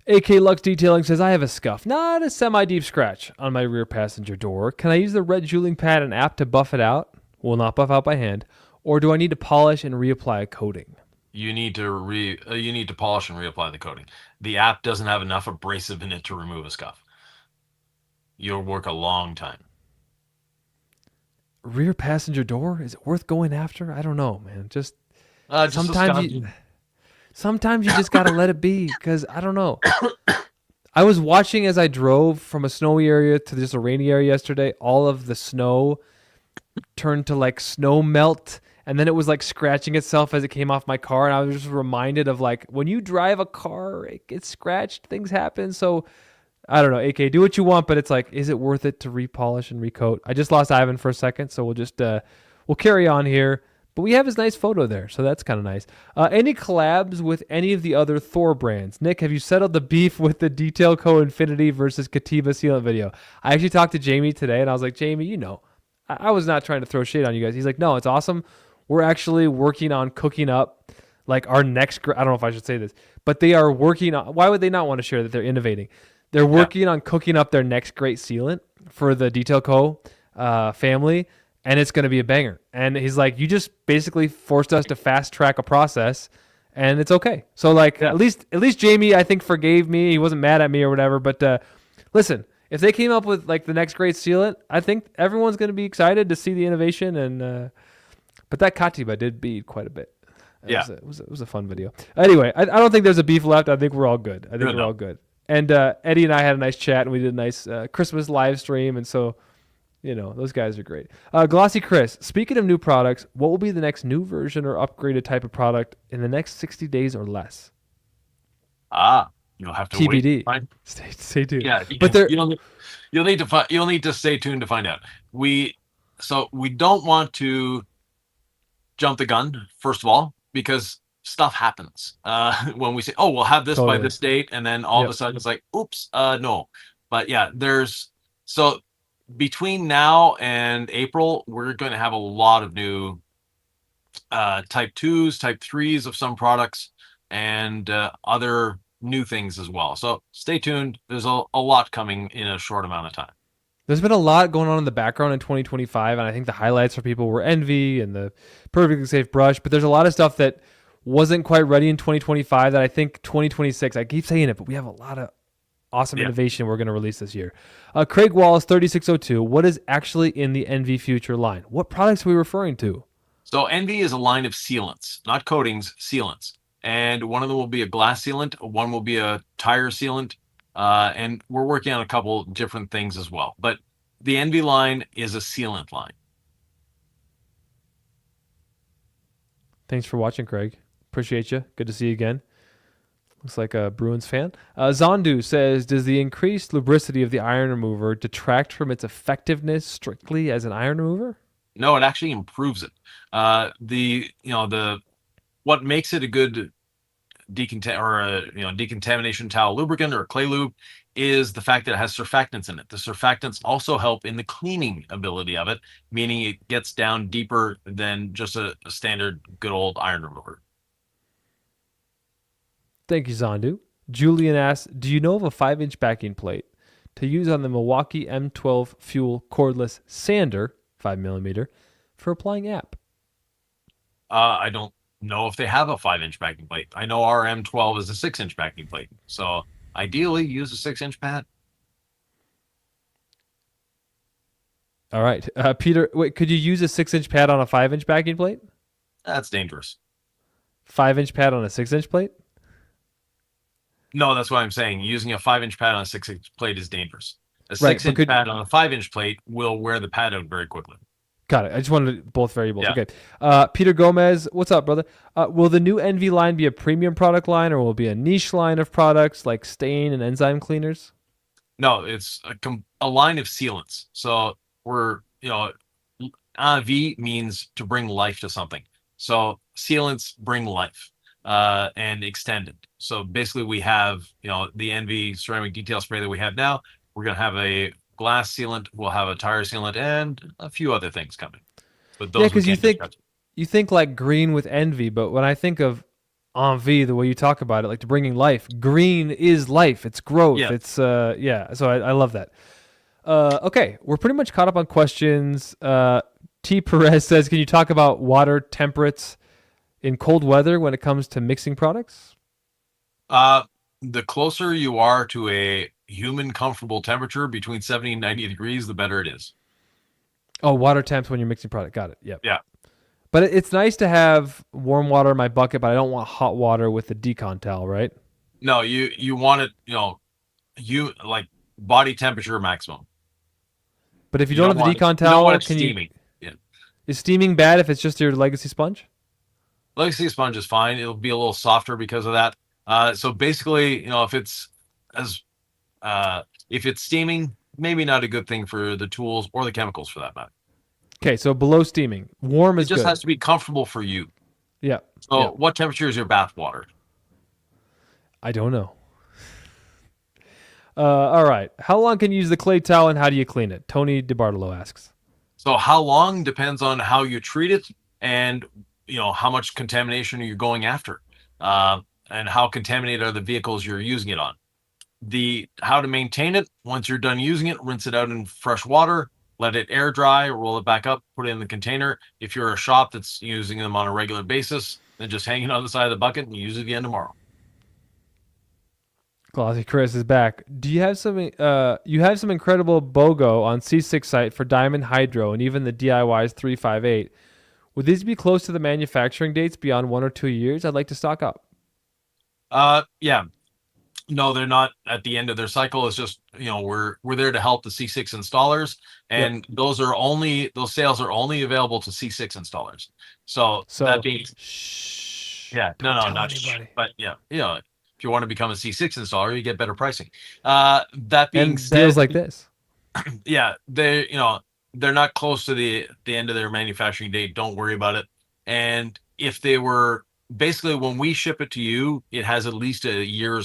A: AK Lux Detailing says, I have a scuff, not a semi-deep scratch on my rear passenger door. Can I use the red jeweling pad and app to buff it out? Will not buff out by hand. Or do I need to polish and reapply a coating?
B: You need to polish and reapply the coating. The app doesn't have enough abrasive in it to remove a scuff. You'll work a long time.
A: Rear passenger door? Is it worth going after? I don't know, man. Just sometimes you just gotta let it be, because I don't know. I was watching as I drove from a snowy area to just a rainy area yesterday. All of the snow turned to like snow melt, and then it was like scratching itself as it came off my car. And I was just reminded of like when you drive a car, it gets scratched, things happen. So I don't know, AK, do what you want, but it's like, is it worth it to repolish and recoat? I just lost Ivan for a second, so we'll just we'll carry on here. But we have his nice photo there, so that's kind of nice. Any collabs with any of the other Thor brands? Nick, have you settled the beef with the Detail Co. Infinity versus Katiba sealant video? I actually talked to Jamie today, and I was like, Jamie, I was not trying to throw shade on you guys. He's like, no, it's awesome. We're actually working on cooking up like our next, I don't know if I should say this, but they are working on, why would they not want to share that they're innovating? They're working on cooking up their next great sealant for the Detail Co. Family, and it's going to be a banger. And he's like, you just basically forced us to fast track a process, and it's okay. So like, at least Jamie, I think, forgave me. He wasn't mad at me or whatever. But listen, if they came up with like the next great sealant, I think everyone's going to be excited to see the innovation. And but that Katiba did beat quite a bit. It was a fun video. Anyway, I don't think there's a beef left. I think we're all good. All good. And Eddie and I had a nice chat, and we did a nice Christmas live stream. And so, those guys are great. Glossy Chris, speaking of new products, what will be the next new version or upgraded type of product in the next 60 days or less?
B: You'll have to
A: TBD.
B: wait.
A: Stay tuned.
B: Yeah,
A: but
B: you'll need to stay tuned to find out. We don't want to jump the gun, first of all, because stuff happens when we say, oh, we'll have this by this date, and then all of a sudden it's like, oops, no. But yeah, so between now and April, we're going to have a lot of new type 2s, type 3s of some products, and other new things as well. So stay tuned. There's a lot coming in a short amount of time.
A: There's been a lot going on in the background in 2025, and I think the highlights for people were Envy and the Perfectly Safe brush, but there's a lot of stuff that wasn't quite ready in 2025 that I think 2026, I keep saying it, but we have a lot of awesome innovation we're going to release this year. Craig Wallace, 3602, what is actually in the Envy Future line? What products are we referring to?
B: So Envy is a line of sealants, not coatings, sealants. And one of them will be a glass sealant, one will be a tire sealant, and we're working on a couple different things as well. But the Envy line is a sealant line.
A: Thanks for watching, Craig. Appreciate you. Good to see you again. Looks like a Bruins fan. Zondu says, does the increased lubricity of the iron remover detract from its effectiveness strictly as an iron remover?
B: No, it actually improves it. What makes it a good decontamination towel lubricant or clay lube is the fact that it has surfactants in it. The surfactants also help in the cleaning ability of it, meaning it gets down deeper than just a standard good old iron remover.
A: Thank you, Zandu. Julian asks, do you know of a 5-inch backing plate to use on the Milwaukee M12 Fuel cordless sander, 5mm, for applying app?
B: I don't know if they have a 5-inch backing plate. I know our M12 is a 6-inch backing plate. So ideally, use a 6-inch pad.
A: All right. Peter, wait, could you use a 6-inch pad on a 5-inch backing plate?
B: That's dangerous.
A: 5-inch pad on a 6-inch plate?
B: No, that's what I'm saying. Using a 5-inch pad on a 6-inch plate is dangerous. A
A: Right,
B: 6-inch pad on a 5-inch plate will wear the pad out very quickly.
A: Got it. I just wanted both variables.
B: Yeah.
A: Okay. Peter Gomez, what's up, brother? Will the new Envy line be a premium product line, or will it be a niche line of products like stain and enzyme cleaners?
B: No, it's a line of sealants. So we're, V means to bring life to something. So sealants bring life and extend it. So basically we have, the Envy ceramic detail spray that we have now. We're going to have a glass sealant, we'll have a tire sealant, and a few other things coming. But those
A: because you think like green with Envy, but when I think of Envy, the way you talk about it, like to bringing life, green is life. It's growth.
B: Yeah.
A: It's So I love that. Okay, we're pretty much caught up on questions. T. Perez says, can you talk about water temperates in cold weather when it comes to mixing products?
B: The closer you are to a human comfortable temperature between 70 and 90 degrees, the better it is.
A: Oh, water temps when you're mixing product. Got it. Yep.
B: Yeah.
A: But it's nice to have warm water in my bucket, but I don't want hot water with the decon towel, right?
B: No, you want it, you like body temperature maximum.
A: But if you don't have the decon
B: you
A: towel,
B: don't want it
A: can
B: steaming.
A: you? Is steaming bad if it's just your Legacy sponge?
B: Legacy sponge is fine. It'll be a little softer because of that. So basically, if it's steaming, maybe not a good thing for the tools or the chemicals for that matter.
A: Okay, so below steaming, warm is
B: It just
A: good.
B: has to be comfortable for you.
A: Yeah.
B: So
A: yeah.
B: what temperature is your bath water?
A: I don't know. All right. How long can you use the clay towel and how do you clean it? Tony DiBartolo asks.
B: So how long depends on how you treat it and how much contamination you're going after, and how contaminated are the vehicles you're using it on. How to maintain it: once you're done using it, rinse it out in fresh water, let it air dry, roll it back up, put it in the container. If you're a shop that's using them on a regular basis, then just hang it on the side of the bucket and use it again tomorrow.
A: Glossy Chris is back. Do you have some? You have some incredible BOGO on C6 site for Diamond Hydro and even the DIY's 358. Would these be close to the manufacturing dates beyond 1 or 2 years? I'd like to stock up.
B: Yeah. No, they're not at the end of their cycle. It's just, we're there to help the C6 installers, and those sales are only available to C6 installers. So that being, not anybody. But if you want to become a C6 installer, you get better pricing. That being said,
A: deals like this.
B: Yeah, they're not close to the end of their manufacturing date. Don't worry about it. And if they were, basically when we ship it to you, it has at least a year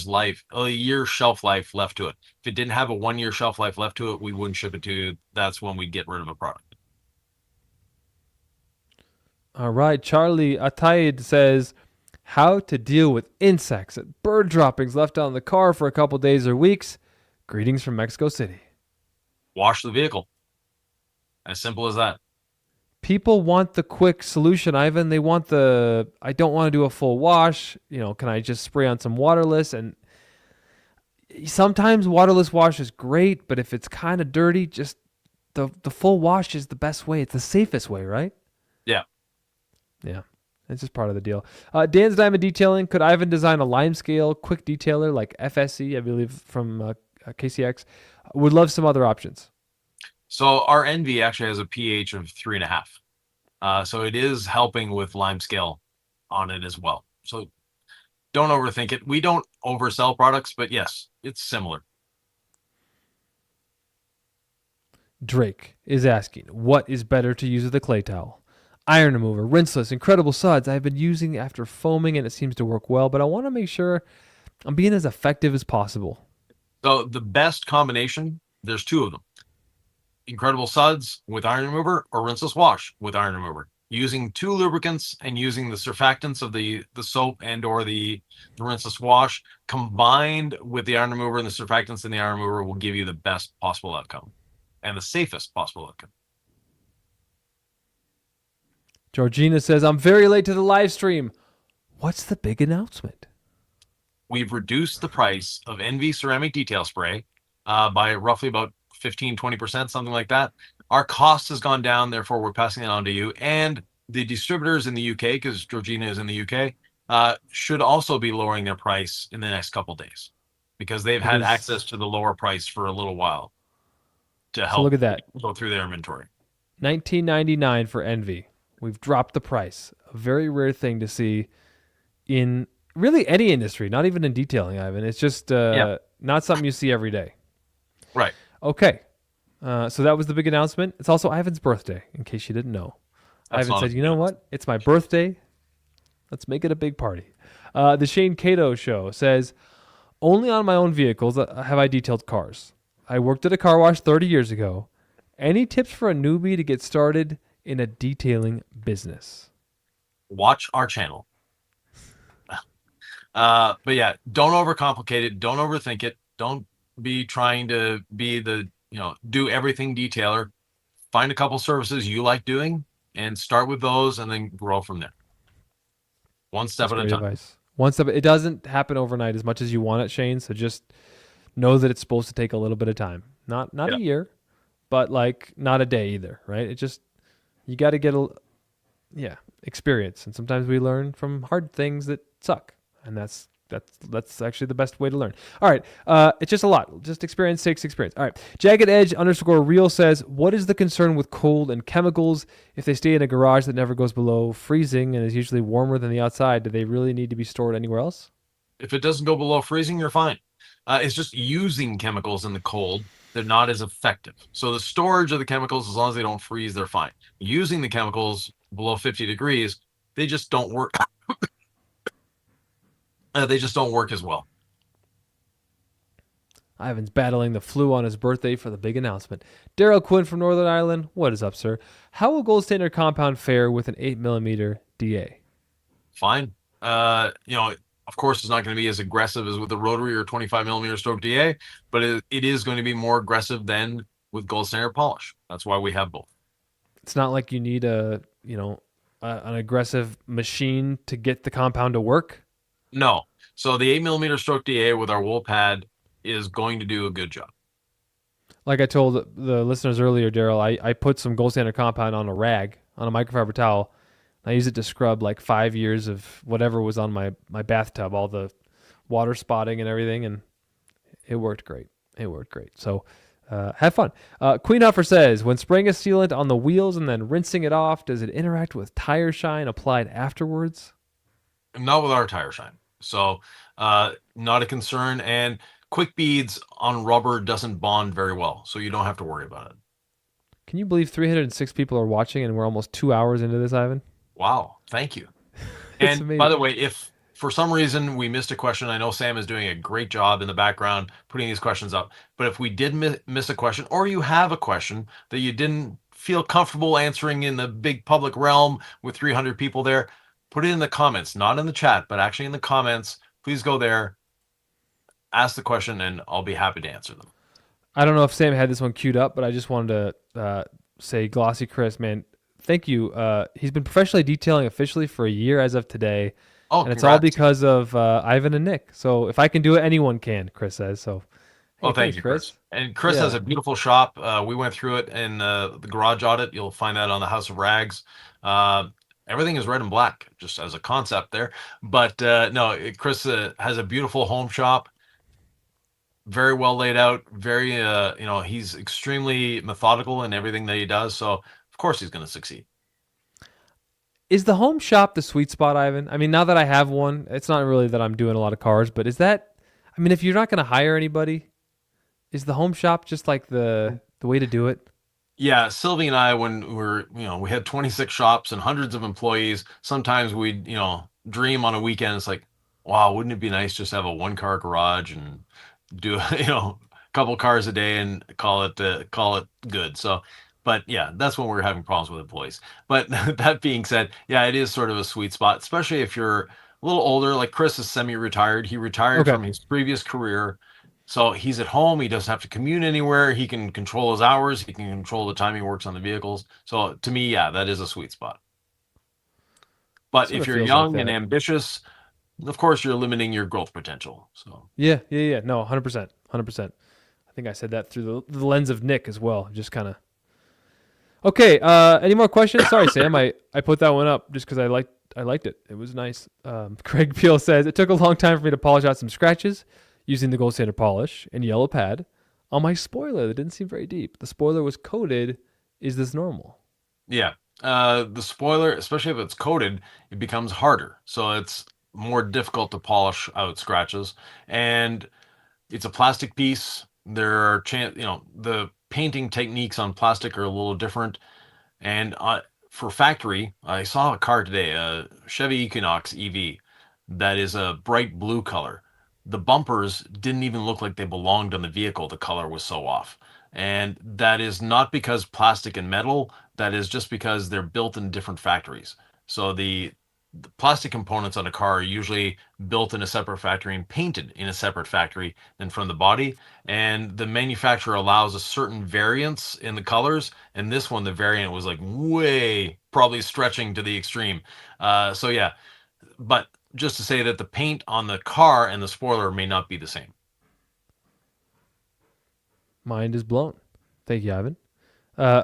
B: shelf life left to it. If it didn't have a 1 year shelf life left to it, we wouldn't ship it to you. That's when we'd get rid of a product.
A: All right. Charlie Ataid says, how to deal with insects and bird droppings left out in the car for a couple days or weeks. Greetings from Mexico City.
B: Wash the vehicle. As simple as that.
A: People want the quick solution, Ivan. They want I don't want to do a full wash. Can I just spray on some waterless? And sometimes waterless wash is great, but if it's kind of dirty, just the full wash is the best way. It's the safest way, right?
B: Yeah.
A: Yeah. It's just part of the deal. Dan's Diamond Detailing. Could Ivan design a line scale quick detailer like FSC, I believe, from KCX? Would love some other options.
B: So our Envy actually has a pH of 3.5. So it is helping with lime scale on it as well. So don't overthink it. We don't oversell products, but yes, it's similar.
A: Drake is asking, what is better to use with a clay towel? Iron remover, rinseless, incredible suds I've been using after foaming and it seems to work well, but I want to make sure I'm being as effective as possible.
B: So the best combination, there's two of them. Incredible suds with iron remover or rinseless wash with iron remover. using 2 lubricants and using the surfactants of the soap and or the rinseless wash combined with the iron remover and the surfactants in the iron remover will give you the best possible outcome and the safest possible outcome.
A: Georgina says, I'm very late to the live stream. What's the big announcement?
B: We've reduced the price of Envy ceramic detail spray by roughly about 15-20%, something like that. Our cost has gone down, therefore we're passing it on to you. And the distributors in the UK, because Georgina is in the UK, should also be lowering their price in the next couple days because they've had access to the lower price for a little while to help
A: look at that.
B: Go through their inventory.
A: $19.99 for Envy. We've dropped the price. A very rare thing to see in really any industry, not even in detailing, Ivan. It's just not something you see every day.
B: Right.
A: Okay. So that was the big announcement. It's also Ivan's birthday, in case you didn't know. Ivan said, you know what? It's my birthday. Let's make it a big party. The Shane Cato Show says, only on my own vehicles have I detailed cars. I worked at a car wash 30 years ago. Any tips for a newbie to get started in a detailing business?
B: Watch our channel. But yeah, don't overcomplicate it. Don't overthink it. Don't be trying to be the, do everything detailer. Find a couple services you like doing and start with those and then grow from there. One step at a time. Advice.
A: One step. It doesn't happen overnight as much as you want it, Shane. So just know that it's supposed to take a little bit of time. Not a year, but like not a day either, right? It just, you got to get experience. And sometimes we learn from hard things that suck. And that's actually the best way to learn. All right. It's just a lot. Just experience takes experience. All right. Jagged Edge _real says, what is the concern with cold and chemicals? If they stay in a garage that never goes below freezing and is usually warmer than the outside, do they really need to be stored anywhere else?
B: If it doesn't go below freezing, you're fine. It's just using chemicals in the cold. They're not as effective. So the storage of the chemicals, as long as they don't freeze, they're fine. Using the chemicals below 50 degrees, they just don't work. They just don't work as well.
A: Ivan's battling the flu on his birthday for the big announcement. Daryl Quinn from Northern Ireland. What is up, sir? How will Gold Standard Compound fare with an 8mm DA?
B: Fine. Of course, it's not going to be as aggressive as with the rotary or 25mm stroke DA, but it is going to be more aggressive than with Gold Standard polish. That's why we have both.
A: It's not like you need an aggressive machine to get the compound to work.
B: No. So the 8mm stroke DA with our wool pad is going to do a good job.
A: Like I told the listeners earlier, Daryl, I put some Gold Standard Compound on a rag, on a microfiber towel. I used it to scrub like 5 years of whatever was on my bathtub, all the water spotting and everything, and it worked great. So have fun. Queen Huffer says, when spraying a sealant on the wheels and then rinsing it off, does it interact with tire shine applied afterwards?
B: Not with our tire shine. So not a concern. And quick beads on rubber doesn't bond very well, so you don't have to worry about it.
A: Can you believe 306 people are watching and we're almost 2 hours into this, Ivan?
B: Wow. Thank you. And amazing. By the way, if for some reason we missed a question, I know Sam is doing a great job in the background putting these questions up. But if we did miss a question, or you have a question that you didn't feel comfortable answering in the big public realm with 300 people there, put it in the comments, not in the chat, but actually in the comments. Please go there, ask the question, and I'll be happy to answer them.
A: I don't know if Sam had this one queued up, but I just wanted to say, Glossy Chris, man, thank you. He's been professionally detailing officially for a year as of today.
B: Oh,
A: and it's all because of Ivan and Nick. So if I can do it, anyone can, Chris says. So,
B: well, thank you, Chris. And Chris has a beautiful shop. We went through it in the garage audit. You'll find that on the House of Rags. Everything is red and black, just as a concept there. But no, Chris has a beautiful home shop, very well laid out. Very, he's extremely methodical in everything that he does. So of course he's going to succeed.
A: Is the home shop the sweet spot, Ivan? I mean, now that I have one, it's not really that I'm doing a lot of cars, but is that? I mean, if you're not going to hire anybody, is the home shop just like the way to do it?
B: Yeah, Sylvie and I, when we had 26 shops and hundreds of employees, sometimes we'd, dream on a weekend. It's like, wow, wouldn't it be nice just to have a 1-car garage and do, a couple cars a day and call it good. So But yeah, that's when we're having problems with employees. But that being said, yeah, it is sort of a sweet spot, especially if you're a little older. Like Chris is semi-retired. He retired
A: Okay.
B: from his previous career. So he's at home. He doesn't have to commute anywhere. He can control his hours. He can control the time he works on the vehicles. So to me, yeah, that is a sweet spot. But
A: Sort
B: if
A: of
B: you're
A: feels like
B: young and
A: that.
B: ambitious, of course, you're limiting your growth potential. So
A: Yeah. No, 100%. 100%. I think I said that through the lens of Nick as well. Just kind of. Okay. Any more questions? Sorry, Sam. I put that one up just because I liked it. It was nice. Craig Peel says it took a long time for me to polish out some scratches using the gold standard polish and yellow pad on my spoiler that didn't seem very deep. The spoiler was coated. Is this normal?
B: yeah, the spoiler, especially if it's coated, it becomes harder. So it's more difficult to polish out scratches. And it's a plastic piece. There are the painting techniques on plastic are a little different. And for factory, I saw a car today, a Chevy Equinox EV, that is a bright blue color. The bumpers didn't even look like they belonged on the vehicle. The color was so off. And that is not because plastic and metal, that is just because they're built in different factories. So the plastic components on a car are usually built in a separate factory and painted in a separate factory than from the body. And the manufacturer allows a certain variance in the colors. And this one, the variant was like way probably stretching to the extreme. So yeah, but just to say that the paint on the car and the spoiler may not be the same.
A: Mind is blown. Thank you, Ivan.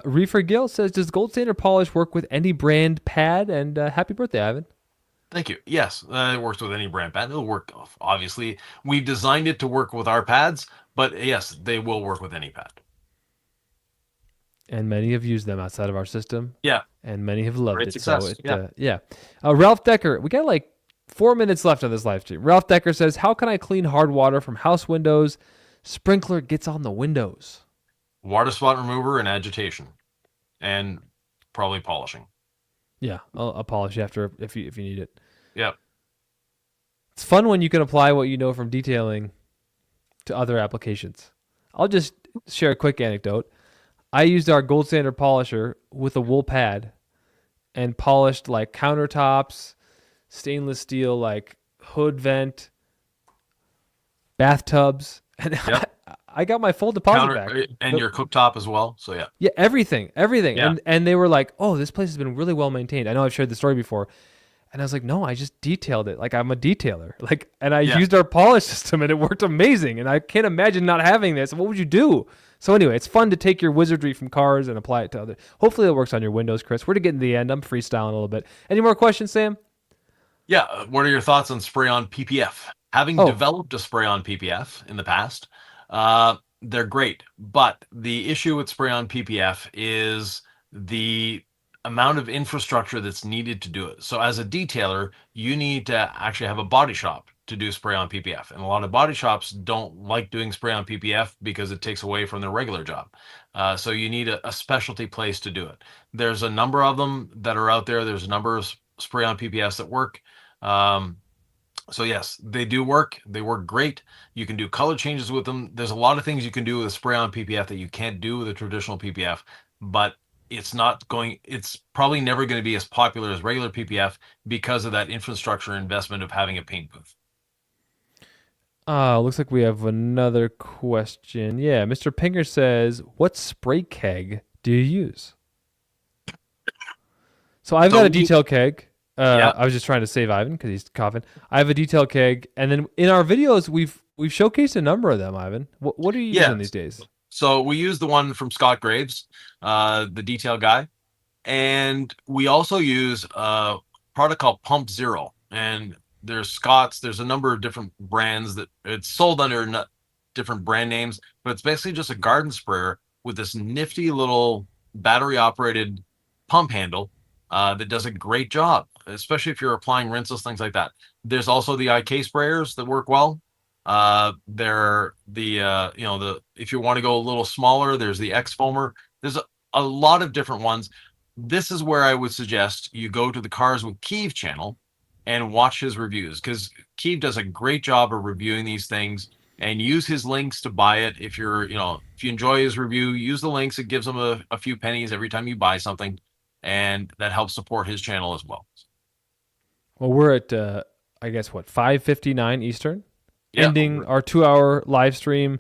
A: Reefer Gill says, does gold standard polish work with any brand pad? And happy birthday, Ivan.
B: Thank you. Yes, it works with any brand pad. It'll work, obviously. We've designed it to work with our pads, but yes, they will work with any pad.
A: And many have used them outside of our system.
B: Yeah.
A: And many have loved
B: Great
A: it.
B: success.
A: So yeah. Ralph Decker, we got like 4 minutes left on this live stream. Ralph Decker says, how can I clean hard water from house windows? Sprinkler gets on the windows.
B: Water spot remover and agitation, and probably polishing.
A: Yeah, I'll polish after if you need it.
B: Yep.
A: It's fun when you can apply what you know from detailing to other applications. I'll just share a quick anecdote. I used our gold standard polisher with a wool pad and polished like countertops, stainless steel like hood vent, bathtubs, and
B: Yep.
A: I got my full deposit back.
B: And your cooktop as well. So yeah.
A: Yeah, everything.
B: Yeah.
A: And they were like, "Oh, this place has been really well maintained." I know I've shared the story before. And I was like, "No, I just detailed it. Like I'm a detailer." Like, and I used our polish system and it worked amazing. And I can't imagine not having this. What would you do? So anyway, it's fun to take your wizardry from cars and apply it to other. Hopefully it works on your windows, Chris. We're getting to the end. I'm freestyling a little bit. Any more questions, Sam?
B: Yeah. What are your thoughts on spray-on PPF? Having developed a spray-on PPF in the past, they're great. But the issue with spray-on PPF is the amount of infrastructure that's needed to do it. So as a detailer, you need to actually have a body shop to do spray-on PPF. And a lot of body shops don't like doing spray-on PPF because it takes away from their regular job. So you need a specialty place to do it. There's a number of them that are out there. There's a number of spray-on PPFs that work. So yes, they do work. They work great. You can do color changes with them. There's a lot of things you can do with a spray-on PPF that you can't do with a traditional PPF, but it's probably never going to be as popular as regular PPF because of that infrastructure investment of having a paint booth.
A: Looks like we have another question. Yeah, Mr. Pinger says, what spray keg do you use? So I've got a detail keg. I was just trying to save Ivan because he's coughing. I have a detail keg, and then in our videos we've showcased a number of them. Ivan, what are you using these days?
B: So we use the one from Scott Graves, the detail guy, and we also use a product called Pump Zero. And there's Scott's. There's a number of different brands that it's sold under different brand names, but it's basically just a garden sprayer with this nifty little battery-operated pump handle that does a great job, especially if you're applying rinseless, things like that. There's also the IK sprayers that work well. They're if you want to go a little smaller, there's the X Foamer. There's a lot of different ones. This is where I would suggest you go to the Cars with Keeve channel and watch his reviews, because Keeve does a great job of reviewing these things. and use his links to buy it. If if you enjoy his review, use the links. It gives him a few pennies every time you buy something, and that helps support his channel as well.
A: Well, we're at, I guess, 5:59 Eastern,
B: Yeah.
A: ending our 2-hour live stream.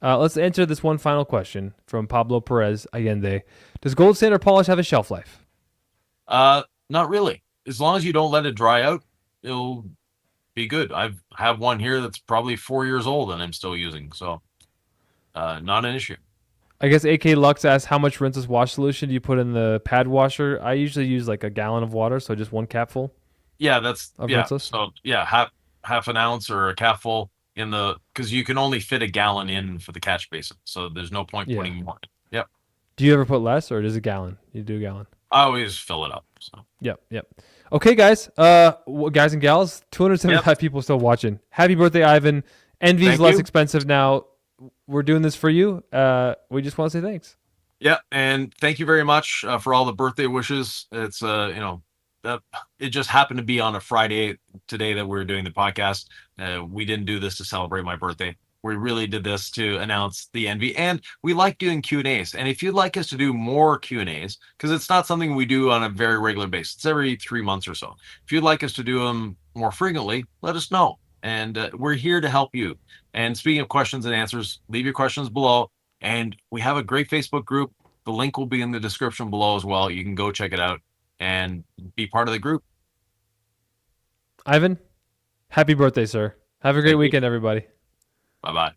A: Let's answer this one final question from Pablo Perez Allende. Does gold standard polish have a shelf life?
B: Not really. As long as you don't let it dry out, it'll be good. I have one here that's probably 4 years old and I'm still using, so not an issue.
A: I guess AK Lux asks, how much rinseless wash solution do you put in the pad washer? I usually use like a gallon of water, so just one capful.
B: Yeah, that's
A: Of
B: yeah.
A: rinseless?
B: So yeah, half an ounce or a cap full in the, because you can only fit a gallon in for the catch basin, so there's no point putting more in. Yep.
A: Do you ever put less, or is it a gallon? You do a gallon.
B: I always fill it up. So
A: Yep. Okay, guys. Guys and gals, 275 people still watching. Happy birthday, Ivan. Envy's
B: Thank
A: less
B: you.
A: expensive now. We're doing this for you. We just want to say thanks.
B: yeah, and thank you very much for all the birthday wishes. It's that it just happened to be on a Friday today that we were doing the podcast. We didn't do this to celebrate my birthday. We really did this to announce the Envy, and we like doing Q&As. And if you'd like us to do more Q&As, because it's not something we do on a very regular basis, it's every 3 months or so. If you'd like us to do them more frequently, let us know. And we're here to help you. And speaking of questions and answers, leave your questions below. And we have a great Facebook group. The link will be in the description below as well. You can go check it out and be part of the group.
A: Ivan, happy birthday, sir. Have a great
B: Thank you.
A: weekend, everybody.
B: Bye-bye.